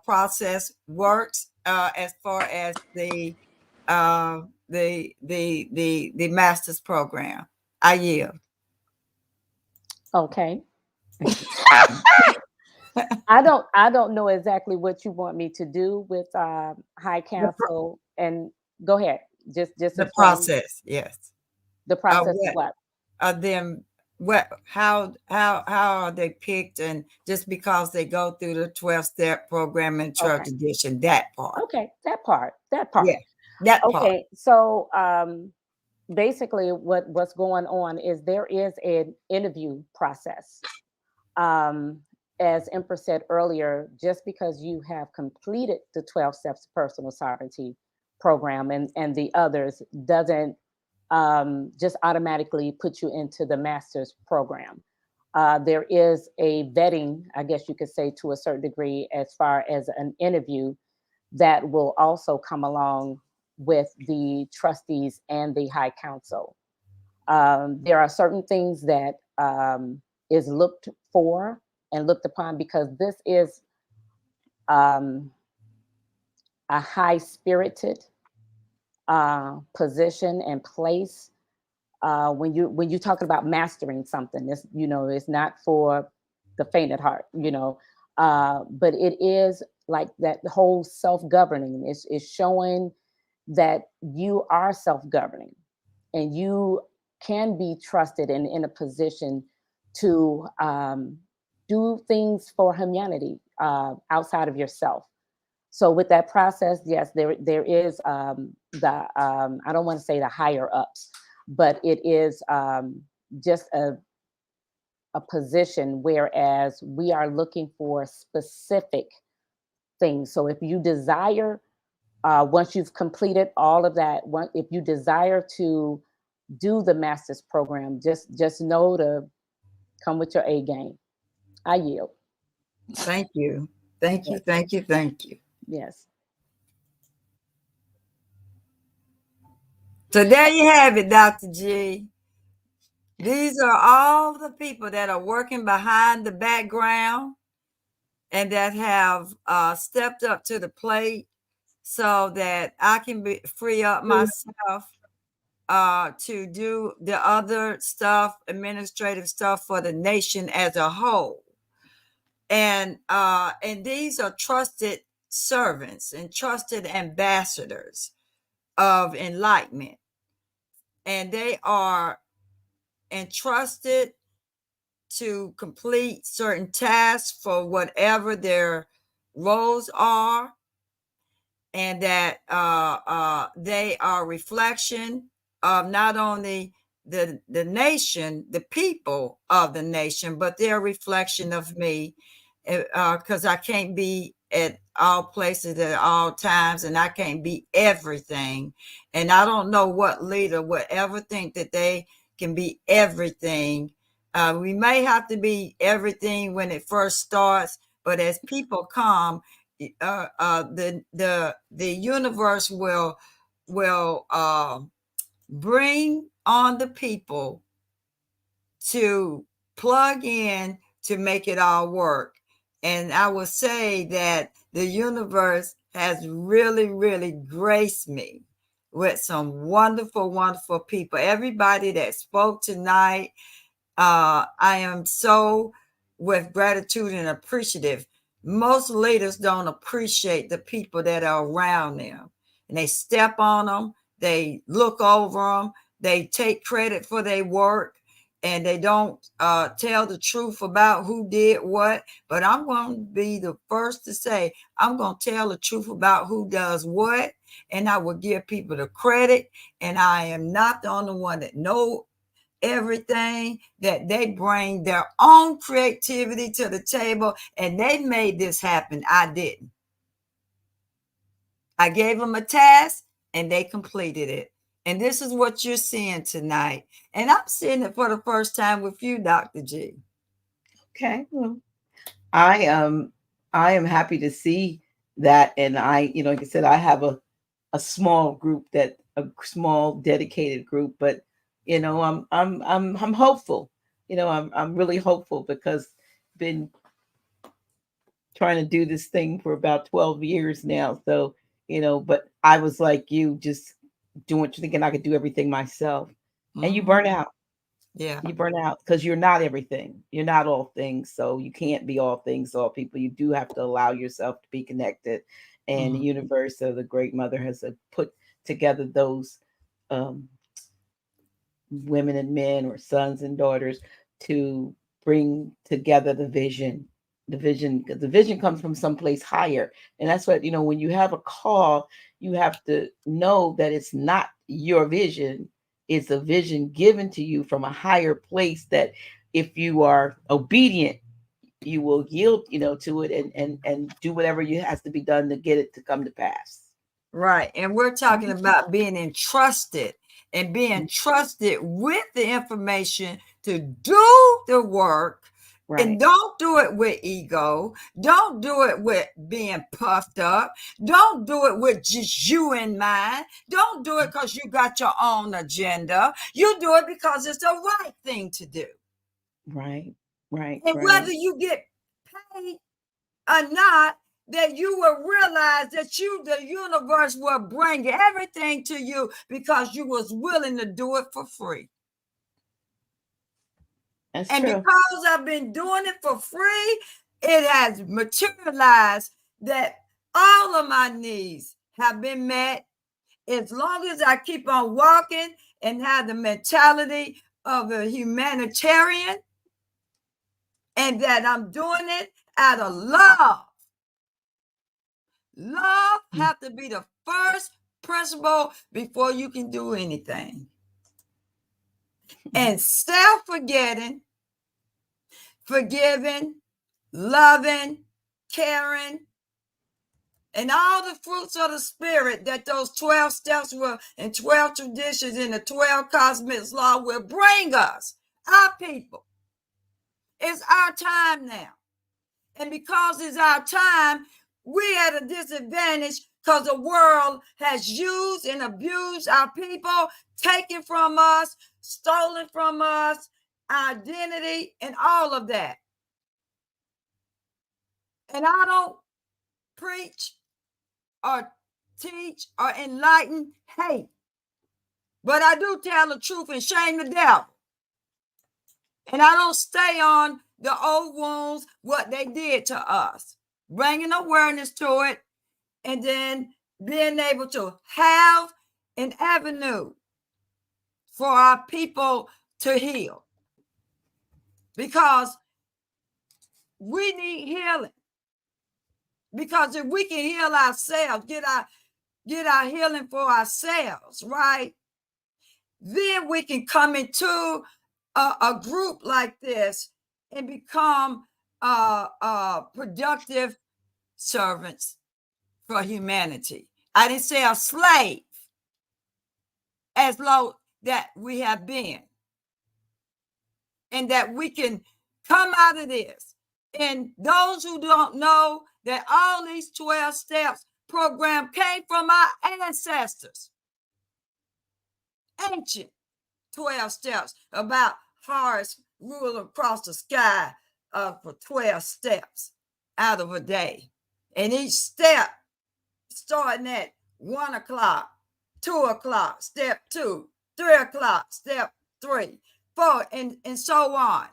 process works as far as the master's program. I yield. Okay. I don't know exactly what you want me to do with High Council, and go ahead. Just The explain. process, yes. The process of what? Them how are they picked, and just because they go through the 12-step program and church edition, that part. Okay, that part. Yeah, that part. Okay, so basically what's going on is there is an interview process. As Empress said earlier, just because you have completed the 12 steps to personal sovereignty program and the others doesn't just automatically put you into the master's program. There is a vetting, I guess you could say, to a certain degree, as far as an interview that will also come along with the trustees and the High Council. There are certain things that is looked for and looked upon, because this is a high-spirited position and place. When you talking about mastering something, it's not for the faint at heart, but it is like that whole self-governing is showing that you are self-governing and you can be trusted and in a position to do things for humanity outside of yourself. So with that process, yes, there is I don't want to say the higher ups, but it is just a position, whereas we are looking for specific things. So if you desire, once you've completed all of that, if you desire to do the master's program, just know to come with your A game. I yield. Thank you. Thank you. Thank you. Thank you. Yes. So there you have it, Dr. G. These are all the people that are working behind the background and that have stepped up to the plate so that I can free up myself to do the other stuff, administrative stuff for the nation as a whole. And these are trusted servants and trusted ambassadors of enlightenment. And they are entrusted to complete certain tasks for whatever their roles are, and that they are a reflection of not only the nation, the people of the nation, but they're a reflection of me, because I can't be at all places at all times, and I can't be everything. And I don't know what leader would ever think that they can be everything. We may have to be everything when it first starts, but as people come, the universe will bring on the people to plug in to make it all work. And I will say that the universe has really, really graced me with some wonderful, wonderful people. Everybody that spoke tonight, I am so with gratitude and appreciative. Most leaders don't appreciate the people that are around them, and they step on them, they look over them, they take credit for their work, and they don't tell the truth about who did what. But I'm going to be the first to say, I'm going to tell the truth about who does what, and I will give people the credit. And I am not the only one that know everything, that they bring their own creativity to the table, and they made this happen. I didn't. I gave them a task and they completed it. And this is what you're seeing tonight. And I'm seeing it for the first time with you, Dr. G. Okay. Well, I am happy to see that. And I, like I said, I have a small group, that a small dedicated group, but I'm hopeful. I'm really hopeful, because been trying to do this thing for about 12 years now. So, but I was like you, just doing, thinking I could do everything myself. And you burn out. Yeah. You burn out because you're not everything. You're not all things. So you can't be all things to all people. You do have to allow yourself to be connected. And the universe of the Great Mother has put together those women and men, or sons and daughters, to bring together the vision. The vision comes from someplace higher. And that's what, when you have a call, you have to know that it's not your vision. It's a vision given to you from a higher place, that if you are obedient, you will yield, to it, and do whatever has to be done to get it to come to pass. Right. And we're talking about being entrusted, and being trusted with the information to do the work. Right. And don't do it with ego. Don't do it with being puffed up. Don't do it with just you in mind. Don't do it because you got your own agenda. You do it because it's the right thing to do. Right. And whether you get paid or not, that you will realize that the universe will bring everything to you because you was willing to do it for free. That's and true. Because I've been doing it for free, it has materialized that all of my needs have been met. As long as I keep on walking and have the mentality of a humanitarian, and that I'm doing it out of love. Love have to be the first principle before you can do anything. And self-forgetting, forgiving, loving, caring, and all the fruits of the spirit that those 12 steps will, and 12 traditions in the 12 cosmic law will bring us, our people. It's our time now. And because it's our time, we're at a disadvantage because the world has used and abused our people, taken from us, stolen from us, identity, and all of that. And I don't preach or teach or enlighten hate, but I do tell the truth and shame the devil. And I don't stay on the old wounds, what they did to us, bringing awareness to it, and then being able to have an avenue for our people to heal. Because we need healing. Because if we can heal ourselves, get our healing for ourselves, right? Then we can come into a group like this and become productive servants for humanity. I didn't say a slave, as low that we have been, and that we can come out of this. And those who don't know that all these 12 steps program came from our ancestors, ancient 12 steps about Horus ruling across the sky for 12 steps out of a day. And each step starting at 1 o'clock, 2 o'clock, step 2, 3 o'clock, step 3, 4, and so on.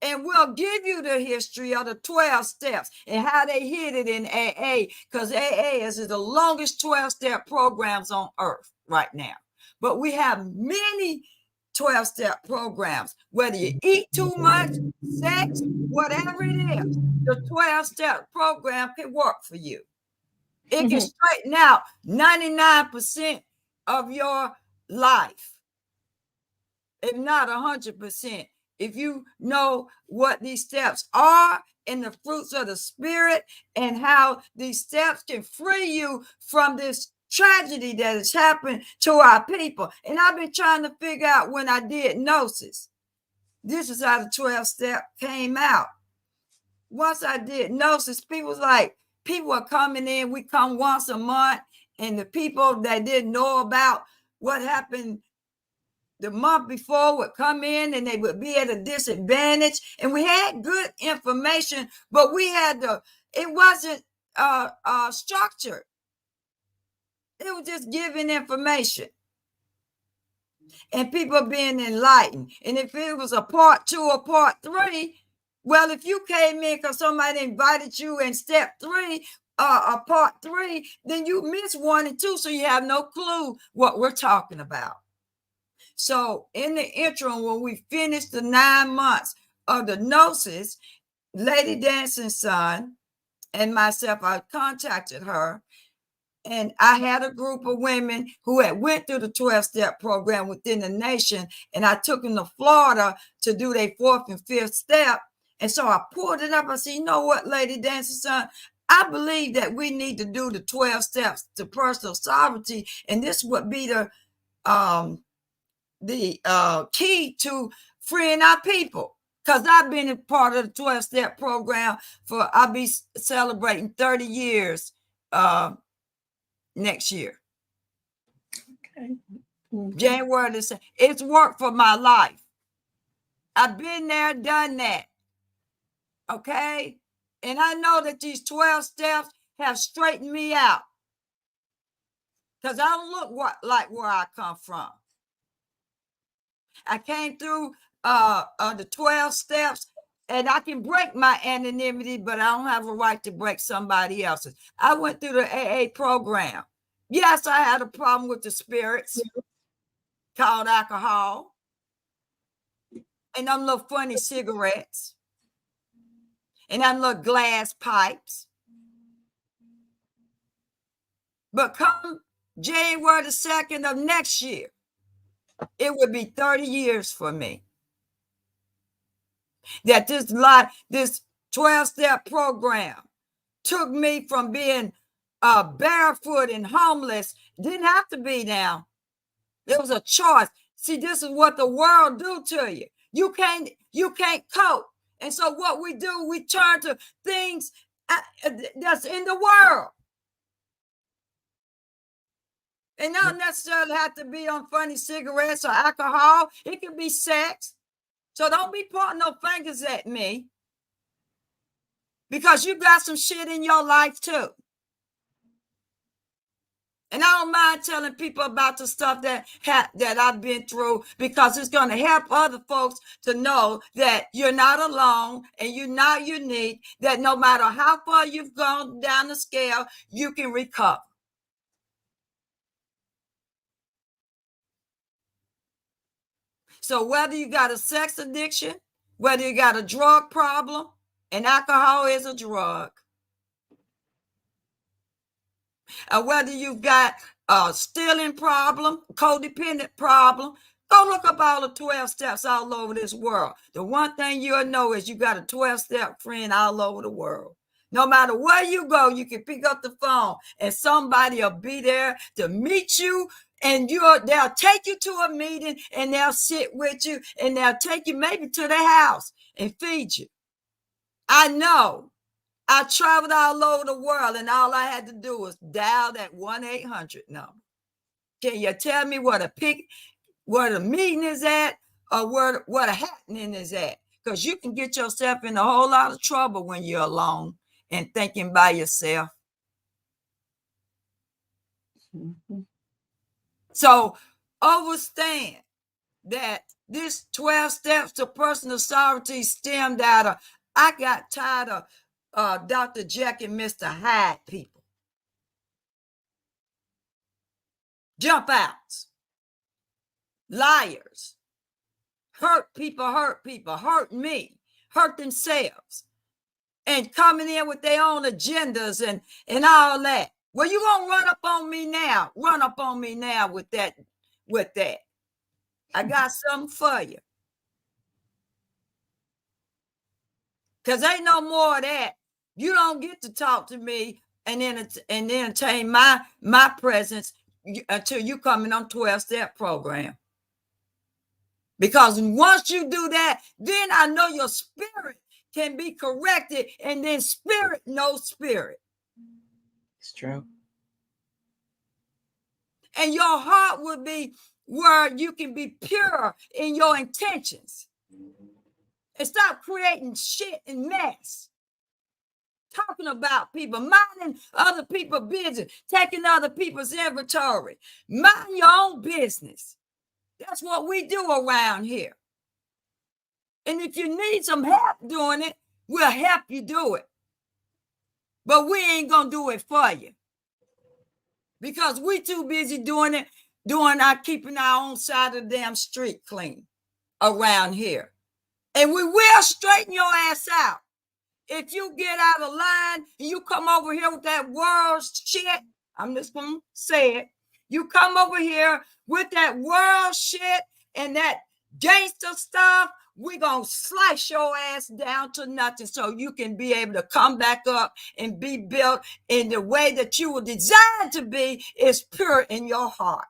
And we'll give you the history of the 12 steps and how they hit it in AA, because AA is the longest 12-step programs on earth right now. But we have many 12-step programs. Whether you eat too much, sex, whatever it is, the 12-step program can work for you. It can straighten out 99% of your life, if not 100%. If you know what these steps are and the fruits of the spirit and how these steps can free you from this tragedy that has happened to our people. And I've been trying to figure out when I did GNOSIS. This is how the 12-step came out. Once I did GNOSIS, people are coming in. We come once a month, and the people that didn't know about what happened the month before would come in, and they would be at a disadvantage. And we had good information, but it wasn't structured. It was just giving information and people being enlightened. And if it was a part 2 or part 3, well, if you came in because somebody invited you in step 3, or part 3, then you missed 1 and 2, so you have no clue what we're talking about. So in the interim, when we finished the 9 months of the GNOSIS, Lady Dancing's son and myself, I contacted her, and I had a group of women who had went through the 12-step program within the nation, and I took them to Florida to do their 4th and 5th step. And so I pulled it up. I said, you know what, Lady Dancing's son, I believe that we need to do the 12 steps to personal sovereignty, and this would be the key to freeing our people. Because I've been a part of the 12-step program I'll be celebrating 30 years next year. Okay. January the 2nd. It's worked for my life. I've been there, done that. Okay? And I know that these 12 steps have straightened me out. Because I don't look like where I come from. I came through the 12 steps, and I can break my anonymity, but I don't have a right to break somebody else's. I went through the AA program. Yes, I had a problem with the spirits called alcohol and them little funny cigarettes and them little glass pipes. But come January the 2nd of next year, it would be 30 years for me that this 12-step program took me from being barefoot and homeless. Didn't have to be now. It was a choice. See, this is what the world do to you. You can't cope. And so what we do, we turn to things that's in the world. It don't necessarily have to be on funny cigarettes or alcohol. It can be sex. So don't be pointing no fingers at me, because you got some shit in your life too. And I don't mind telling people about the stuff that I've been through, because it's going to help other folks to know that you're not alone and you're not unique, that no matter how far you've gone down the scale, you can recover. So whether you got a sex addiction, whether you got a drug problem, and alcohol is a drug, or whether you've got a stealing problem, codependent problem, go look up all the 12 steps all over this world. The one thing you'll know is you got a 12-step friend all over the world. No matter where you go, you can pick up the phone and somebody will be there to meet you, and they'll take you to a meeting, and they'll sit with you, and they'll take you maybe to their house and feed you. I know. I traveled all over the world, and all I had to do was dial that 1-800 number. Can you tell me where the meeting is at, or where the happening is at? Because you can get yourself in a whole lot of trouble when you're alone and thinking by yourself. Mm-hmm. So understand that this 12 steps to personal sovereignty stemmed out of, I got tired of Dr. Jekyll and Mr. Hyde people. Jump outs, liars, hurt people, hurt me, hurt themselves, and coming in with their own agendas and all that. Well, you gonna run up on me now. Run up on me now with that. I got something for you. Because ain't no more of that. You don't get to talk to me and entertain my presence until you come in on 12-step program. Because once you do that, then I know your spirit can be corrected, and then spirit knows spirit. It's true. And your heart will be where you can be pure in your intentions. And stop creating shit and mess. Talking about people, minding other people's business, taking other people's inventory. Mind your own business. That's what we do around here. And if you need some help doing it, we'll help you do it. But we ain't gonna do it for you. Because we too busy keeping our own side of the damn street clean around here. And we will straighten your ass out. If you get out of line and you come over here with that world shit, I'm just gonna say it. You come over here with that world shit and that gangster stuff, we're gonna slice your ass down to nothing so you can be able to come back up and be built in the way that you were designed to be, is pure in your heart.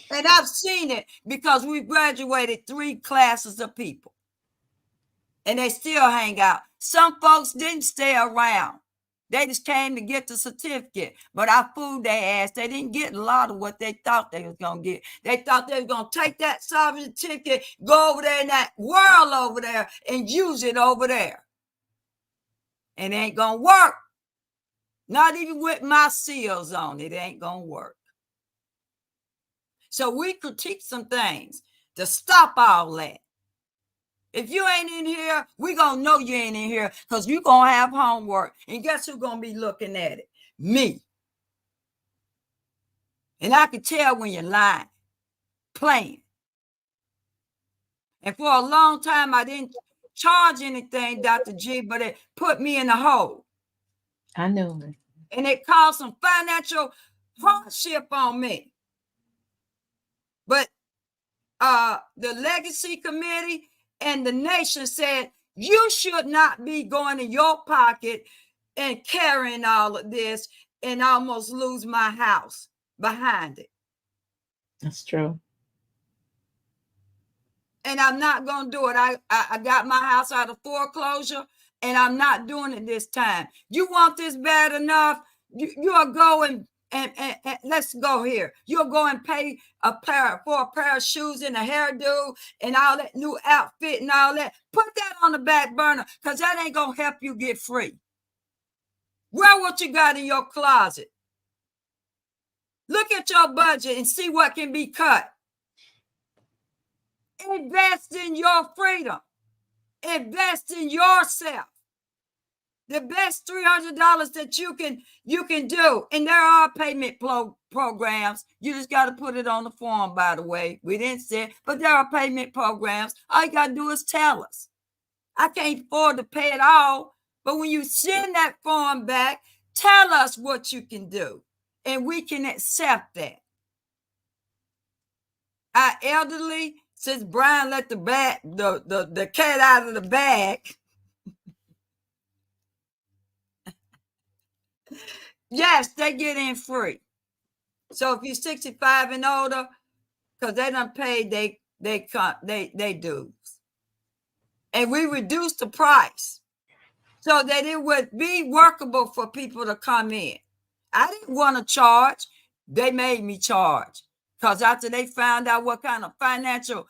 And I've seen it because we graduated 3 classes of people. And they still hang out. Some folks didn't stay around. They just came to get the certificate. But I fooled their ass. They didn't get a lot of what they thought they was going to get. They thought they was going to take that sovereign certificate, go over there in that world over there, and use it over there. And it ain't going to work. Not even with my seals on it. It ain't going to work. So we critique some things to stop all that. If you ain't in here, we going to know you ain't in here because you going to have homework. And guess who's going to be looking at it? Me. And I can tell when you're lying, playing. And for a long time, I didn't charge anything, Dr. G, but it put me in a hole. I know it. And it caused some financial hardship on me. But the Legacy Committee and the nation said, you should not be going in your pocket and carrying all of this and almost lose my house behind it. That's true. And I'm not going to do it. I got my house out of foreclosure, and I'm not doing it this time. You want this bad enough, you'll go and let's go here. You'll go and pay for a pair of shoes and a hairdo and all that new outfit and all that. Put that on the back burner because that ain't going to help you get free. Wear what you got in your closet. Look at your budget and see what can be cut. Invest in your freedom. Invest in yourself. The best $300 that you can do. And there are payment programs. You just got to put it on the form, by the way. We didn't say it, but there are payment programs. All you got to do is tell us. I can't afford to pay it all, but when you send that form back, tell us what you can do, and we can accept that. Our elderly, since Brian let the cat out of the bag, yes, they get in free. So if you're 65 and older, because they done paid they dues. And we reduced the price so that it would be workable for people to come in. I didn't want to charge. They made me charge. Because after they found out what kind of financial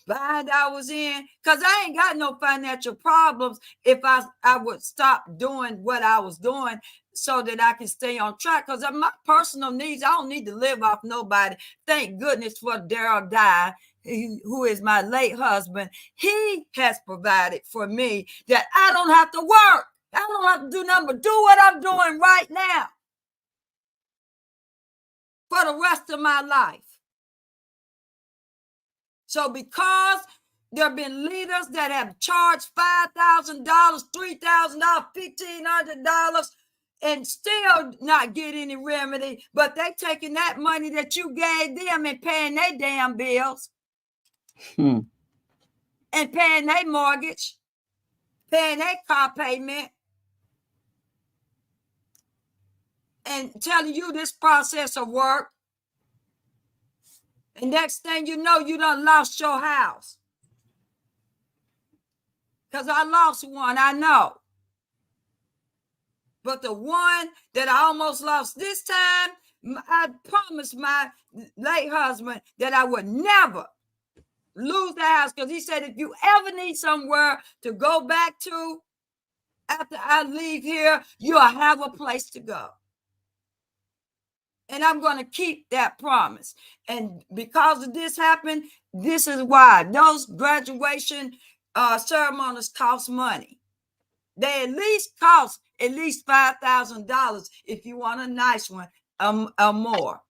bind I was in, because I ain't got no financial problems if I would stop doing what I was doing so that I can stay on track. Because of my personal needs, I don't need to live off nobody. Thank goodness for Daryl Dye, who is my late husband. He has provided for me that I don't have to work. I don't have to do nothing but do what I'm doing right now. for the rest of my life. So because there have been leaders that have charged $5,000, $3,000, $1,500, and still not get any remedy, but they taking that money that you gave them and paying their damn bills and paying their mortgage, paying their car payment, and telling you this process of work. And next thing you know, you done lost your house. Because I lost one, I know. But the one that I almost lost this time, I promised my late husband that I would never lose the house, because he said, if you ever need somewhere to go back to after I leave here, you'll have a place to go. And I'm going to keep that promise. And because of this happened, this is why those graduation ceremonies cost money. They at least cost at least $5,000 if you want a nice one, or more.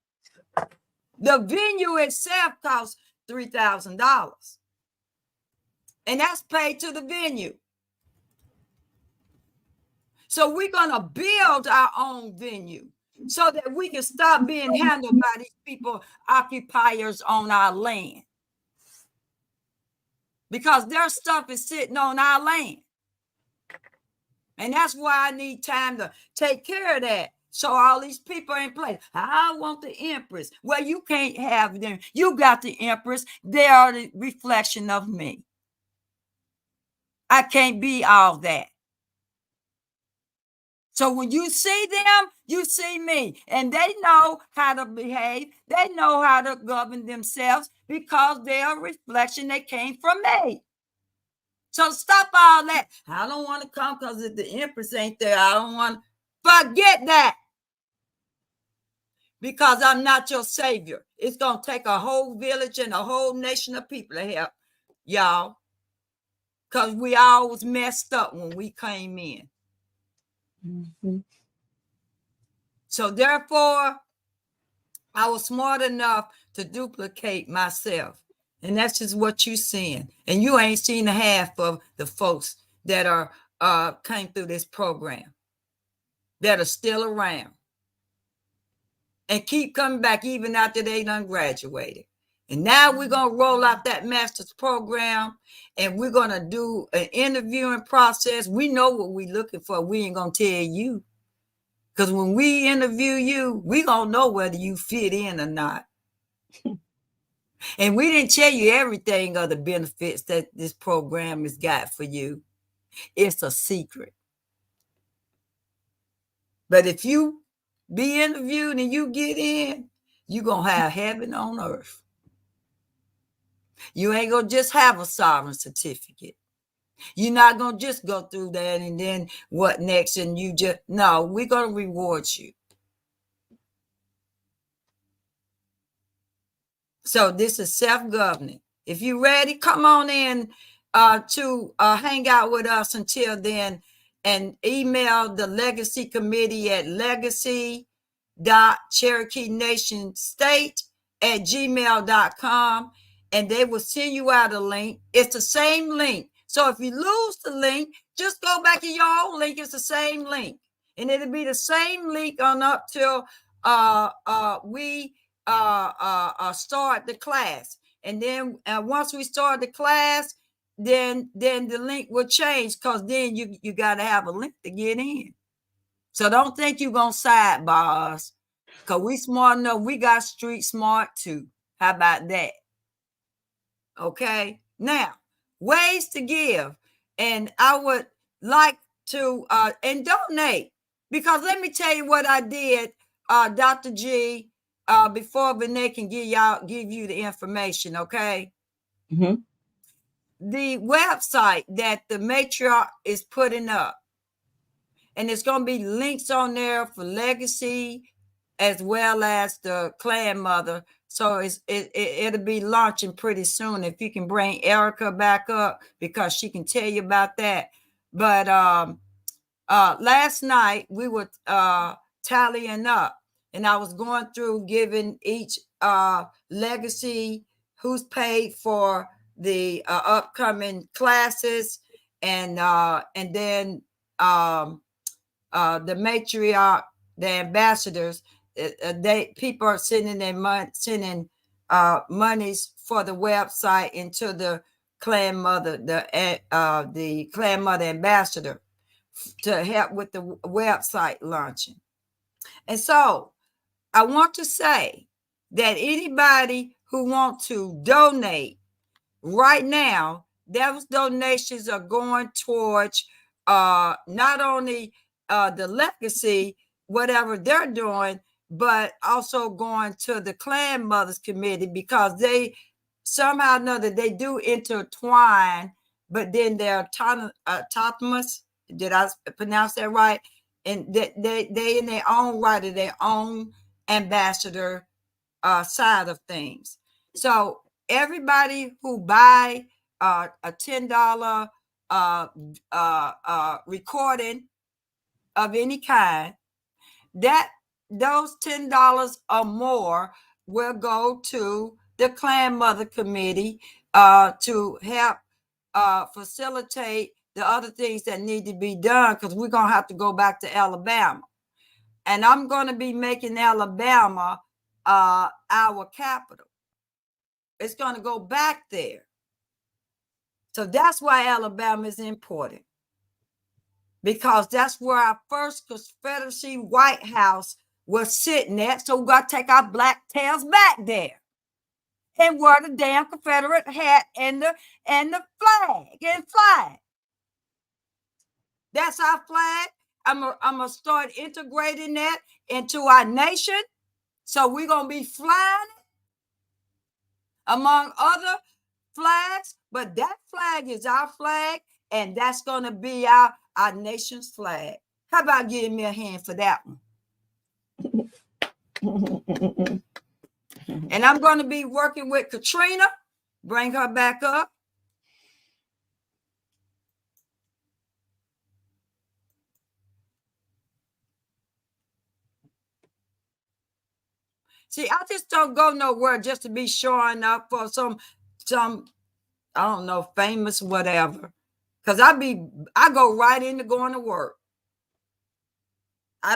The venue itself costs $3,000. And that's paid to the venue. So we're going to build our own venue so that we can stop being handled by these people, occupiers on our land. Because their stuff is sitting on our land. And that's why I need time to take care of that. So all these people are in place. I want the Empress. Well, you can't have them. You got the Empress. They are the reflection of me. I can't be all that. So when you see them, you see me. And they know how to behave. They know how to govern themselves because they are a reflection that came from me. So stop all that. I don't want to come because if the Empress ain't there, I don't want to. Forget that. Because I'm not your savior. It's going to take a whole village and a whole nation of people to help y'all. Because we all was messed up when we came in. Mm-hmm. So therefore, I was smart enough to duplicate myself. And that's just what you're seeing. And you ain't seen the half of the folks that are came through this program, that are still around and keep coming back even after they done graduated. And now we're going to roll out that master's program, and we're going to do an interviewing process. We know what we're looking for. We ain't going to tell you. Because when we interview you, we going to know whether you fit in or not. And we didn't tell you everything of the benefits that this program has got for you. It's a secret. But if you be interviewed and you get in, you're going to have heaven on earth. You ain't going to just have a sovereign certificate. You're not going to just go through that and then what next? And you just, no, we're going to reward you. So this is self-governing. If you're ready, come on in to hang out with us until then, and email the Legacy Committee at legacy.CherokeeNationState@gmail.com, and they will send you out a link. It's the same link. So if you lose the link, just go back to your old link. It's the same link. And it'll be the same link on up till we start the class. And then once we start the class, then the link will change, because then you got to have a link to get in. So don't think you're going to sidebar us, because we smart enough. We got street smart too. How about that? Okay. Now, ways to give. And I would like to and donate, because let me tell you what I did, Dr. G, before Vinay can give you the information, okay? Mm-hmm. The website that the Matriarch is putting up, and there's going to be links on there for Legacy as well as the Clan Mother. So it'll be launching pretty soon. If you can bring Erica back up, because she can tell you about that. But last night we were tallying up. and I was going through giving each legacy who's paid for the upcoming classes, and then the matriarch, the ambassadors, people are sending their sending monies for the website into the Clan Mother, the Clan Mother Ambassador, to help with the website launching. And so I want to say that anybody who wants to donate right now, those donations are going towards not only the legacy, whatever they're doing, but also going to the Clan Mothers Committee, because they somehow or another they do intertwine, but then they're autonomous. Did I pronounce that right? And they in their own right of their own ambassador side of things. So everybody who buy a $10 recording of any kind, that those $10 or more will go to the Clan Mother Committee to help facilitate the other things that need to be done, because we're going to have to go back to Alabama. And I'm going to be making Alabama our capital. It's going to go back there. So that's why Alabama is important, because that's where our first Confederacy White House was sitting at. So we got to take our black tails back there and wear the damn Confederate hat and the flag. That's our flag. I'm gonna start integrating that into our nation. So we're gonna be flying among other flags, but that flag is our flag, and that's gonna be our nation's flag. How about giving me a hand for that one? And I'm going to be working with Katrina. Bring her back up. See, I just don't go nowhere just to be showing up for some I don't know, famous whatever. Because I go right into going to work. I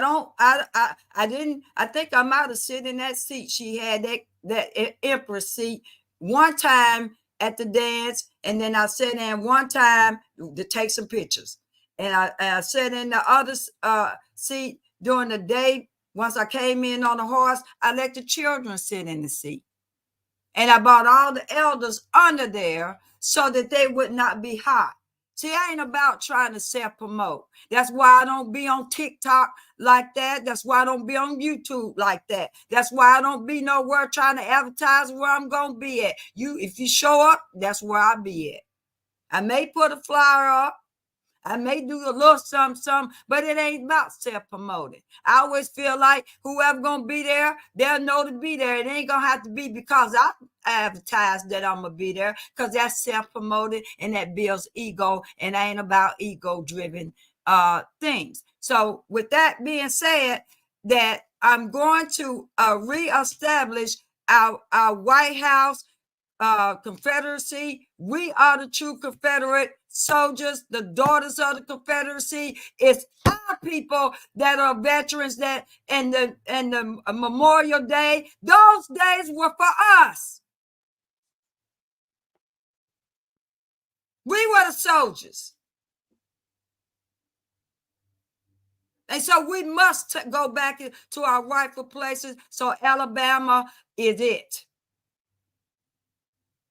think I might have sit in that seat. She had that Empress seat one time at the dance, and then I sat in one time to take some pictures. And I sat in the other seat during the day. Once I came in on the horse, I let the children sit in the seat. And I brought all the elders under there so that they would not be hot. See, I ain't about trying to self-promote. That's why I don't be on TikTok like that. That's why I don't be on YouTube like that. That's why I don't be nowhere trying to advertise where I'm going to be at. If you show up, that's where I'll be at. I may put a flyer up. I may do a little something, but it ain't about self-promoting. I always feel like whoever going to be there, they'll know to be there. It ain't going to have to be because I advertise that I'm going to be there, because that's self-promoted and that builds ego, and I ain't about ego-driven things. So with that being said, that I'm going to reestablish our White House Confederacy. We are the true Confederate soldiers, the daughters of the Confederacy. It's our people that are veterans, that and the Memorial Day, those days were for us. We were the soldiers. And so we must go back to our rightful places. So Alabama is it.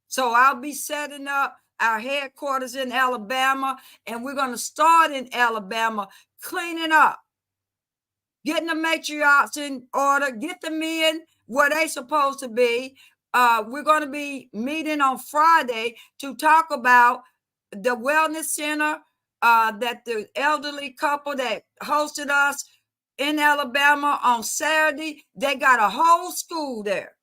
So I'll be setting up our headquarters in Alabama, and we're going to start in Alabama, cleaning up, getting the matriarchs in order, get them in where they're supposed to be. We're going to be meeting on Friday to talk about the wellness center that the elderly couple that hosted us in Alabama on Saturday. They got a whole school there.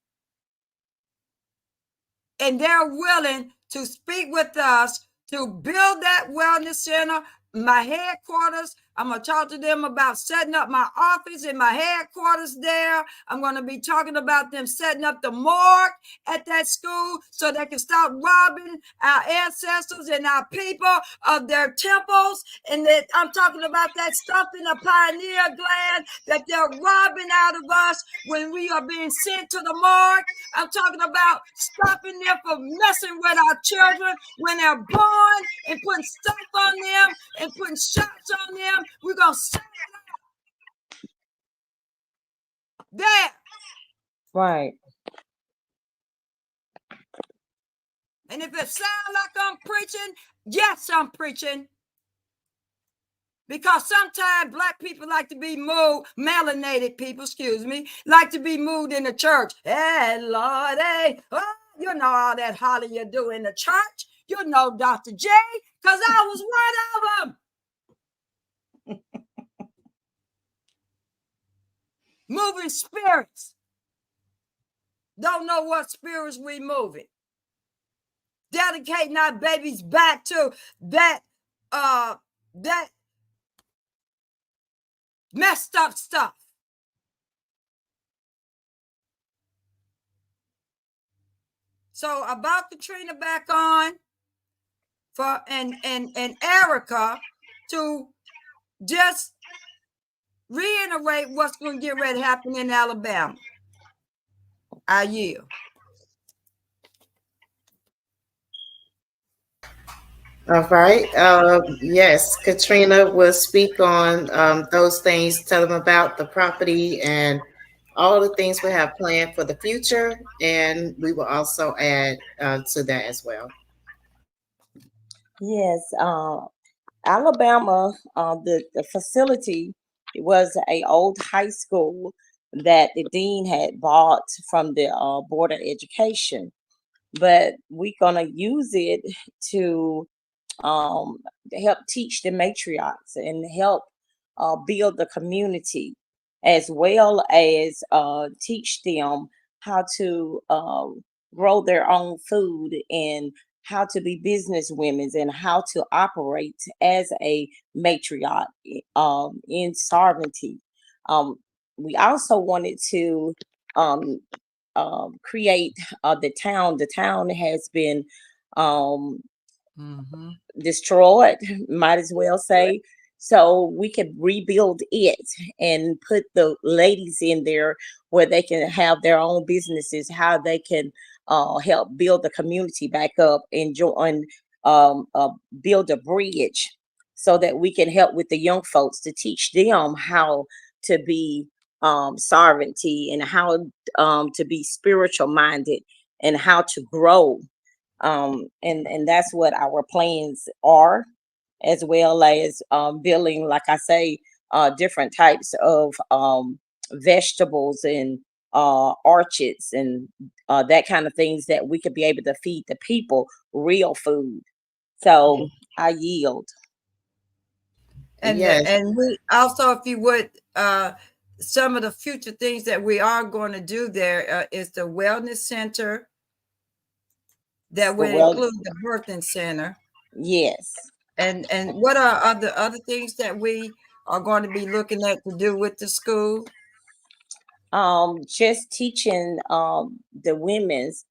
And they're willing to speak with us to build that wellness center. My headquarters I'm going to talk to them about setting up my office and my headquarters there. I'm going to be talking about them setting up the morgue at that school so they can start robbing our ancestors and our people of their temples. And that I'm talking about that stuff in the pineal gland that they're robbing out of us when we are being sent to the morgue. I'm talking about stopping them from messing with our children when they're born and putting stuff on them and putting shots on them. We're going to set it up there. Right. And if it sounds like I'm preaching, yes, I'm preaching. Because sometimes Black people like to be moved, melanated people, excuse me, like to be moved in the church. Hey, Lord, hey, oh, you know all that holler you do in the church. You know Dr. J, because I was one of them. Moving spirits. Don't know what spirits we moving. Dedicating our babies back to that messed up stuff. So about Katrina back on for and Erica to just reiterate what's going to get ready to happen in Alabama. I yield. All right. Yes, Katrina will speak on those things, tell them about the property and all the things we have planned for the future. And we will also add to that as well. Yes, Alabama, the facility was a old high school that the dean had bought from the Board of Education, but we're gonna use it to help teach the matriarchs and help build the community, as well as teach them how to grow their own food and how to be business women and how to operate as a matriarch in sovereignty. We also wanted to um, create the town. The town has been destroyed, might as well say. So we could rebuild it and put the ladies in there where they can have their own businesses, how they can help build the community back up and join, build a bridge so that we can help with the young folks to teach them how to be sovereignty and how to be spiritual minded and how to grow. And that's what our plans are, as well as building, like I say, different types of vegetables and orchards and that kind of things that we could be able to feed the people real food. So I yield. And Yes. and we also, if you would, some of the future things that we are going to do there is the wellness center that will include the birthing center. Yes. And what are other things that we are going to be looking at to do with the school? Just teaching the women's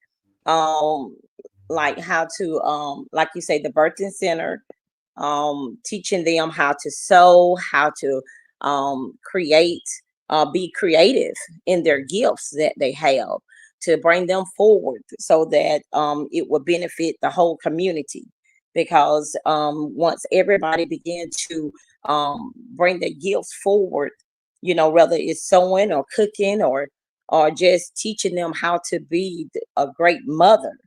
like how to like you say, the birthing center, teaching them how to sew, how to create, be creative in their gifts that they have, to bring them forward so that it will benefit the whole community. Because once everybody begin to bring their gifts forward, you know, whether it's sewing or cooking or just teaching them how to be a great mother,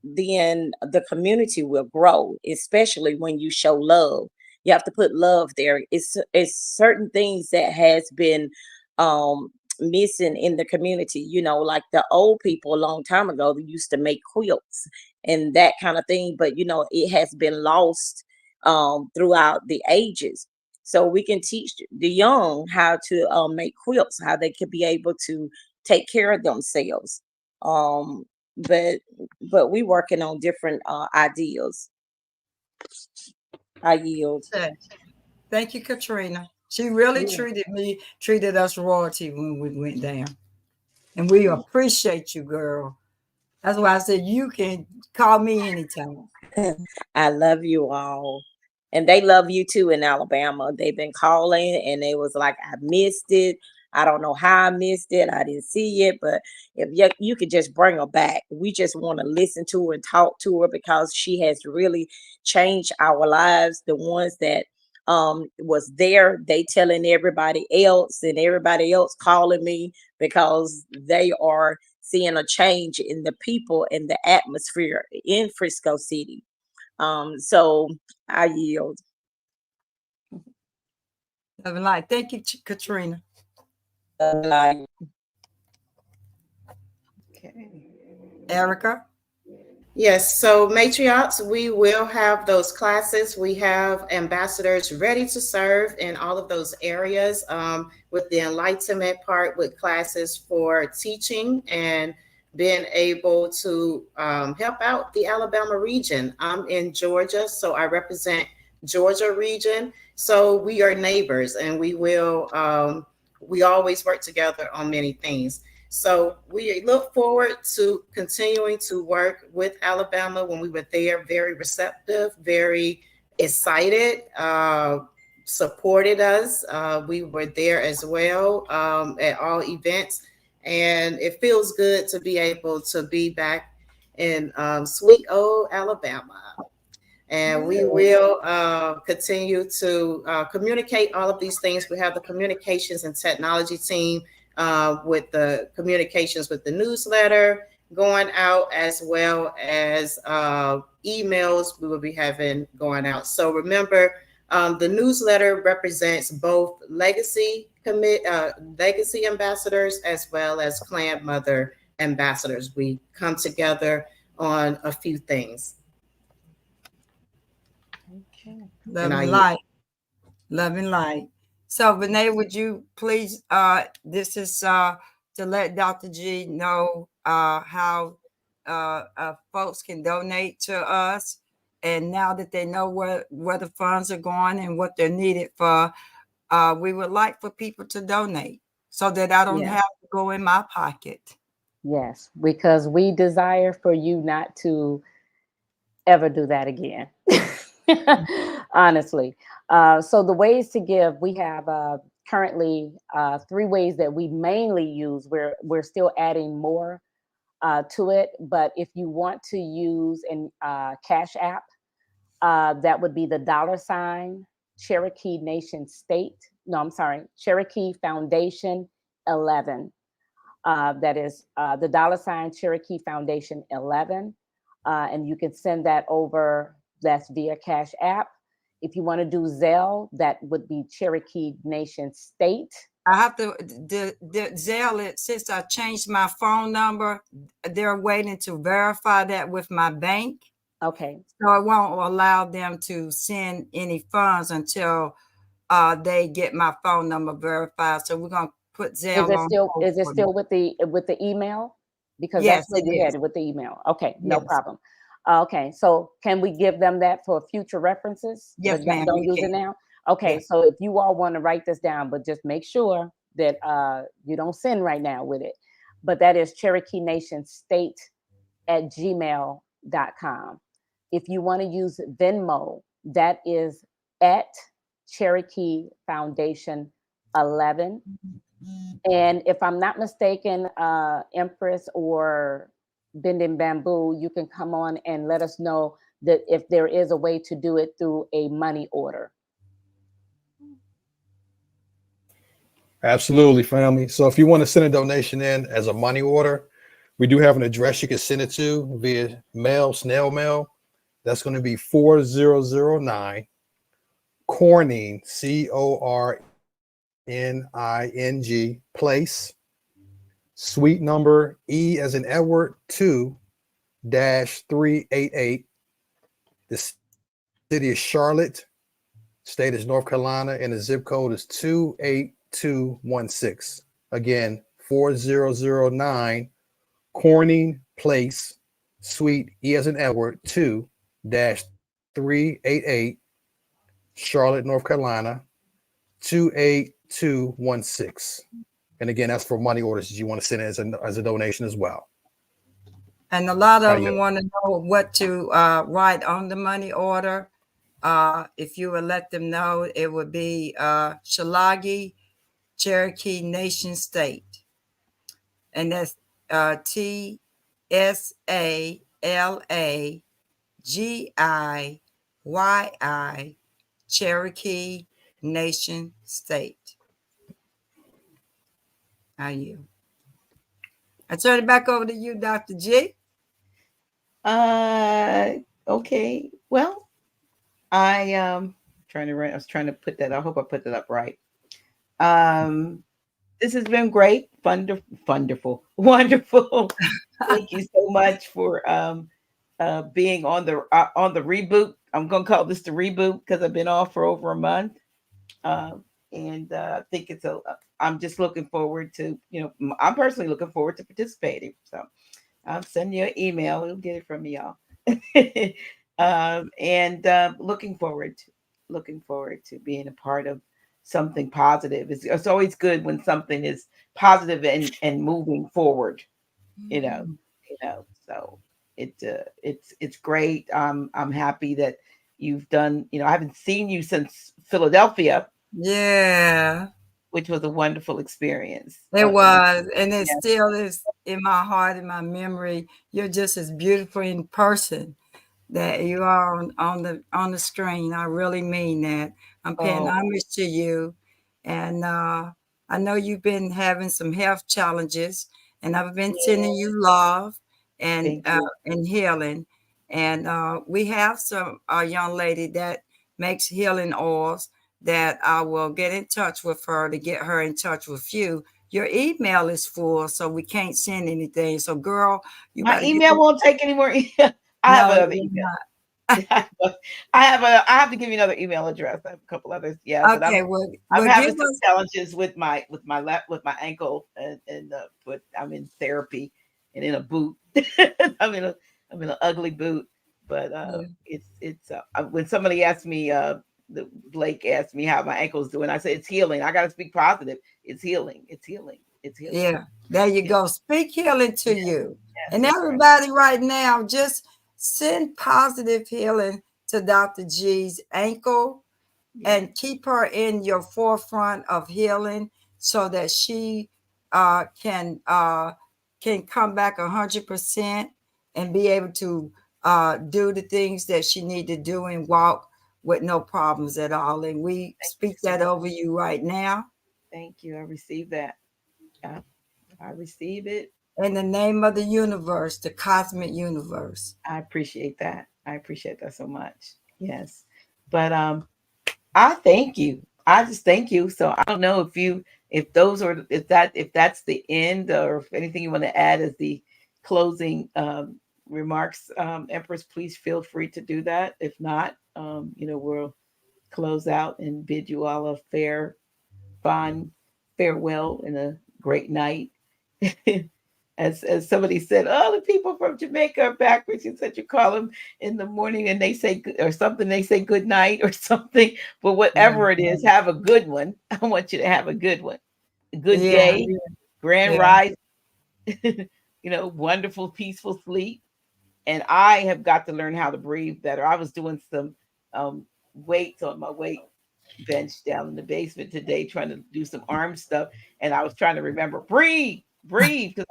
then the community will grow, especially when you show love. You have to put love there. It's certain things that has been missing in the community, you know, like the old people a long time ago, they used to make quilts and that kind of thing, but you know, it has been lost throughout the ages. So we can teach the young how to make quilts, how they could be able to take care of themselves. But we working on different ideas. I yield. Thank you, Katrina. She really treated us royalty when we went down. And we appreciate you, girl. That's why I said you can call me anytime. I love you all. And they love you too in Alabama. They've been calling and they was like, I missed it. I don't know how I missed it. I didn't see it. But if you could just bring her back, we just want to listen to her and talk to her because she has really changed our lives. The ones that was there, they telling everybody else and everybody else calling me because they are seeing a change in the people and the atmosphere in Frisco City. So I yield. Love and light. Thank you, Katrina. Okay. Erica? Yes, so matriarchs, we will have those classes. We have ambassadors ready to serve in all of those areas with the enlightenment part, with classes for teaching and being able to help out the Alabama region. I'm in Georgia, so I represent Georgia region. So we are neighbors and we always work together on many things. So we look forward to continuing to work with Alabama. When we were there, very receptive, very excited, supported us. We were there as well at all events. And it feels good to be able to be back in sweet old Alabama. And we will continue to communicate all of these things. We have the communications and technology team with the communications with the newsletter going out, as well as emails we will be having going out. So remember, the newsletter represents both legacy ambassadors as well as Clan Mother ambassadors. We come together on a few things. Okay. Love and light. Love and light. So Renee, would you please, this is to let Dr. G know how folks can donate to us. And now that they know where the funds are going and what they're needed for, we would like for people to donate so that I don't have to go in my pocket. Yes, because we desire for you not to ever do that again. Honestly. So the ways to give, we have currently 3 ways that we mainly use. We're still adding more to it, but if you want to use an Cash App, that would be the $ Cherokee Nation State. No, I'm sorry, Cherokee Foundation 11. That is the $ Cherokee Foundation 11. And you can send that over. That's via Cash App. If you want to do Zelle, that would be Cherokee Nation State. I have to Zelle it. Since I changed my phone number, they're waiting to verify that with my bank. Okay. So it won't allow them to send any funds until they get my phone number verified. So we're gonna put Zelle on. Is it still with the email? Because yes, that's where you had it with the email. Okay, no problem. Okay, so can we give them that for future references? Yes, ma'am. Don't use it now. Okay, so if you all want to write this down, but just make sure that you don't send right now with it. But that is Cherokee Nation State @gmail.com. If you want to use Venmo, that is at Cherokee Foundation 11. And if I'm not mistaken, Empress or Bending Bamboo, you can come on and let us know that if there is a way to do it through a money order. Absolutely, family. So if you want to send a donation in as a money order, we do have an address you can send it to via mail, snail mail. That's going to be 4009 Corning, CORNING Place, suite number E as in Edward 2-388. The city is Charlotte, state is North Carolina, and the zip code is 28216. Again, 4009 Corning Place, suite E as in Edward 2-388, Charlotte, North Carolina, 28216. And again, that's for money orders that you want to send in as a donation as well. And a lot of them want to know what to write on the money order. If you would let them know, it would be Tsalagiyi-Cherokee Nation State. And that's TSALAGIYI Cherokee Nation State. How you? I turn it back over to you, Dr. G. Okay. Well, I was trying to put that. I hope I put that up right. This has been great, wonderful. Thank you so much for being on the reboot. I'm gonna call this the reboot because I've been off for over a month, and I think I'm just looking forward to, I'm personally looking forward to participating. So I'll send you an email. You'll get it from me, y'all. And looking forward to being a part of something positive. It's always good when something is positive and moving forward. So it's great. I'm happy that you've done. I haven't seen you since Philadelphia. Yeah, which was a wonderful experience. It was, and it still is in my heart and my memory. You're just as beautiful in person that you are on the screen. I really mean that. I'm paying homage to you, and I know you've been having some health challenges, and I've been sending you love and healing. And we have a young lady that makes healing oils that I will get in touch with her to get her in touch with you. Your email is full, so we can't send anything. So, girl, my email won't take any more. I have another email. I have to give you another email address. I have a couple others. Yeah. Okay. I'm having some challenges with my ankle and but I'm in therapy and in a boot. I'm in an ugly boot. But it's when somebody asked me, Blake asked me how my ankle's doing, I said it's healing. I got to speak positive. It's healing. Yeah, there you go. Speak healing to you. And everybody right now, just send positive healing to Dr. G's ankle and keep her in your forefront of healing so that she can come back 100% and be able to do the things that she need to do and walk with no problems at all. And we speak that over you right now. Thank you. I receive that. I receive it. In the name of the universe, the cosmic universe. I appreciate that. I appreciate that so much. Yes. But I thank you. I just thank you. So I don't know if that's the end, or if anything you want to add as the closing remarks, Empress, please feel free to do that. If not, we'll close out and bid you all a fond farewell and a great night. As somebody said, the people from Jamaica are backwards. You said you call them in the morning and they say or something. They say good night or something. But whatever it is, have a good one. I want you to have a good one. A good day, grand rise. Wonderful, peaceful sleep. And I have got to learn how to breathe better. I was doing some weights on my weight bench down in the basement today, trying to do some arm stuff. And I was trying to remember, breathe, because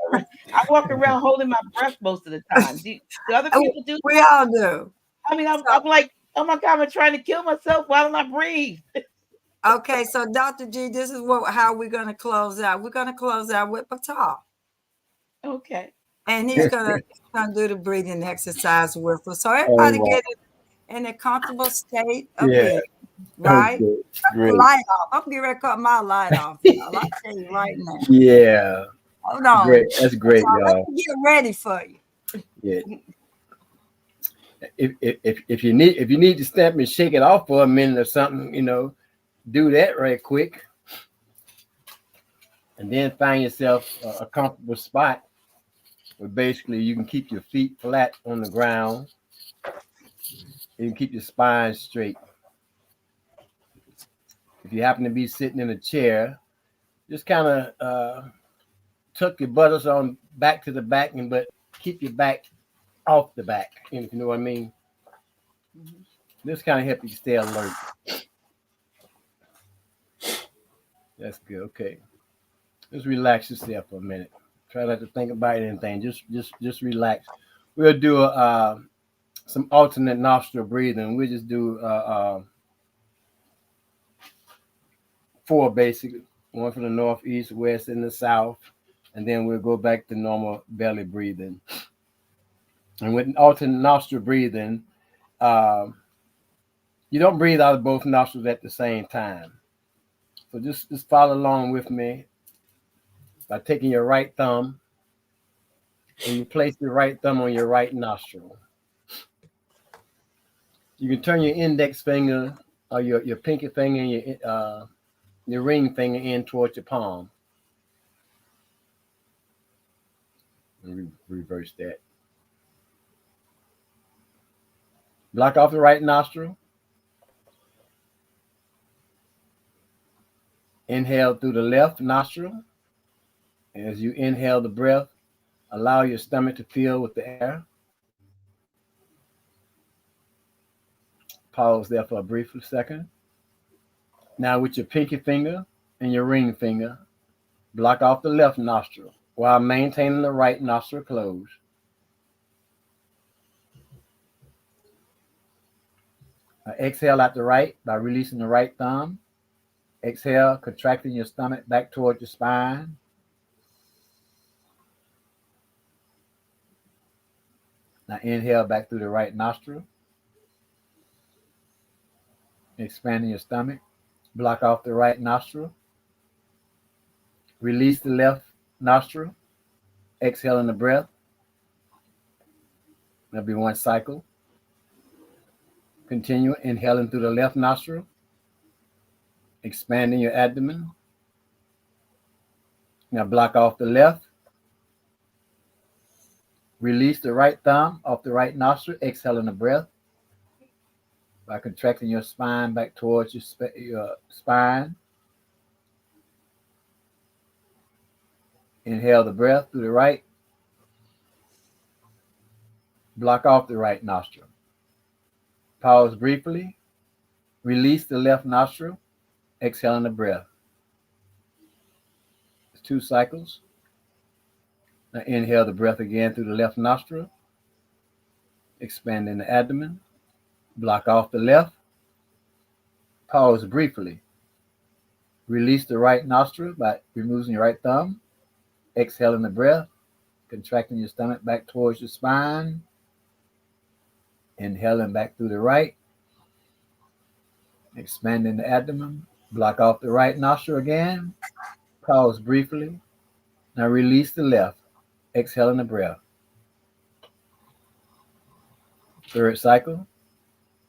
I walk around holding my breath most of the time. Do other people do? We all do. I mean, I'm like, oh my God, I'm trying to kill myself. Why don't I breathe? Okay, so Dr. G, this is how we're going to close out. We're going to close out with Patal. Okay. And he's gonna do the breathing exercise with us. So everybody get in a comfortable state of being, right? Okay. Great. Light off. I'm getting ready to cut my light off, y'all. I'll tell you right now. Yeah. Hold on. Great. That's great, so y'all. let me get ready for you. Yeah. If you need to step and shake it off for a minute or something, do that right quick. And then find yourself a comfortable spot where basically you can keep your feet flat on the ground. You can keep your spine straight. If you happen to be sitting in a chair, just kind of tuck your buttocks on back to the back, but keep your back off the back, if you know what I mean. This kind of help you stay alert. That's good. Okay, just relax yourself for a minute. Try not to think about anything. Just relax. We'll do some alternate nostril breathing. We'll just do 4 basic, one from the north, east, west, and the south, and then we'll go back to normal belly breathing. And with alternate nostril breathing, you don't breathe out of both nostrils at the same time. So just follow along with me by taking your right thumb and you place your right thumb on your right nostril. You can turn your index finger or your pinky finger and your ring finger in towards your palm. Reverse that. Block off the right nostril. Inhale through the left nostril. As you inhale the breath, allow your stomach to fill with the air. Pause there for a brief second. Now with your pinky finger and your ring finger, block off the left nostril while maintaining the right nostril closed. Exhale out the right by releasing the right thumb. Exhale, contracting your stomach back towards your spine. Now inhale back through the right nostril. Expanding your stomach. Block off the right nostril. Release the left nostril. Exhaling the breath. That'll be 1 cycle. Continue inhaling through the left nostril. Expanding your abdomen. Now block off the left. Release the right thumb off the right nostril. Exhaling the breath by contracting your spine back towards your spine. Inhale the breath through the right. Block off the right nostril. Pause briefly. Release the left nostril. Exhaling the breath. It's 2 cycles. Now inhale the breath again through the left nostril. Expanding the abdomen. Block off the left. Pause briefly. Release the right nostril by removing your right thumb. Exhaling the breath. Contracting your stomach back towards your spine. Inhaling back through the right. Expanding the abdomen. Block off the right nostril again. Pause briefly. Now release the left. Exhaling the breath. 3rd cycle.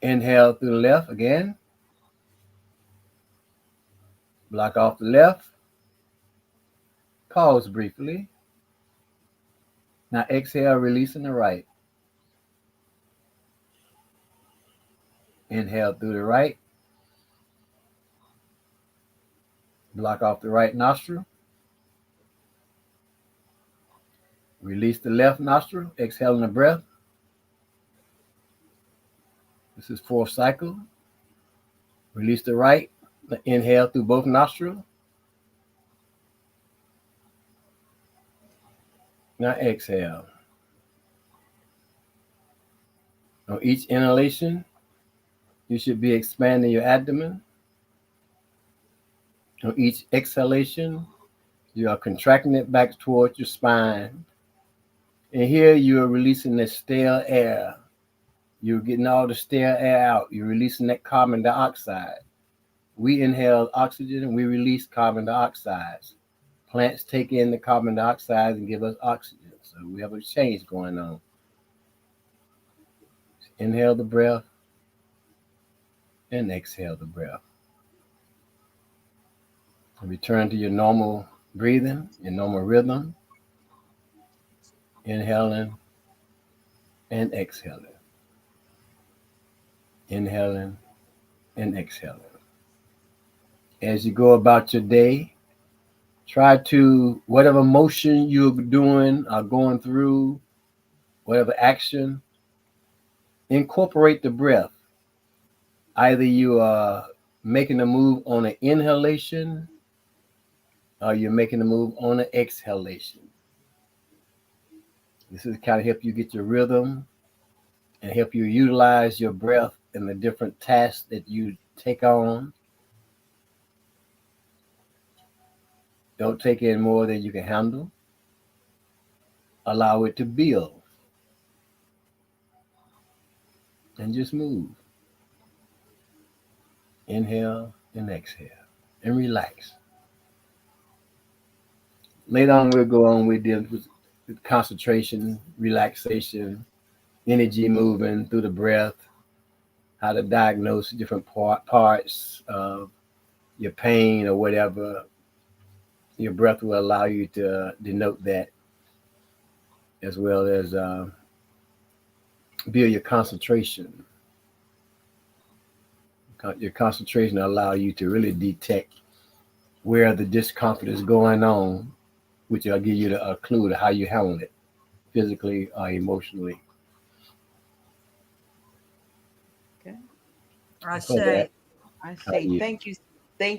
Inhale through the left again. Block off the left. Pause briefly. Now exhale, releasing the right. Inhale through the right. Block off the right nostril. Release the left nostril, exhaling the breath. This is 4th cycle. Release the right. Inhale through both nostrils. Now exhale. On each inhalation, you should be expanding your abdomen. On each exhalation, you are contracting it back towards your spine. And here you are releasing the stale air. You're getting all the stale air out. You're releasing that carbon dioxide. We inhale oxygen and we release carbon dioxide. Plants take in the carbon dioxide and give us oxygen. So we have a change going on. Inhale the breath and exhale the breath. And return to your normal breathing, your normal rhythm. Inhaling and exhaling. Inhaling and exhaling. as you go about your day, try to, whatever motion you're doing or going through, whatever action, incorporate the breath. Either you are making a move on an inhalation or you're making a move on an exhalation. This is kind of help you get your rhythm and help you utilize your breath in the different tasks that you take on. Don't take in more than you can handle. Allow it to build. And just move. Inhale and exhale. And relax. Later on, we'll go on with concentration, relaxation, energy moving through the breath, how to diagnose different parts of your pain or whatever. Your breath will allow you to denote that, as well as build your concentration. Your concentration will allow you to really detect where the discomfort is going on, which will give you a clue to how you handle it, physically or emotionally. Okay. I say thank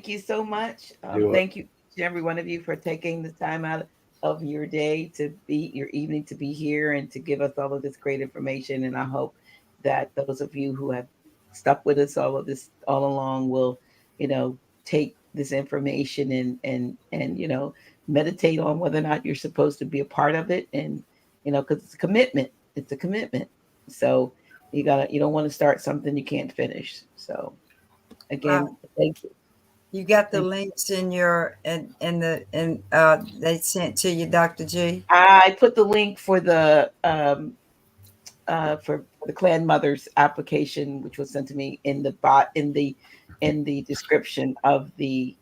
you so much. Thank you to every one of you for taking the time out of your day your evening to be here and to give us all of this great information. And I hope that those of you who have stuck with us all along will, take this information and meditate on whether or not you're supposed to be a part of it. And, because it's a commitment. It's a commitment. So you don't want to start something you can't finish. So again, thank you. You got the links in your they sent to you, Dr. G. I put the link for the Clan Mother's application, which was sent to me in the description of the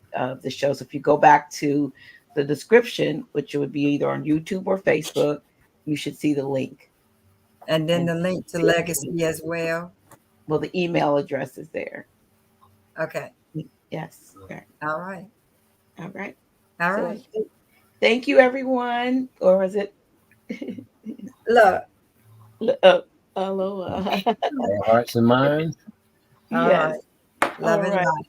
show. So if you go back to the description, which would be either on YouTube or Facebook, you should see the link. And then the link to Legacy as well. Well, the email address is there. Okay. Yes. Okay. All right. All right. All right. Thank you, everyone. Or is it? Look. Aloha. Our hearts and minds. Yes. Right. Love and light.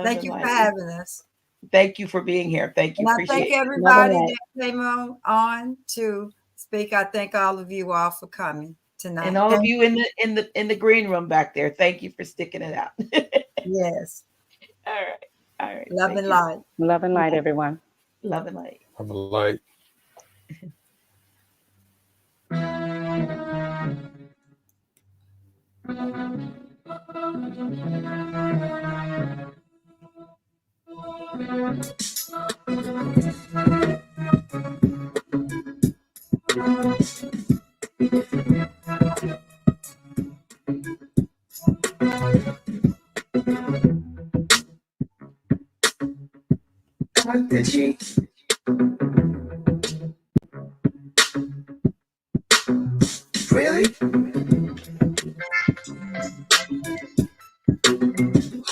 Thank you for having us. Thank you for being here. Thank you. And I thank everybody that came on to speak. I thank all of you all for coming tonight. And all of you in the green room back there. Thank you for sticking it out. Yes. All right. All right. Love and light. Love and light, everyone. Love and light. Love and light. Really?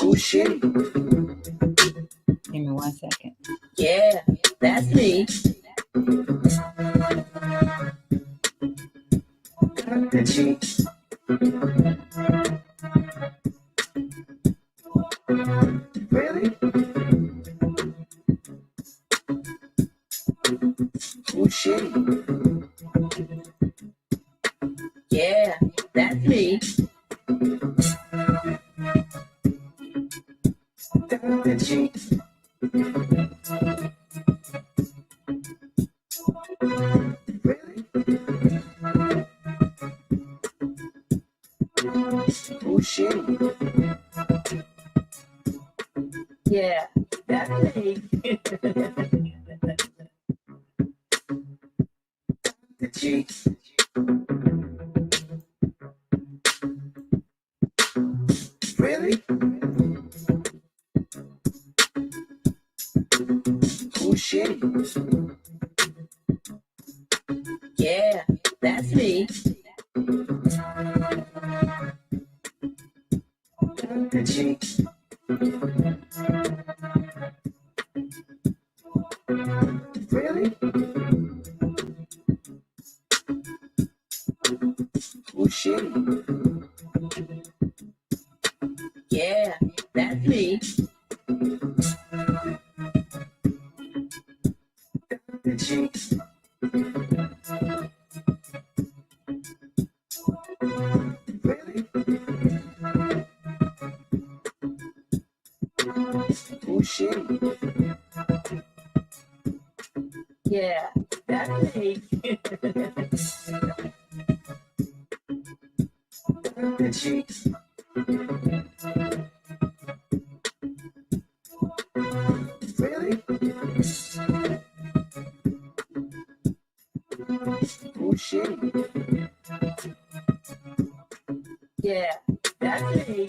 Oh shit. Give me 1 second. Yeah, that's me. Really? Oh shit. Yeah, that's me. Oh shit. Yeah, that's me. Really? Oh shit. Yeah, that's me. Really? Oh, shitty. Yeah, that's me. The cheeks. Really? Oh, shitty. Yeah, that's me. The cheeks. Really? Oh, shitty. Yeah, that's me.